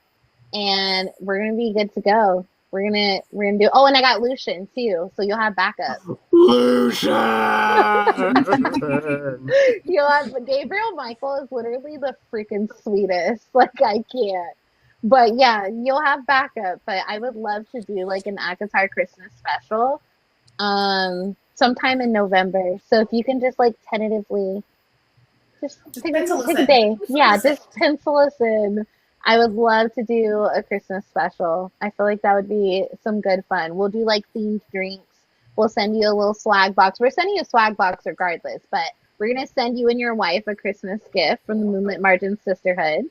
Speaker 7: and we're gonna be good to go. We're gonna do. Oh, and I got Lucian too, so you'll have backup.
Speaker 1: Lucian.
Speaker 7: You'll have Gabriel Michael is literally the freaking sweetest. Like I can't. But yeah, you'll have backup. But I would love to do like an Akatar Christmas special, sometime in November. So if you can just like tentatively, just take a day. Yeah, just pencil us in. I would love to do a Christmas special. I feel like that would be some good fun. We'll do like themed drinks. We'll send you a little swag box. We're sending you a swag box regardless, but we're gonna send you and your wife a Christmas gift from the Moonlit Margin Sisterhood.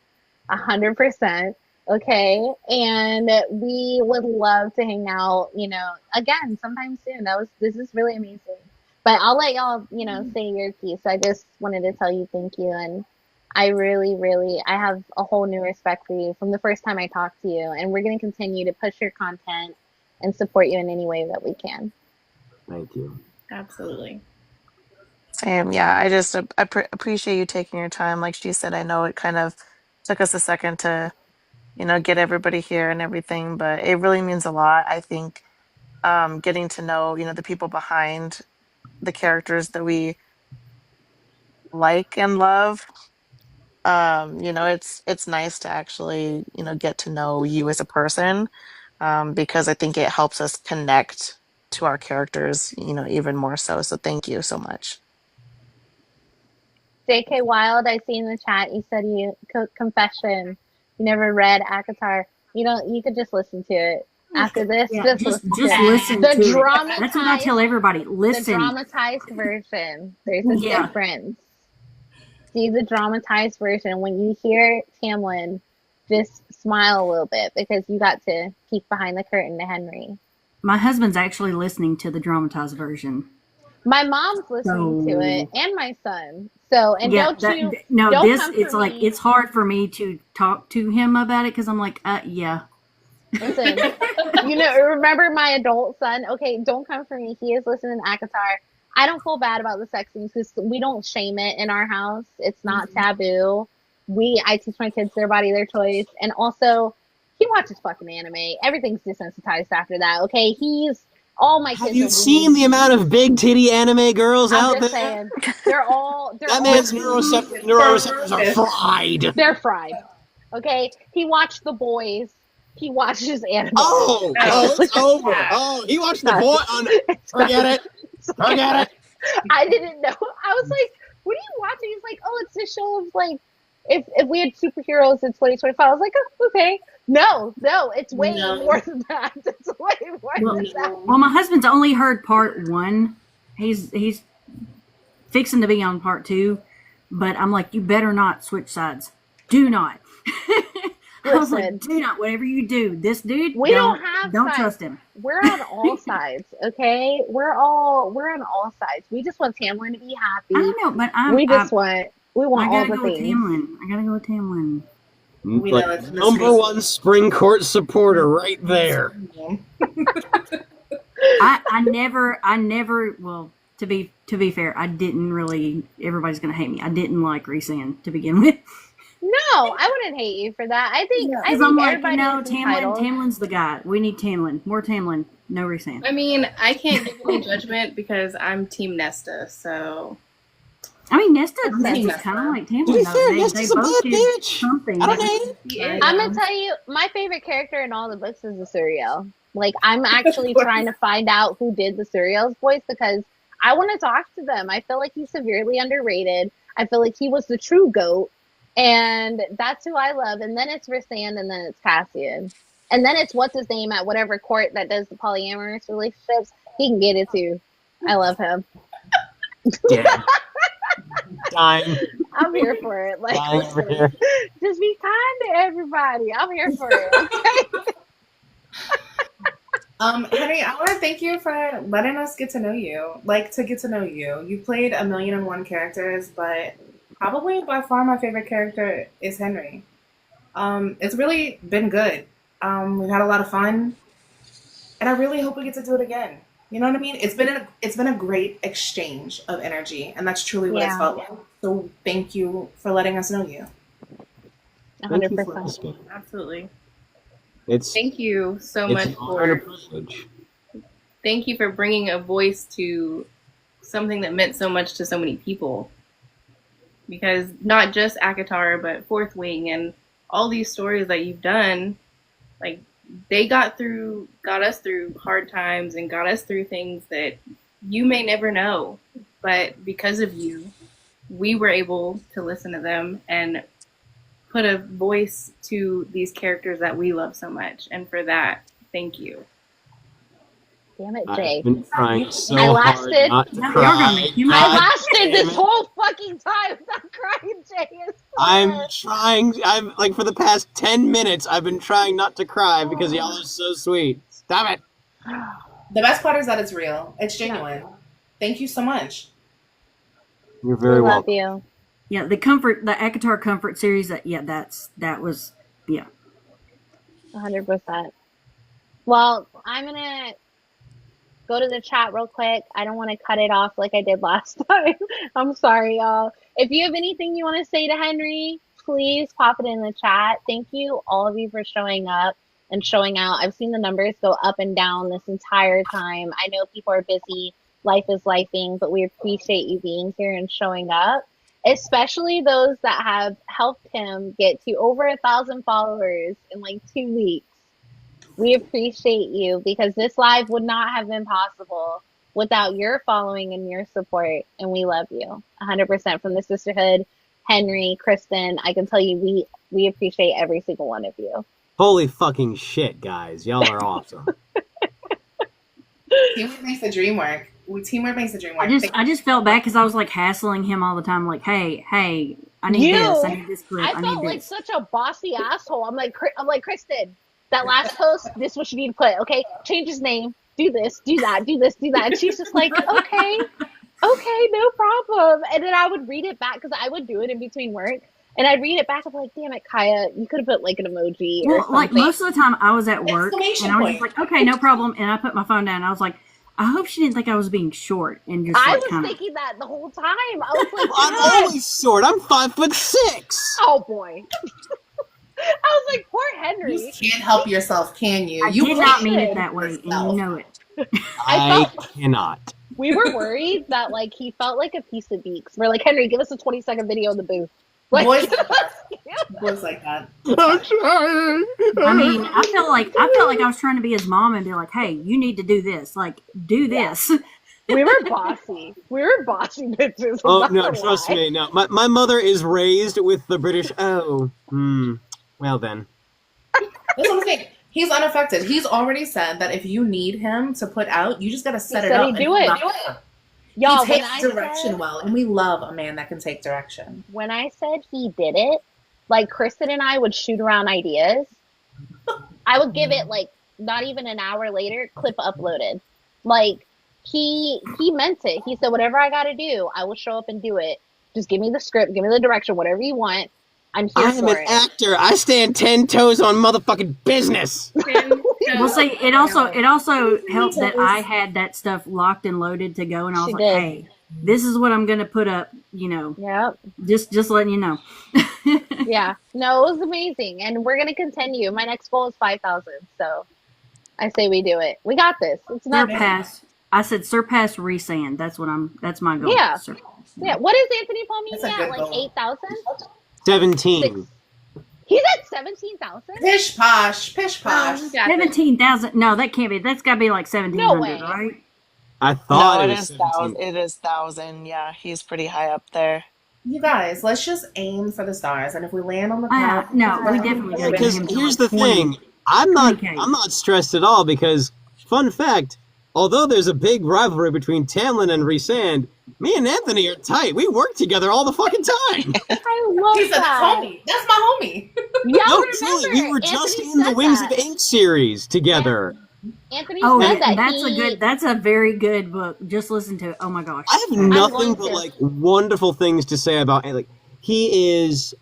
Speaker 7: 100%. Okay. And we would love to hang out, again, sometime soon. This is really amazing. But I'll let y'all, say your piece. I just wanted to tell you thank you. And I really, really, I have a whole new respect for you from the first time I talked to you. And we're going to continue to push your content and support you in any way that we can.
Speaker 1: Thank you.
Speaker 5: Absolutely.
Speaker 6: Same. Yeah, I just appreciate you taking your time. Like she said, I know it kind of took us a second to, get everybody here and everything, but it really means a lot. I think getting to know, the people behind the characters that we like and love. It's nice to actually, get to know you as a person, because I think it helps us connect to our characters, even more so. So thank you so much.
Speaker 7: JK Wild, I see in the chat, you said confession. You never read Akatar. You could just listen to it. After this, just listen to it.
Speaker 2: Listen
Speaker 7: The
Speaker 2: to it.
Speaker 7: dramatized,
Speaker 2: That's what I tell everybody. Listen.
Speaker 7: The dramatized version. There's a difference. See the dramatized version. When you hear Tamlin, just smile a little bit because you got to peek behind the curtain to Henry.
Speaker 2: My husband's actually listening to the dramatized version.
Speaker 7: My mom's listening to it, and my son. So, and
Speaker 2: yeah, it's hard for me to talk to him about it because I'm like, yeah.
Speaker 7: Listen, remember my adult son? Okay, don't come for me. He is listening to Akatar. I don't feel bad about the sex scenes because we don't shame it in our house. It's not taboo. I teach my kids their body, their choice. And also, he watches fucking anime. Everything's desensitized after that, okay? All my kids.
Speaker 1: Have you seen the amount of big titty anime girls out there?
Speaker 7: Saying, they're
Speaker 1: that man's neuroreceptors are fried.
Speaker 7: They're fried. Okay? He watched The Boys. He watches anime.
Speaker 1: Oh, it's over. Oh, he watched The Boy on. Forget it.
Speaker 7: I didn't know. I was like, what are you watching? He's like, oh, it's a show of like, if we had superheroes in 2025. I was like, oh, okay. No, it's way more than that. It's way more than that.
Speaker 2: Well, my husband's only heard part 1. He's fixing to be on part 2, but I'm like, you better not switch sides. Do not. I was like, do not. Whatever you do, this dude, don't trust him.
Speaker 7: We're on all sides, okay? We're on all sides. We just want Tamlin to be happy.
Speaker 2: I know, but
Speaker 7: we want all the things.
Speaker 2: I gotta go with Tamlin.
Speaker 1: Like, number one spring court supporter right there.
Speaker 2: I never. Well, to be fair, I didn't really. Everybody's gonna hate me. I didn't like Rhysand to begin with.
Speaker 7: No, I wouldn't hate you for that. I think
Speaker 2: I'm like, Tamlin's the guy. We need Tamlin. More Tamlin. No Rhysand.
Speaker 5: I mean, I can't give any judgment because I'm Team Nesta, so.
Speaker 2: I mean, Nesta's kind of like Tamlin.
Speaker 1: Nesta's a bad bitch.
Speaker 2: Something.
Speaker 1: I don't hate it.
Speaker 7: I'm gonna tell you, my favorite character in all the books is the Suriel. Like, I'm actually trying to find out who did the Suriel's voice because I want to talk to them. I feel like he's severely underrated. I feel like he was the true GOAT. And that's who I love. And then it's Rhysand, and then it's Cassian. And then it's what's his name at whatever court that does the polyamorous relationships. He can get it too. I love him.
Speaker 1: Yeah. Dying.
Speaker 7: I'm here for it. Like, just be kind to everybody. I'm here for it. Okay?
Speaker 4: Henry, I want to thank you for letting us get to know you. You played 1,000,001 characters, but probably by far my favorite character is Henry. It's really been good. We've had a lot of fun, and I really hope we get to do it again. You know what I mean? It's been a great exchange of energy, and that's truly what it's
Speaker 7: Yeah.
Speaker 4: felt like. So thank you for letting us know you.
Speaker 1: Thank you for
Speaker 7: 100%.
Speaker 1: asking.
Speaker 5: Absolutely.
Speaker 1: It's
Speaker 5: Thank you so
Speaker 1: it's
Speaker 5: much
Speaker 1: an honor and a
Speaker 5: for
Speaker 1: privilege.
Speaker 5: thank you for bringing a voice to something that meant so much to so many people. Because not just Akatar, but Fourth Wing and all these stories that you've done, like they got us through hard times and got us through things that you may never know. But because of you, we were able to listen to them and put a voice to these characters that we love so much. And for that, thank you.
Speaker 7: Damn it, Jay.
Speaker 1: I've been trying so
Speaker 7: I
Speaker 1: hard
Speaker 7: lasted-
Speaker 1: not to
Speaker 2: Now you're
Speaker 1: cry.
Speaker 2: gonna make you
Speaker 7: I
Speaker 1: God
Speaker 7: lasted
Speaker 1: damn
Speaker 7: this
Speaker 1: it.
Speaker 7: whole fucking time without crying, Jay. I
Speaker 1: I'm
Speaker 7: swear.
Speaker 1: trying. I'm like for the past 10 minutes. I've been trying not to cry because y'all are so sweet. Stop it.
Speaker 4: The best part is that it's real. It's genuine. Thank you so much.
Speaker 1: You're
Speaker 7: We
Speaker 1: very
Speaker 7: love
Speaker 1: welcome.
Speaker 7: you.
Speaker 2: Yeah, the Akatar Comfort series. That was
Speaker 7: 100%. Well, I'm gonna go to the chat real quick. I don't want to cut it off like I did last time. I'm sorry, y'all. If you have anything you want to say to Henry, please pop it in the chat. Thank you, all of you, for showing up and showing out. I've seen the numbers go up and down this entire time. I know people are busy. Life is lifing, but we appreciate you being here and showing up, especially those that have helped him get to over 1,000 followers in like 2 weeks. We appreciate you because this live would not have been possible without your following and your support. And we love you 100% from the Sisterhood. Henry, Kristen, I can tell you we appreciate every single one of you.
Speaker 1: Holy fucking shit, guys. Y'all are awesome.
Speaker 4: Teamwork makes the dream work. Teamwork makes the dream work.
Speaker 2: I just felt bad because I was like hassling him all the time. Like, hey, I need this. I need this group.
Speaker 7: I
Speaker 2: I
Speaker 7: felt
Speaker 2: need
Speaker 7: like
Speaker 2: this.
Speaker 7: such a bossy asshole. I'm like, Kristen, that last post, this is what you need to put. Okay, change his name. Do this, do that, do this, do that. And she's just like, okay, no problem. And then I would read it back because I would do it in between work. And I'd read it back and be like, damn it, Kaya, you could have put like an emoji or
Speaker 2: Well,
Speaker 7: something.
Speaker 2: like most of the time I was at work
Speaker 4: Exclamation
Speaker 2: and I was just
Speaker 4: point.
Speaker 2: like, okay, no problem. And I put my phone down and I was like, I hope she didn't think I was being short and just
Speaker 7: I
Speaker 2: like
Speaker 7: was
Speaker 2: kind of.
Speaker 7: thinking that the whole time. I was like,
Speaker 1: I'm
Speaker 7: God.
Speaker 1: always short. I'm 5'6".
Speaker 7: Oh boy. I was like, poor Henry.
Speaker 4: You can't help yourself, can you?
Speaker 2: I
Speaker 4: You
Speaker 2: did not mean
Speaker 4: played
Speaker 2: it that way, and
Speaker 4: yourself.
Speaker 2: you know it.
Speaker 1: I cannot.
Speaker 7: We were worried that like he felt like a piece of beaks. We're like, Henry, give us a 20-second video in the booth. Like,
Speaker 4: Boys like that. Boys like that.
Speaker 1: I'm trying.
Speaker 2: I mean, I felt like I was trying to be his mom and be like, hey, you need to do this. Like, do this.
Speaker 7: we were bossy. We were bossy bitches.
Speaker 1: Oh,
Speaker 7: I'm
Speaker 1: no,
Speaker 7: not gonna
Speaker 1: trust
Speaker 7: lie.
Speaker 1: me. No, my mother is raised with the British. Well then.
Speaker 4: That's what I'm saying. He's unaffected. He's already said that if you need him to put out, you just gotta set it
Speaker 7: said
Speaker 4: up.
Speaker 7: he'd
Speaker 4: and
Speaker 7: do it. Y'all,
Speaker 4: He
Speaker 7: when
Speaker 4: takes
Speaker 7: I
Speaker 4: direction
Speaker 7: said,
Speaker 4: well, and we love a man that can take direction.
Speaker 7: when I said he did it, like Kristen and I would shoot around ideas. I would give it like not even an hour later, clip uploaded. Like he meant it. He said, whatever I gotta do, I will show up and do it. Just give me the script, give me the direction, whatever you want. I'm here
Speaker 1: I am
Speaker 7: for
Speaker 1: an
Speaker 7: it.
Speaker 1: actor. I stand 10 toes on motherfucking business.
Speaker 2: Well, see, it also helped that I had that stuff locked and loaded to go, and I was
Speaker 7: She
Speaker 2: like,
Speaker 7: did.
Speaker 2: hey, this is what I'm gonna put up. You know,
Speaker 7: Yep.
Speaker 2: just letting you know.
Speaker 7: Yeah. No, it was amazing. And we're gonna continue. My next goal is 5,000. So I say we do it. We got this. It's not
Speaker 2: Surpass. I said surpass Resand. That's my goal.
Speaker 7: Yeah.
Speaker 2: Surpass.
Speaker 7: Yeah. What is Anthony Paul
Speaker 4: That's a
Speaker 7: at?
Speaker 4: good
Speaker 7: Like
Speaker 4: goal.
Speaker 7: 8,000?
Speaker 1: 17.
Speaker 7: He's at 17,000?
Speaker 4: Pish posh, pish posh.
Speaker 7: We got this.
Speaker 2: 17,000. No, that can't be. That's got to be like 1,700,
Speaker 7: way.
Speaker 2: right?
Speaker 1: I
Speaker 6: No,
Speaker 1: thought
Speaker 6: it
Speaker 1: it was
Speaker 6: is
Speaker 1: 17.
Speaker 6: thousand. It is 1,000. Yeah, he's pretty high up there.
Speaker 4: You guys, let's just aim for the stars, and if we land on the path,
Speaker 2: No, we definitely gotta get
Speaker 1: Because
Speaker 2: him to
Speaker 1: here's
Speaker 2: like
Speaker 1: the
Speaker 2: 20.
Speaker 1: thing, I'm not
Speaker 2: 20K.
Speaker 1: stressed at all because, fun fact, although there's a big rivalry between Tamlin and Resand, me and Anthony are tight. We work together all the fucking time.
Speaker 7: I love
Speaker 4: He said, "That's
Speaker 7: that.
Speaker 4: homie. That's my homie."
Speaker 7: Yeah,
Speaker 1: No,
Speaker 7: remember,
Speaker 1: truly, we were just
Speaker 7: Anthony
Speaker 1: in the
Speaker 7: said
Speaker 1: Wings
Speaker 7: that.
Speaker 1: of Ink series together.
Speaker 7: Anthony
Speaker 2: Oh,
Speaker 7: said that
Speaker 2: that's a very good book. Just listen to it. Oh my gosh.
Speaker 1: I have nothing
Speaker 7: going
Speaker 1: but
Speaker 7: to.
Speaker 1: like wonderful things to say about like he is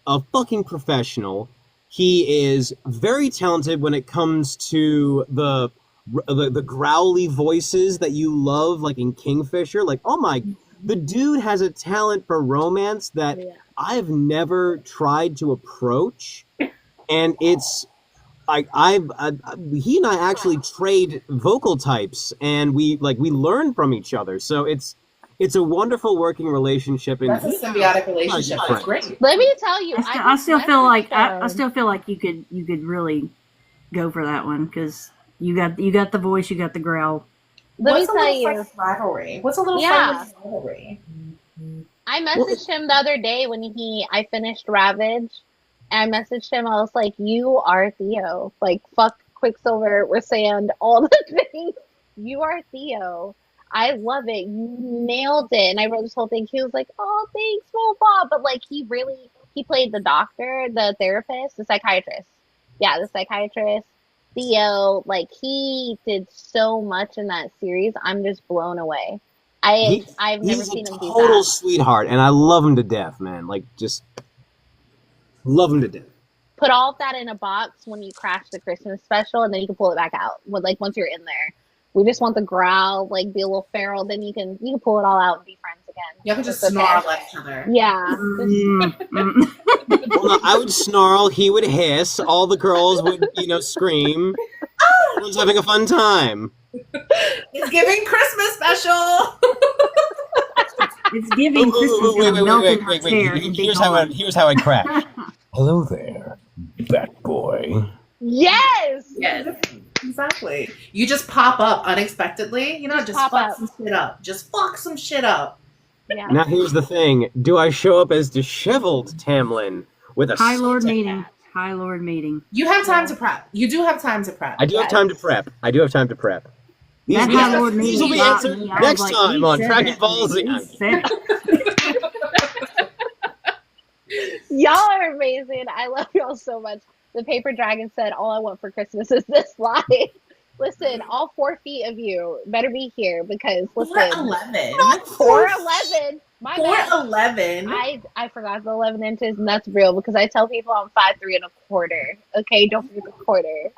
Speaker 1: a fucking professional. He is very talented when it comes to the the growly voices that you love, like in Kingfisher. Like, oh my, the dude has a talent for romance that
Speaker 7: Yeah.
Speaker 1: I've never tried to approach, and it's he and I actually trade vocal types, and we learn from each other. So it's a wonderful working relationship, and
Speaker 4: That's a symbiotic relationship. That's great.
Speaker 7: Let me tell you,
Speaker 2: I still feel like I
Speaker 7: I
Speaker 2: still feel like you could really go for that one because you got the voice, you got the growl.
Speaker 7: Let me
Speaker 4: What's a
Speaker 7: tell
Speaker 4: little
Speaker 7: you.
Speaker 4: friendly rivalry? What's a little
Speaker 7: Yeah.
Speaker 4: friendly rivalry?
Speaker 7: I messaged him the other day when I finished Ravage. And I messaged him. I was like, "You are Theo. Like, fuck Quicksilver with sand, all the things. You are Theo. I love it. You nailed it." And I wrote this whole thing. He was like, "Oh, thanks, Boba." But like, he played the doctor, the therapist, the psychiatrist. Yeah, the psychiatrist. Theo, like he did so much in that series. I'm just blown away. I've never
Speaker 1: He's a
Speaker 7: seen him do
Speaker 1: total
Speaker 7: that.
Speaker 1: sweetheart, and I love him to death, man. Like, just love him to death.
Speaker 7: Put all of that in a box when you crash the Christmas special, and then you can pull it back out. Once you're in there, we just want the growl, like be a little feral. Then you can pull it all out and be friends again.
Speaker 4: Y'all can just
Speaker 7: It's okay.
Speaker 4: snarl at each other.
Speaker 7: Yeah.
Speaker 1: Well, no, I would snarl, he would hiss, all the girls would, scream. Everyone's having a fun time.
Speaker 4: It's giving Christmas special.
Speaker 2: It's giving Christmas gonna melt in her chair and be gone.
Speaker 1: Here's how I crash. Hello there, bat boy.
Speaker 7: Yes.
Speaker 4: Yes, exactly. You just pop up unexpectedly. Just
Speaker 7: pop
Speaker 4: fuck
Speaker 7: up.
Speaker 4: some shit up. Just fuck some shit up.
Speaker 7: Yeah.
Speaker 1: Now here's the thing: do I show up as disheveled Tamlin with a
Speaker 2: High Lord
Speaker 1: Santa
Speaker 2: meeting.
Speaker 1: hat?
Speaker 2: High Lord meeting.
Speaker 4: You have time to prep. You do have time to prep.
Speaker 1: I do have time to prep. These,
Speaker 2: That
Speaker 1: these,
Speaker 2: High Lord
Speaker 1: these
Speaker 2: meeting
Speaker 1: will be
Speaker 2: got
Speaker 1: answered
Speaker 2: me. I was
Speaker 1: next
Speaker 2: like,
Speaker 1: time
Speaker 2: he
Speaker 1: on
Speaker 2: said
Speaker 1: Dragon
Speaker 2: that.
Speaker 1: Ball Z.
Speaker 2: He said it.
Speaker 7: Y'all are amazing. I love y'all so much. The paper dragon said, "All I want for Christmas is this life." Listen, all 4 feet of you better be here because listen,
Speaker 4: 4'11".
Speaker 7: 4'11". My bad.
Speaker 4: 4'11".
Speaker 7: I forgot the 11 inches, and that's real because I tell people I'm 5'3 1/4". Okay, don't forget the quarter.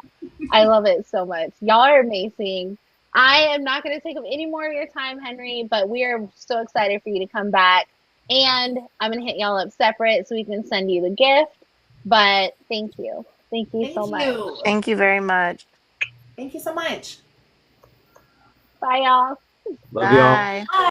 Speaker 7: I love it so much. Y'all are amazing. I am not going to take up any more of your time, Henry, but we are so excited for you to come back. And I'm going to hit y'all up separate so we can send you the gift. But thank you. Thank you so much.
Speaker 6: Thank you very much.
Speaker 4: Thank you so much.
Speaker 7: Bye, y'all.
Speaker 1: Love y'all.
Speaker 6: Bye.